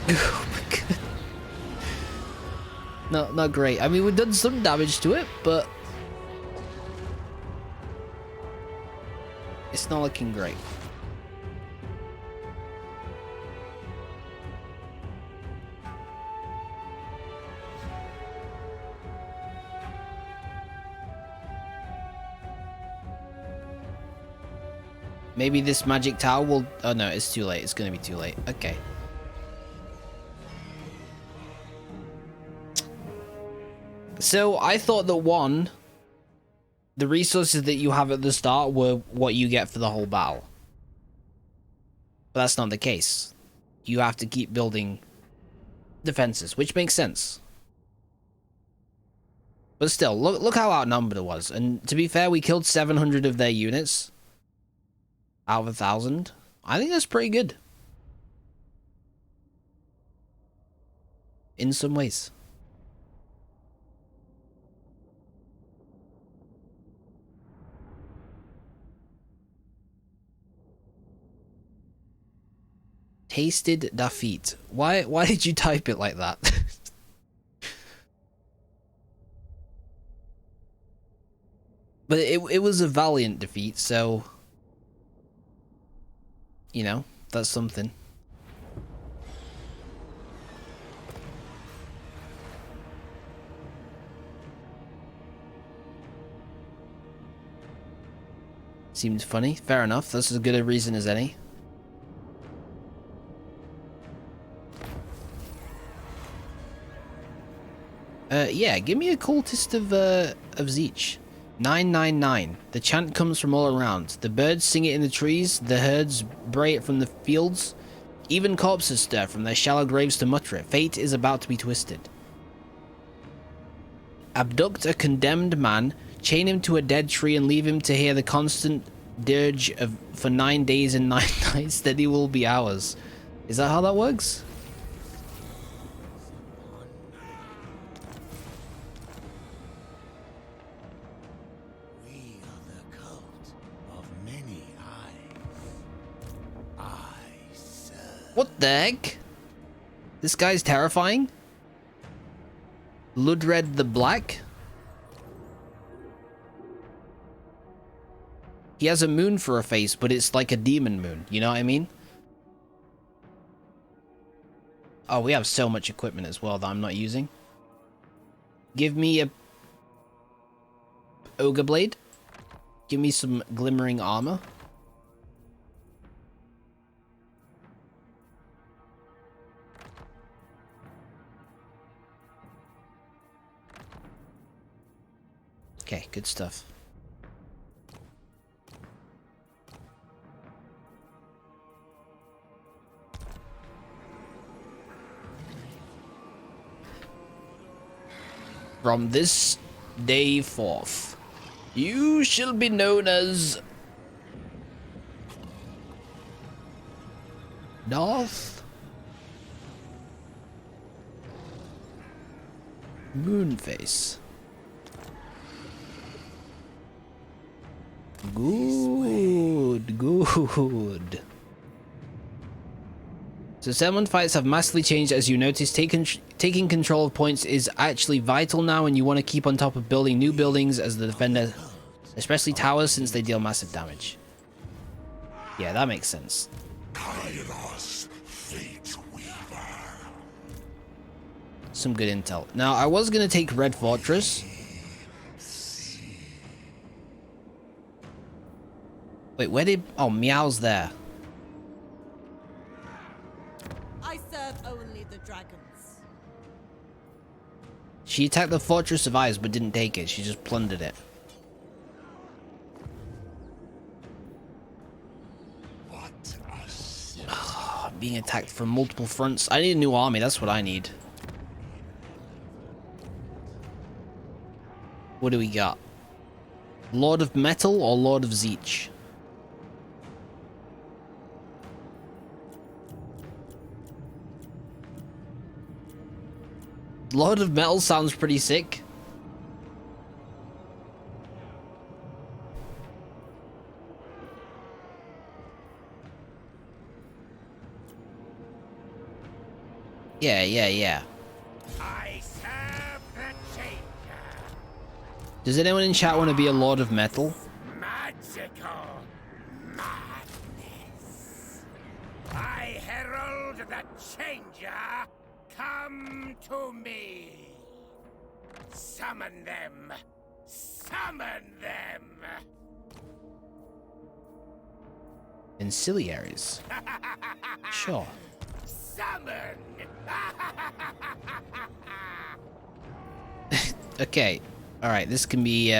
Oh my god. No, not great. I mean, we've done some damage to it, but It's not looking great. Maybe this magic tower will... Oh no, it's too late. It's gonna be too late. Okay. So I thought that one, the resources that you have at the start were what you get for the whole battle. But that's not the case. You have to keep building defenses, which makes sense. But still, look how outnumbered it was. And to be fair, we killed 700 of their units out of 1,000. I think that's pretty good. In some ways. Tasted defeat. Why did you type it like that? But it was a valiant defeat, so you know, that's something. Seems funny. Fair enough. That's as good a reason as any. Yeah, give me a cultist of Zeech. 999. The chant comes from all around. The birds sing it in the trees, the herds bray it from the fields. Even corpses stir from their shallow graves to mutter it. Fate is about to be twisted. Abduct a condemned man, chain him to a dead tree and leave him to hear the constant dirge of for 9 days and 9 nights, then he will be ours. Is that how that works? What the heck? This guy's terrifying? Ludred the Black? He has a moon for a face, but it's like a demon moon. You know what I mean? Oh, we have so much equipment as well that I'm not using. Give me a Ogre Blade. Give me some glimmering armor. Okay, good stuff. From this day forth, you shall be known as Darth Moonface. Good. So settlement fights have massively changed, as you notice. Taking control of points is actually vital now, and you want to keep on top of building new buildings as the defender, especially towers, since they deal massive damage. Yeah, that makes sense. Kairos, Fate Weaver. Some good intel. Now, I was going to take Red Fortress. Wait, where did... Oh, Meow's there. I serve only the dragons. She attacked the Fortress of Eyes, but didn't take it. She just plundered it. What a sin. I'm being attacked from multiple fronts. I need a new army. That's what I need. What do we got? Lord of Metal or Lord of Zeech? Lord of Metal sounds pretty sick. Yeah. I serve the Changer. Does anyone in chat want to be a Lord of Metal? Magical the changer, come to me. Summon them. Summon them. Ancillaries. Sure. Summon. Okay. Alright, this can be,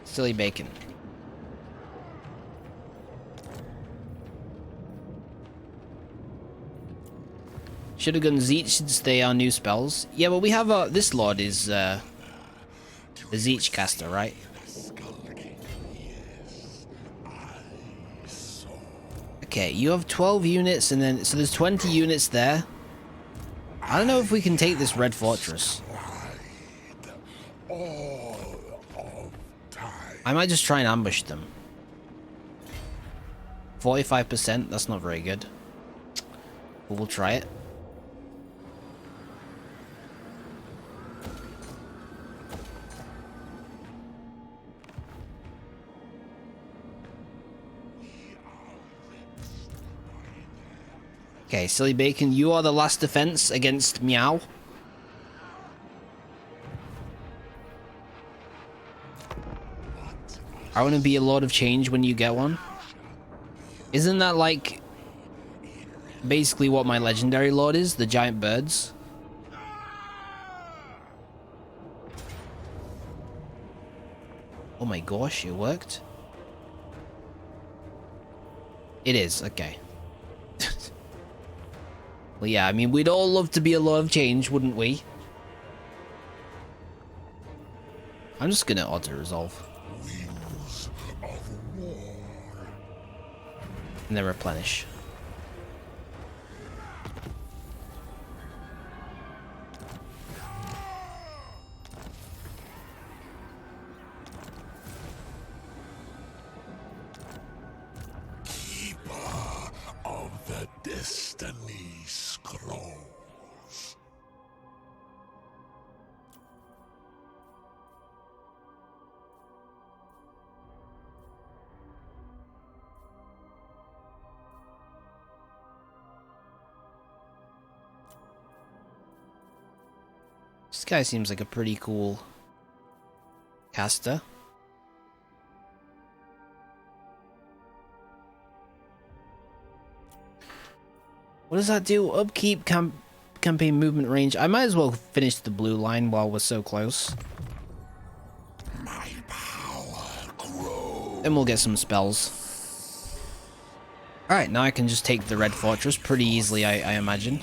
silly bacon. Should have gone Zeech since they are new spells. Yeah, but we have, this lord is, the Zeech caster, right? Okay, you have 12 units and then, so there's 20 units there. I don't know if we can take this red fortress. I might just try and ambush them. 45%, that's not very good. But we'll try it. Okay, Silly Bacon, you are the last defense against Meow. I want to be a Lord of Change when you get one. Isn't that like basically what my legendary lord is? The giant birds? Oh my gosh, it worked. It is, okay. Well, yeah, I mean, we'd all love to be a Lord of Change, wouldn't we? I'm just gonna auto-resolve. And then replenish. Keeper of the Destiny Scrolls. This guy seems like a pretty cool caster. What does that do? Upkeep, campaign movement range. I might as well finish the blue line while we're so close. My power grows. And we'll get some spells. Alright, now I can just take the red fortress pretty easily, I imagine.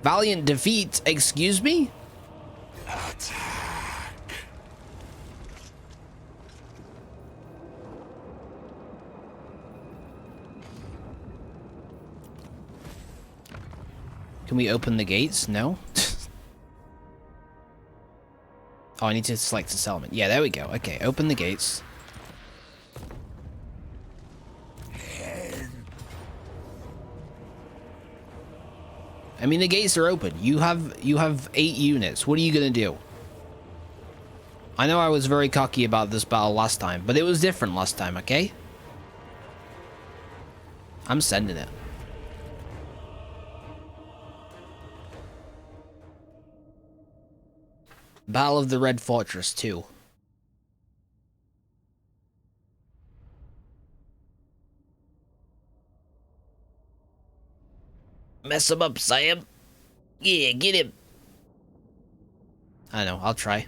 Valiant defeat, excuse me? Attack. Can we open the gates? No? Oh, I need to select a settlement. Yeah, there we go. Okay, open the gates. I mean, the gates are open. You have 8 units. What are you gonna do? I know I was very cocky about this battle last time, but it was different last time, okay? I'm sending it. Battle of the Red Fortress 2. Mess him up, Sam. Yeah, get him. I know, I'll try.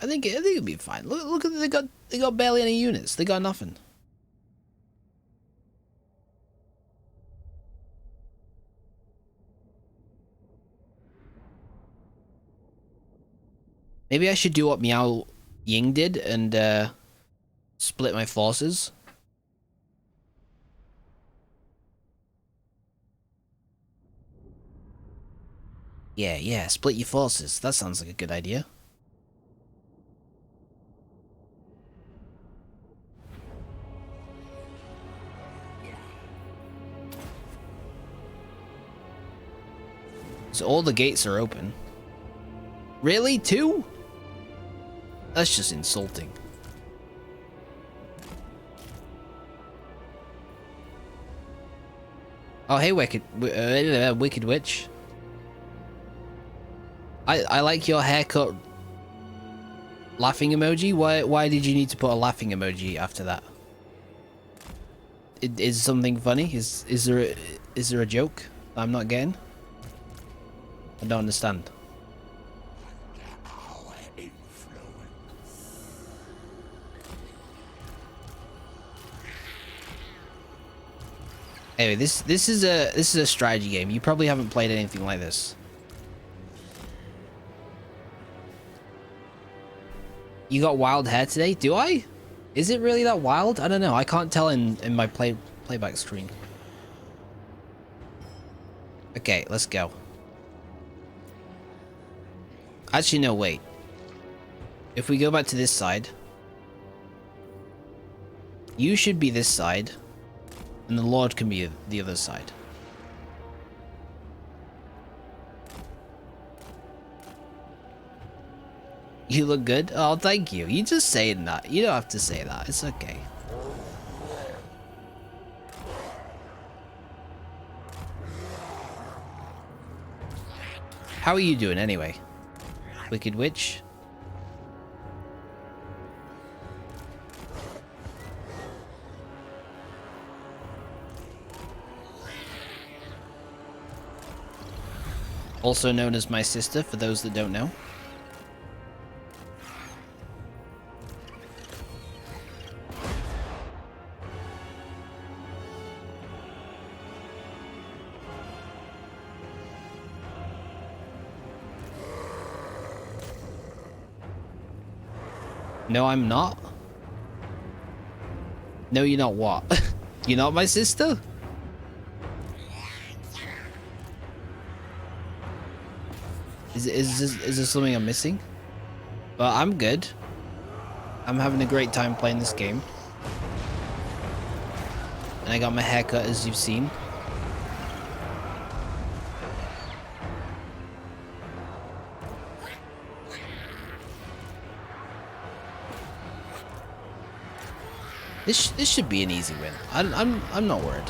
I think it'll be fine. Look at they got barely any units. They got nothing. Maybe I should do what Miao Ying did and split my forces. Yeah, split your forces. That sounds like a good idea. So all the gates are open. Really? 2? That's just insulting. Oh, hey, Wicked Witch. I like your haircut. Laughing emoji? Why did you need to put a laughing emoji after that? Is something funny? Is there a joke I'm not getting? I don't understand. Anyway, this is a strategy game. You probably haven't played anything like this. You got wild hair today? Do I? Is it really that wild? I don't know. I can't tell in my playback screen. Okay, let's go. Actually, no, wait. If we go back to this side, you should be this side, and the Lord can be the other side. You look good? Oh, thank you. You just saying that. You don't have to say that. It's okay. How are you doing anyway? Wicked Witch? Also known as my sister, for those that don't know. No, I'm not. No, you're not what? You're not my sister? Is there something I'm missing? But I'm good. I'm having a great time playing this game. And I got my haircut, as you've seen. This should be an easy win. I'm not worried.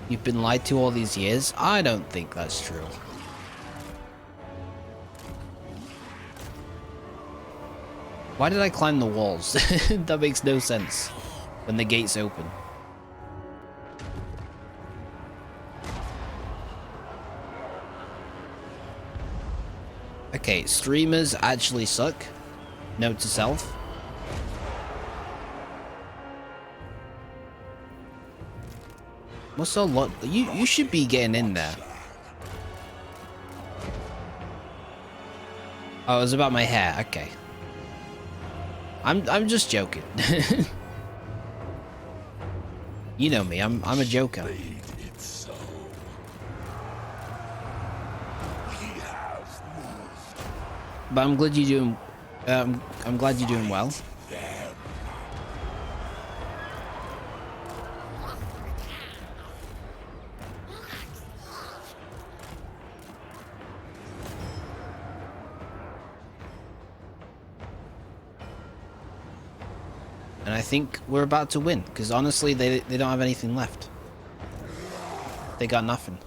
You've been lied to all these years? I don't think that's true. Why did I climb the walls? That makes no sense when the gates open. Okay, streamers actually suck. Note to self. What's a lot? You should be getting in there. Oh, it was about my hair. Okay. I'm just joking. You know me. I'm a joker. But I'm glad you're doing. I'm glad you're doing well. And I think we're about to win, because honestly, they don't have anything left. They got nothing.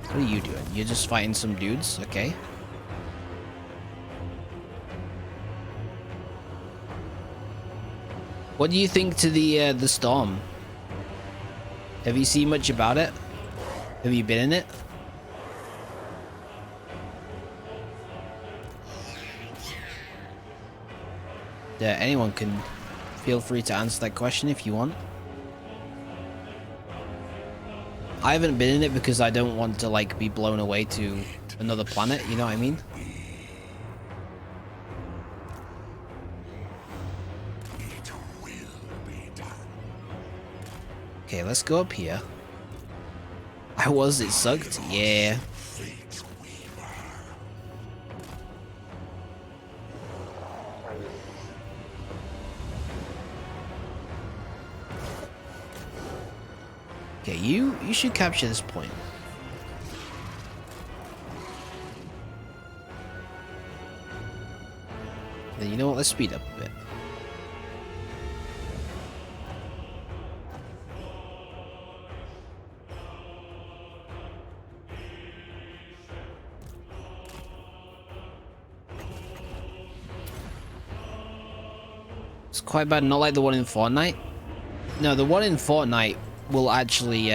What are you doing? You're just fighting some dudes, okay? What do you think to the storm? Have you seen much about it? Have you been in it? Yeah, anyone can feel free to answer that question if you want. I haven't been in it because I don't want to like be blown away to another planet, you know what I mean? Okay, let's go up here. I How was it? Sucked? Yeah. Okay, you should capture this point. Then you know what? Let's speed up a bit. It's quite bad, not like the one in Fortnite. No, the one in Fortnite will actually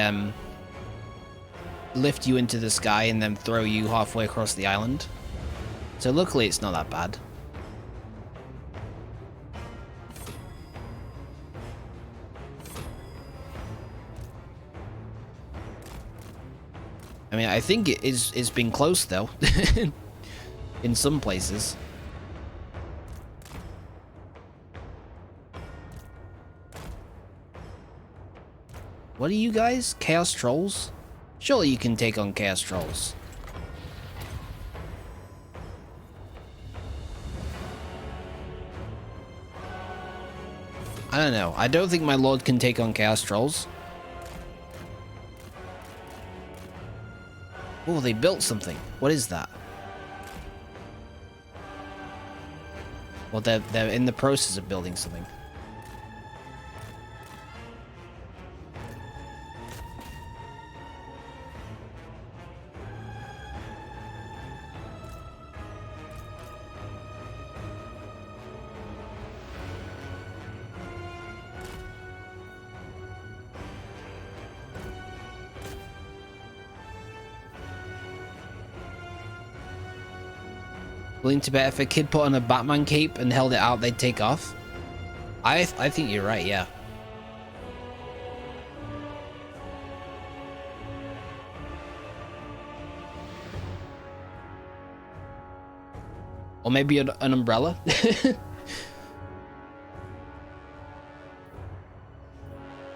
lift you into the sky and then throw you halfway across the island. So luckily it's not that bad. I mean, I think it's been close though. In some places. What are you guys? Chaos Trolls? Surely you can take on Chaos Trolls. I don't know. I don't think my lord can take on Chaos Trolls. Oh, they built something. What is that? Well, they're in the process of building something. Willing to bet if a kid put on a Batman cape and held it out, they'd take off? I think you're right, yeah. Or maybe an umbrella?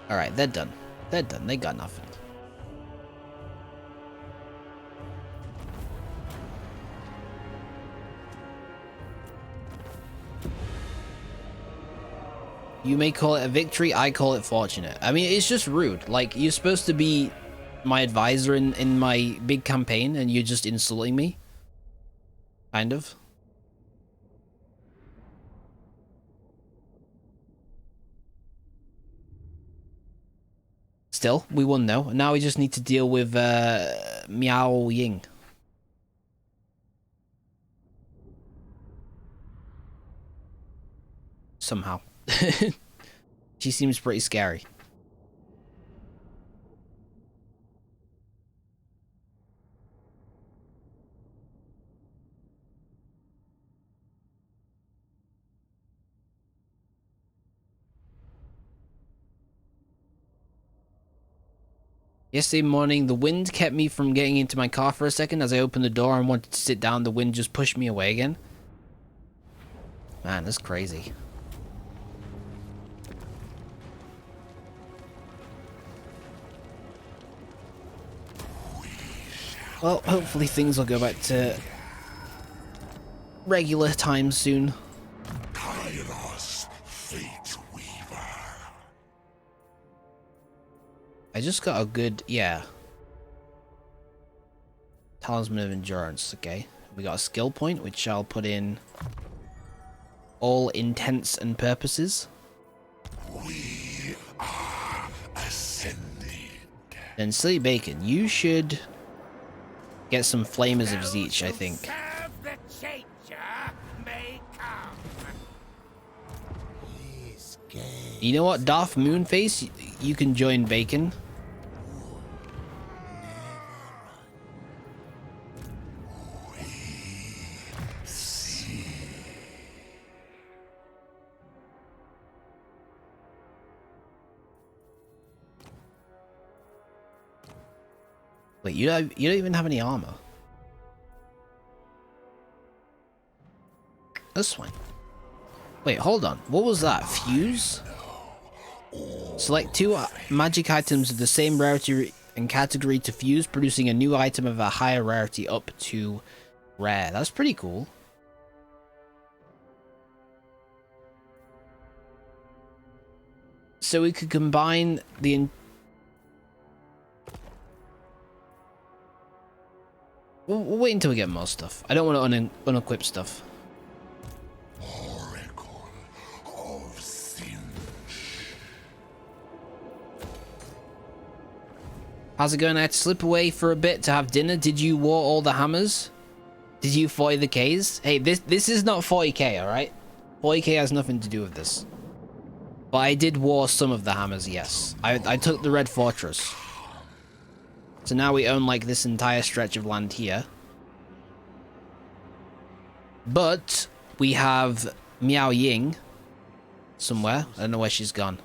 Alright, they're done. They're done. They got nothing. You may call it a victory, I call it fortunate. I mean, it's just rude. Like, you're supposed to be my advisor in my big campaign, and you're just insulting me. Kind of. Still, we won though. Now we just need to deal with Miao Ying. Somehow. She seems pretty scary. Yesterday morning, the wind kept me from getting into my car for a second. As I opened the door and wanted to sit down, the wind just pushed me away again. Man, that's crazy. Well, hopefully things will go back to regular times soon. Kairos, Fate Weaver. I just got a good, yeah. Talisman of Endurance, okay. We got a skill point, which I'll put in all intents and purposes. We are ascended. Then Silly Bacon, you should get some Flamers of Zeech, I think. Serve the changer may come. You know what, Darth Moonface, you can join Bacon. Wait, you don't even have any armor. That's fine. Wait, hold on. What was that? Fuse? Select two magic items of the same rarity and category to fuse, producing a new item of a higher rarity up to rare. That's pretty cool. So we could combine the... We'll wait until we get more stuff. I don't want to unequip stuff. Oracle of Sin. How's it going? I had to slip away for a bit to have dinner. Did you war all the hammers? Did you 40 the Ks? Hey, this is not 40k, alright? 40k has nothing to do with this. But I did war some of the hammers, yes. I took the Red Fortress. So now we own like this entire stretch of land here. But we have Miao Ying somewhere. I don't know where she's gone.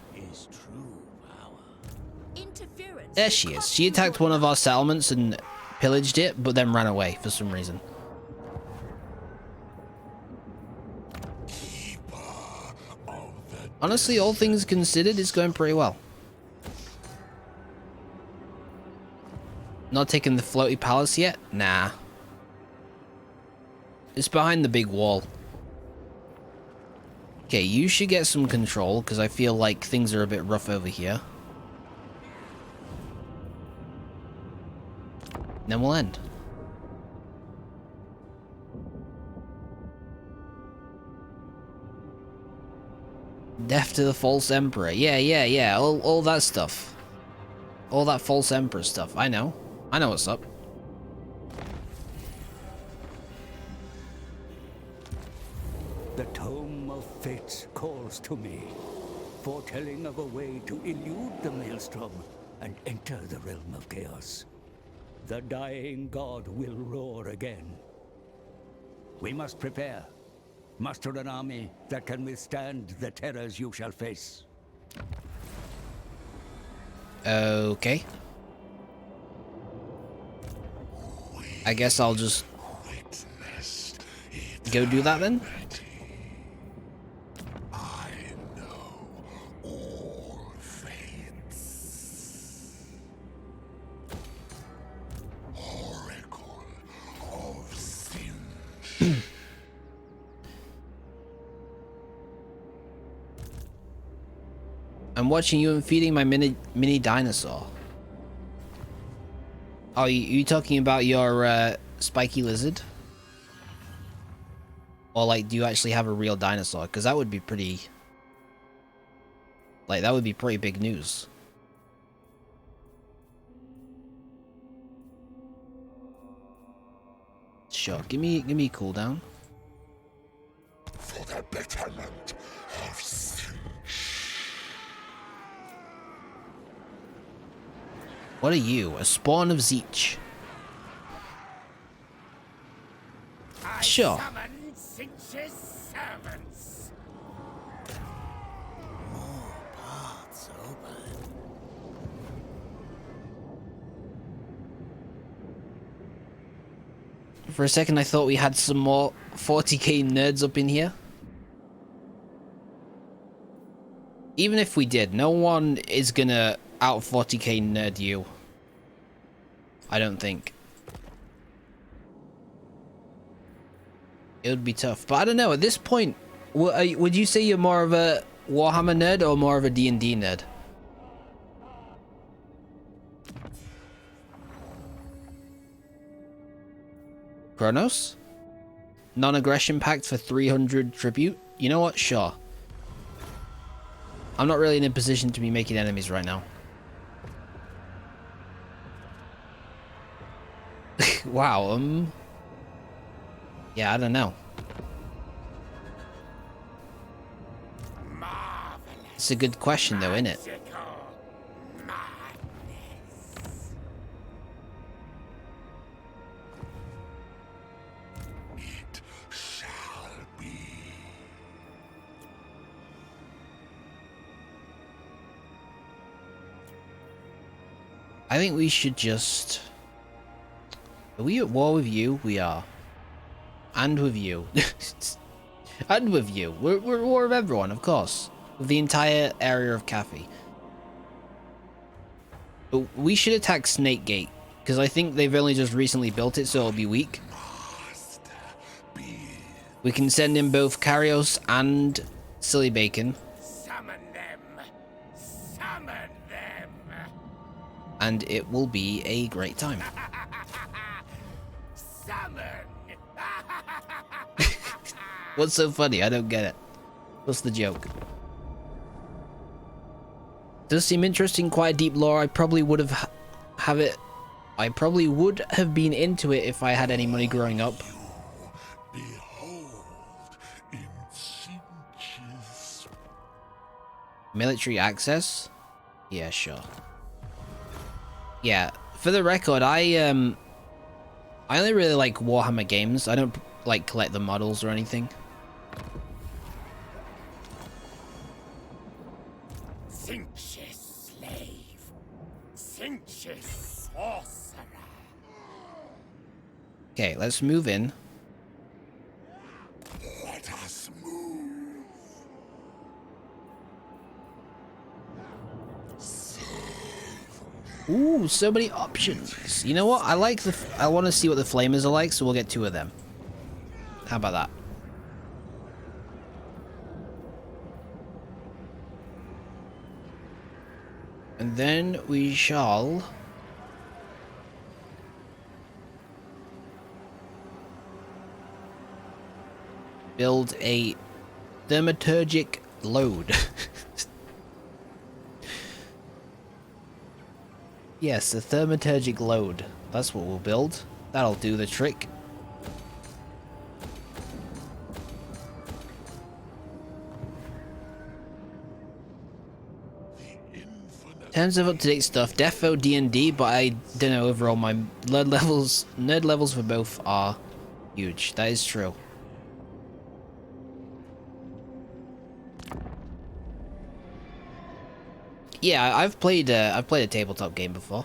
There she is. She attacked one of our settlements and pillaged it, but then ran away for some reason. Honestly, all things considered, it's going pretty well. Not taking the floaty palace yet? Nah. It's behind the big wall. Okay, you should get some control, because I feel like things are a bit rough over here. Then we'll end. Death to the false emperor. Yeah. All that stuff. All that false emperor stuff. I know what's up. The Tome of Fates calls to me, foretelling of a way to elude the Maelstrom and enter the realm of chaos. The dying god will roar again. We must prepare. Muster an army that can withstand the terrors you shall face. Okay. I guess I'll just go do that then. I know all fates. Oracle of Sin. I'm watching you and feeding my mini dinosaur. Oh, you talking about your spiky lizard? Or like, do you actually have a real dinosaur? Because that would be pretty... Like, that would be pretty big news. Sure, give me a cooldown. For the betterment of Sin. What are you? A spawn of Zeech. Sure. Summon Sinch's servants. More paths open. For a second, I thought we had some more 40k nerds up in here. Even if we did, no one is gonna out 40k nerd you. I don't think. It would be tough, but I don't know. At this point, would you say you're more of a Warhammer nerd or more of a D&D nerd? Kronos? Non-aggression pact for 300 tribute? You know what? Sure. I'm not really in a position to be making enemies right now. Wow, yeah, I don't know. It's a good question though, isn't it? It shall be. I think we should just... Are we at war with you? We are. And with you. And with you. We're at war with everyone, of course. With the entire area of Cathay. But we should attack Snake Gate, because I think they've only just recently built it, so it'll be weak. We can send in both Karios and Silly Bacon. Summon them! Summon them! And it will be a great time. Summon! What's so funny? I don't get it. What's the joke? Does seem interesting, quite deep lore. I probably would I probably would have been into it if I had any money growing up. Behold, in cinches. Military access? Yeah, sure. Yeah, for the record, I only really like Warhammer games. I don't like collect the models or anything. Cinches slave. Cinches sorcerer. Okay, let's move in. Let us move. Ooh, so many options. You know what? I want to see what the flamers are like, so we'll get 2 of them. How about that? And then we shall build a thaumaturgic load. Yes, a thaumaturgic load. That's what we'll build. That'll do the trick. Tons of up-to-date stuff. Defo D&D, but I don't know, overall my nerd levels for both are huge. That is true. Yeah, I've played a tabletop game before.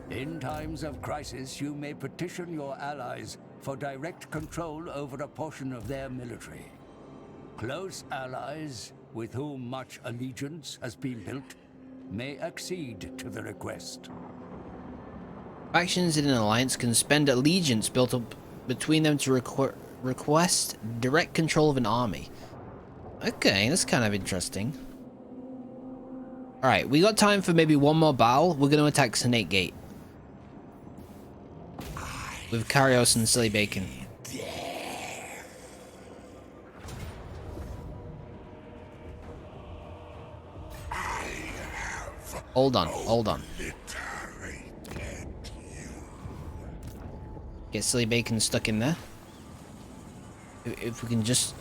In times of crisis, you may petition your allies for direct control over a portion of their military. Close allies, with whom much allegiance has been built, may accede to the request. Factions in an alliance can spend allegiance built up between them to request direct control of an army. Okay, that's kind of interesting. Alright, we got time for maybe one more battle. We're going to attack Snake Gate. With Karios and Silly Bacon. Hold on. Get Silly Bacon stuck in there. If we can just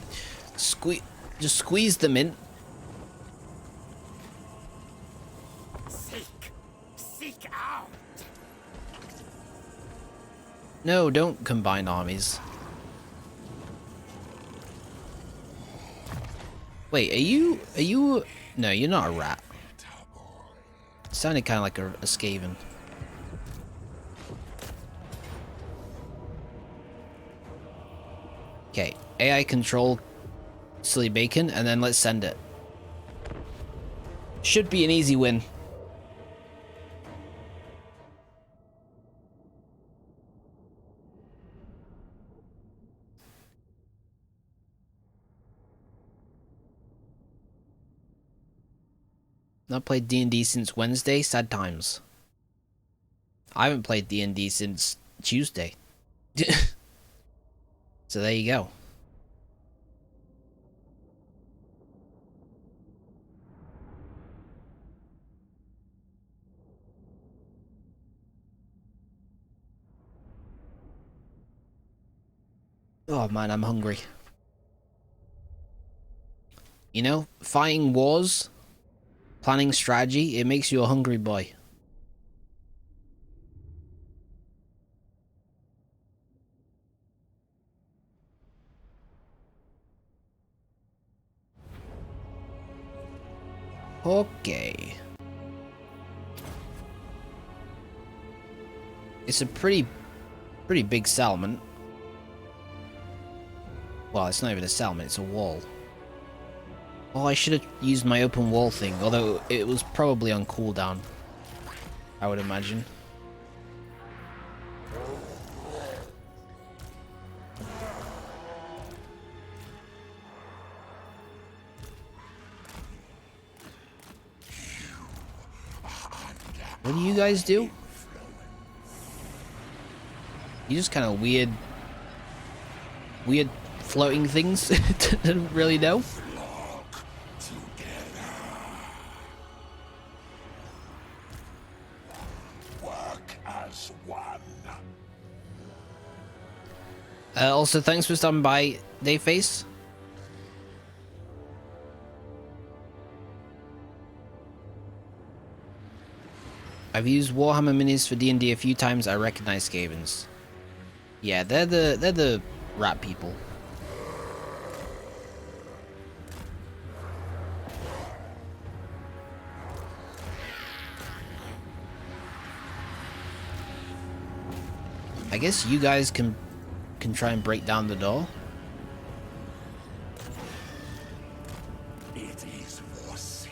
squeeze them in. Seek out. No, don't combine armies. Wait, are you? No, you're not a rat. It sounded kind of like a Skaven. Okay, AI control Silly Bacon, and then let's send it. Should be an easy win. Not played D&D since Wednesday. Sad times. I haven't played D&D since Tuesday. So there you go. Oh man, I'm hungry. You know, fighting wars, planning strategy, it makes you a hungry boy. Okay. It's a pretty big settlement. Well, it's not even a settlement, it's a wall. Oh, I should have used my open wall thing, although it was probably on cooldown, I would imagine. What do you guys do? You just kind of weird floating things. Didn't really know. Work as one. Also, thanks for stopping by, Dayface. I've used Warhammer minis for D&D a few times. I recognize Skavens. Yeah, they're the rat people. I guess you guys can try and break down the door. It is foreseen.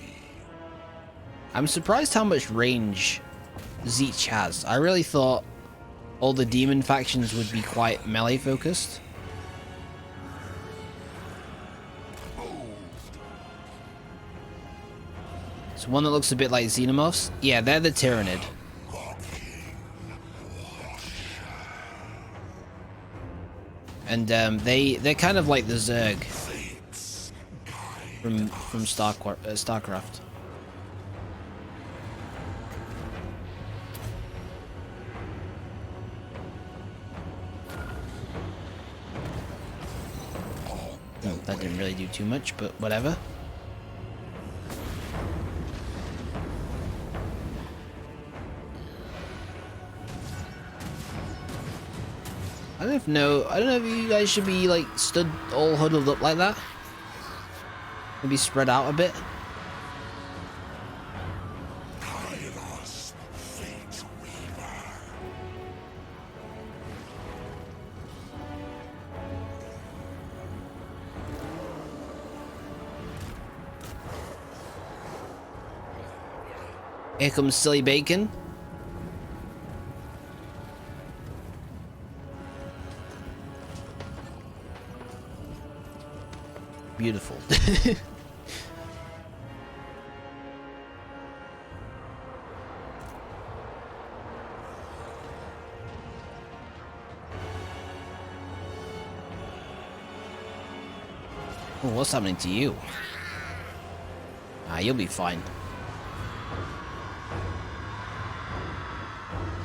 I'm surprised how much range Zeech has. I really thought all the demon factions would be quite melee focused. It's one that looks a bit like Xenomorphs. Yeah, they're the Tyrannid. And they're kind of like the Zerg from StarCraft. That didn't really do too much, but whatever. I don't know if you guys should be like stood all huddled up like that. Maybe spread out a bit. Here comes Silly Bacon. Beautiful. Oh, what's happening to you? Ah, you'll be fine.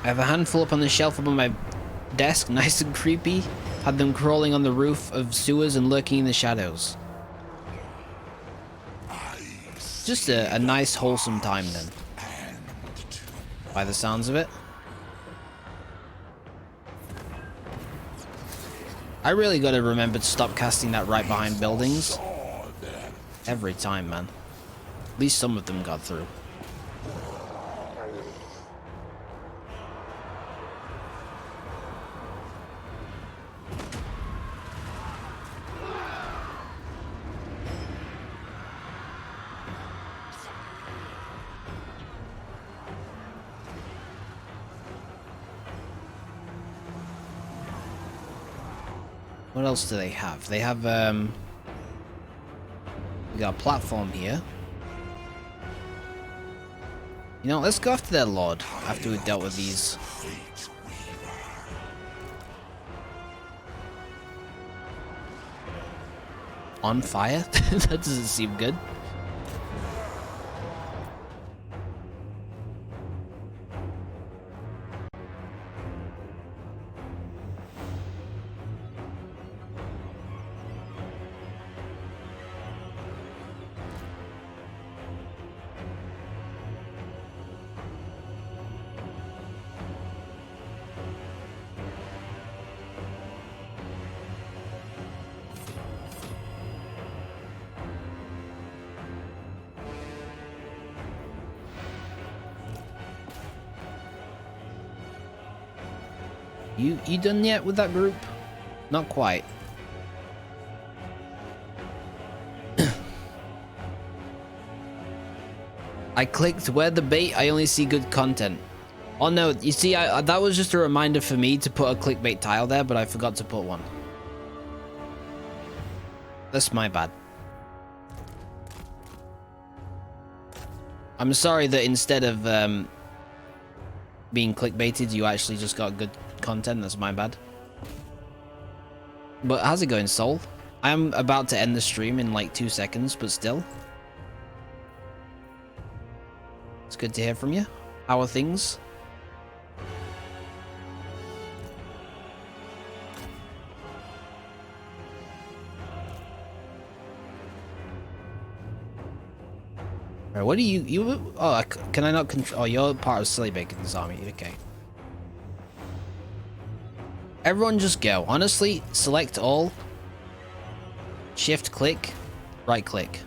I have a handful up on the shelf above my desk, nice and creepy. Had them crawling on the roof of sewers and lurking in the shadows. Just a nice, wholesome time then, by the sounds of it. I really gotta remember to stop casting that right behind buildings. Every time, man. At least some of them got through. What else do they have? They have, we got a platform here. You know, let's go after their lord after we've dealt with these. On fire? That doesn't seem good. You done yet with that group? Not quite. I clicked where the bait, I only see good content. Oh no, you see, that was just a reminder for me to put a clickbait tile there, but I forgot to put one. That's my bad. I'm sorry that instead of being clickbaited, you actually just got good content. That's my bad. But how's it going, Soul? I'm about to end the stream in like 2 seconds, but still. It's good to hear from you. How are things? Alright, what do you... Oh, can I not control... Oh, you're part of Silly Bacon's army. Okay. Everyone just go. Honestly, select all. Shift click. Right click.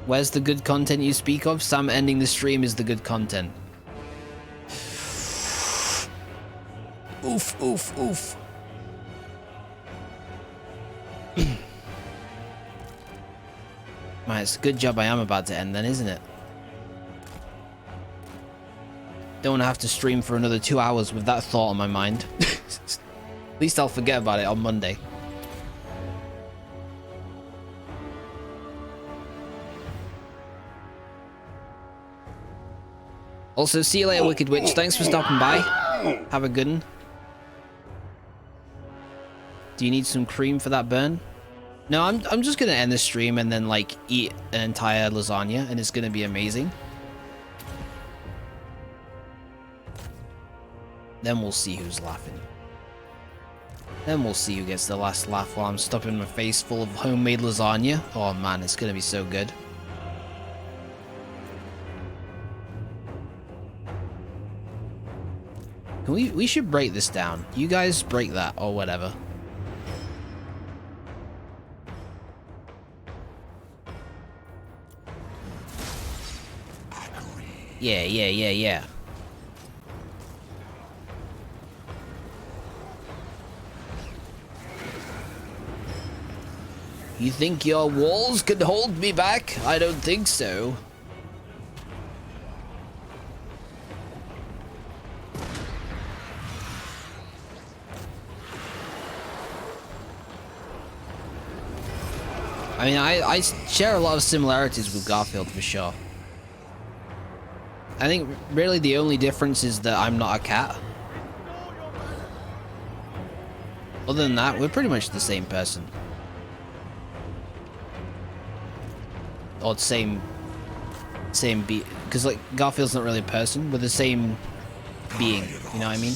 Where's the good content you speak of? Sam ending the stream is the good content. Oof, oof, oof. Man, it's a good job I am about to end then, isn't it? Don't have to stream for another 2 hours with that thought on my mind. At least I'll forget about it on Monday. Also, see you later, Wicked Witch. Thanks for stopping by. Have a good one. Do you need some cream for that burn? No, I'm just gonna end the stream and then like eat an entire lasagna, and it's gonna be amazing. Then we'll see who's laughing. Then we'll see who gets the last laugh while I'm stuffing my face full of homemade lasagna. Oh man, it's gonna be so good. We should break this down. You guys break that or whatever. Yeah. You think your walls can hold me back? I don't think so. I mean, I share a lot of similarities with Garfield for sure. I think really the only difference is that I'm not a cat. Other than that, we're pretty much the same person. Or the same being, because like Garfield's not really a person, we're the same being, you know what I mean?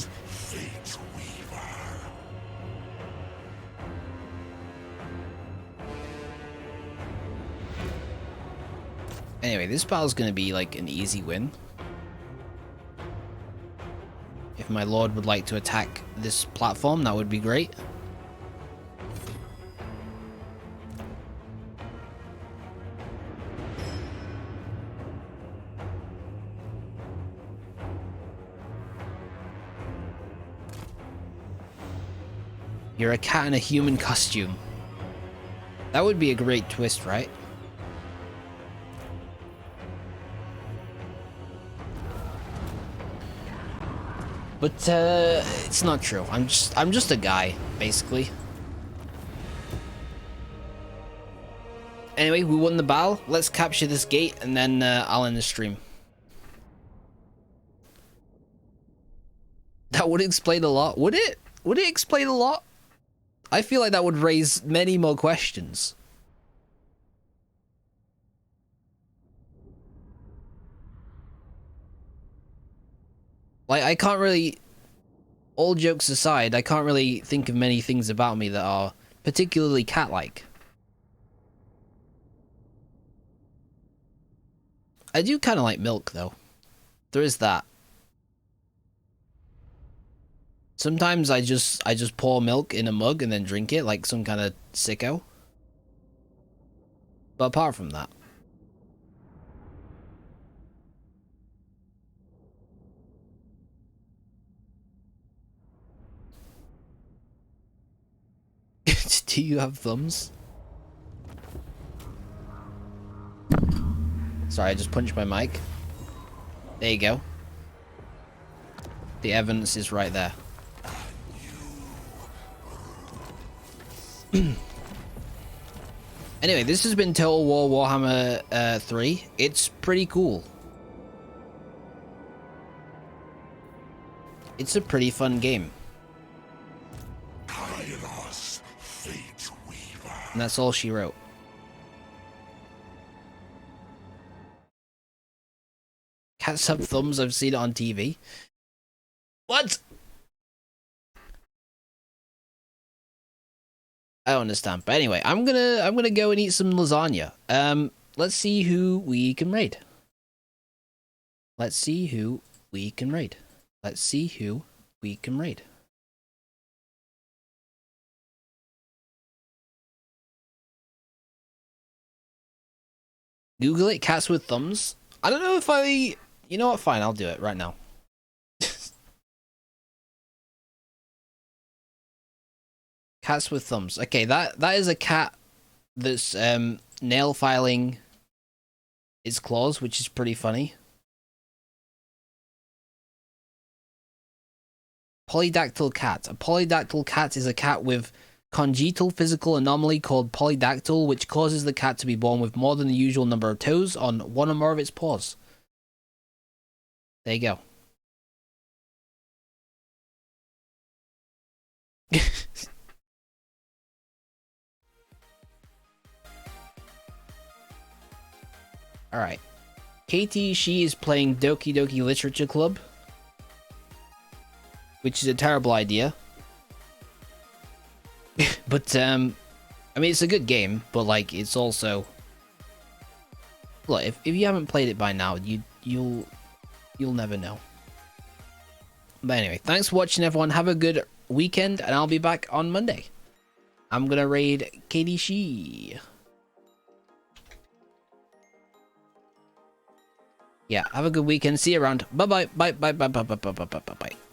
Anyway, this battle's gonna be like an easy win. If my lord would like to attack this platform, that would be great. You're a cat in a human costume. That would be a great twist, right? But it's not true. I'm just a guy, basically. Anyway, we won the battle. Let's capture this gate and then I'll end the stream. That would explain a lot. Would it? Would it explain a lot? I feel like that would raise many more questions. Like, I can't really, all jokes aside, I can't really think of many things about me that are particularly cat-like. I do kind of like milk, though. There is that. Sometimes I just pour milk in a mug and then drink it like some kind of sicko. But apart from that, do you have thumbs? Sorry, I just punched my mic. There you go. The evidence is right there. Anyway, this has been Total War Warhammer 3. It's pretty cool. It's a pretty fun game. And that's all she wrote. Cats have thumbs, I've seen it on TV. What? I don't understand. But anyway, I'm gonna go and eat some lasagna. Let's see who we can raid. Let's see who we can raid. Let's see who we can raid. Google it, cats with thumbs. I don't know if I... You know what? Fine, I'll do it right now. Cats with thumbs. Okay, that is a cat that's nail filing its claws, which is pretty funny. Polydactyl cat. A polydactyl cat is a cat with congenital physical anomaly called polydactyl, which causes the cat to be born with more than the usual number of toes on one or more of its paws. There you go. Alright. Katie, she is playing Doki Doki Literature Club, which is a terrible idea. But, I mean, it's a good game, but, like, it's also... Look, if you haven't played it by now, you'll never know. But anyway, thanks for watching, everyone. Have a good weekend, and I'll be back on Monday. I'm gonna raid Katie She. Yeah, have a good weekend. See you around. Bye-bye. Bye-bye. Bye-bye. Bye-bye. Bye-bye.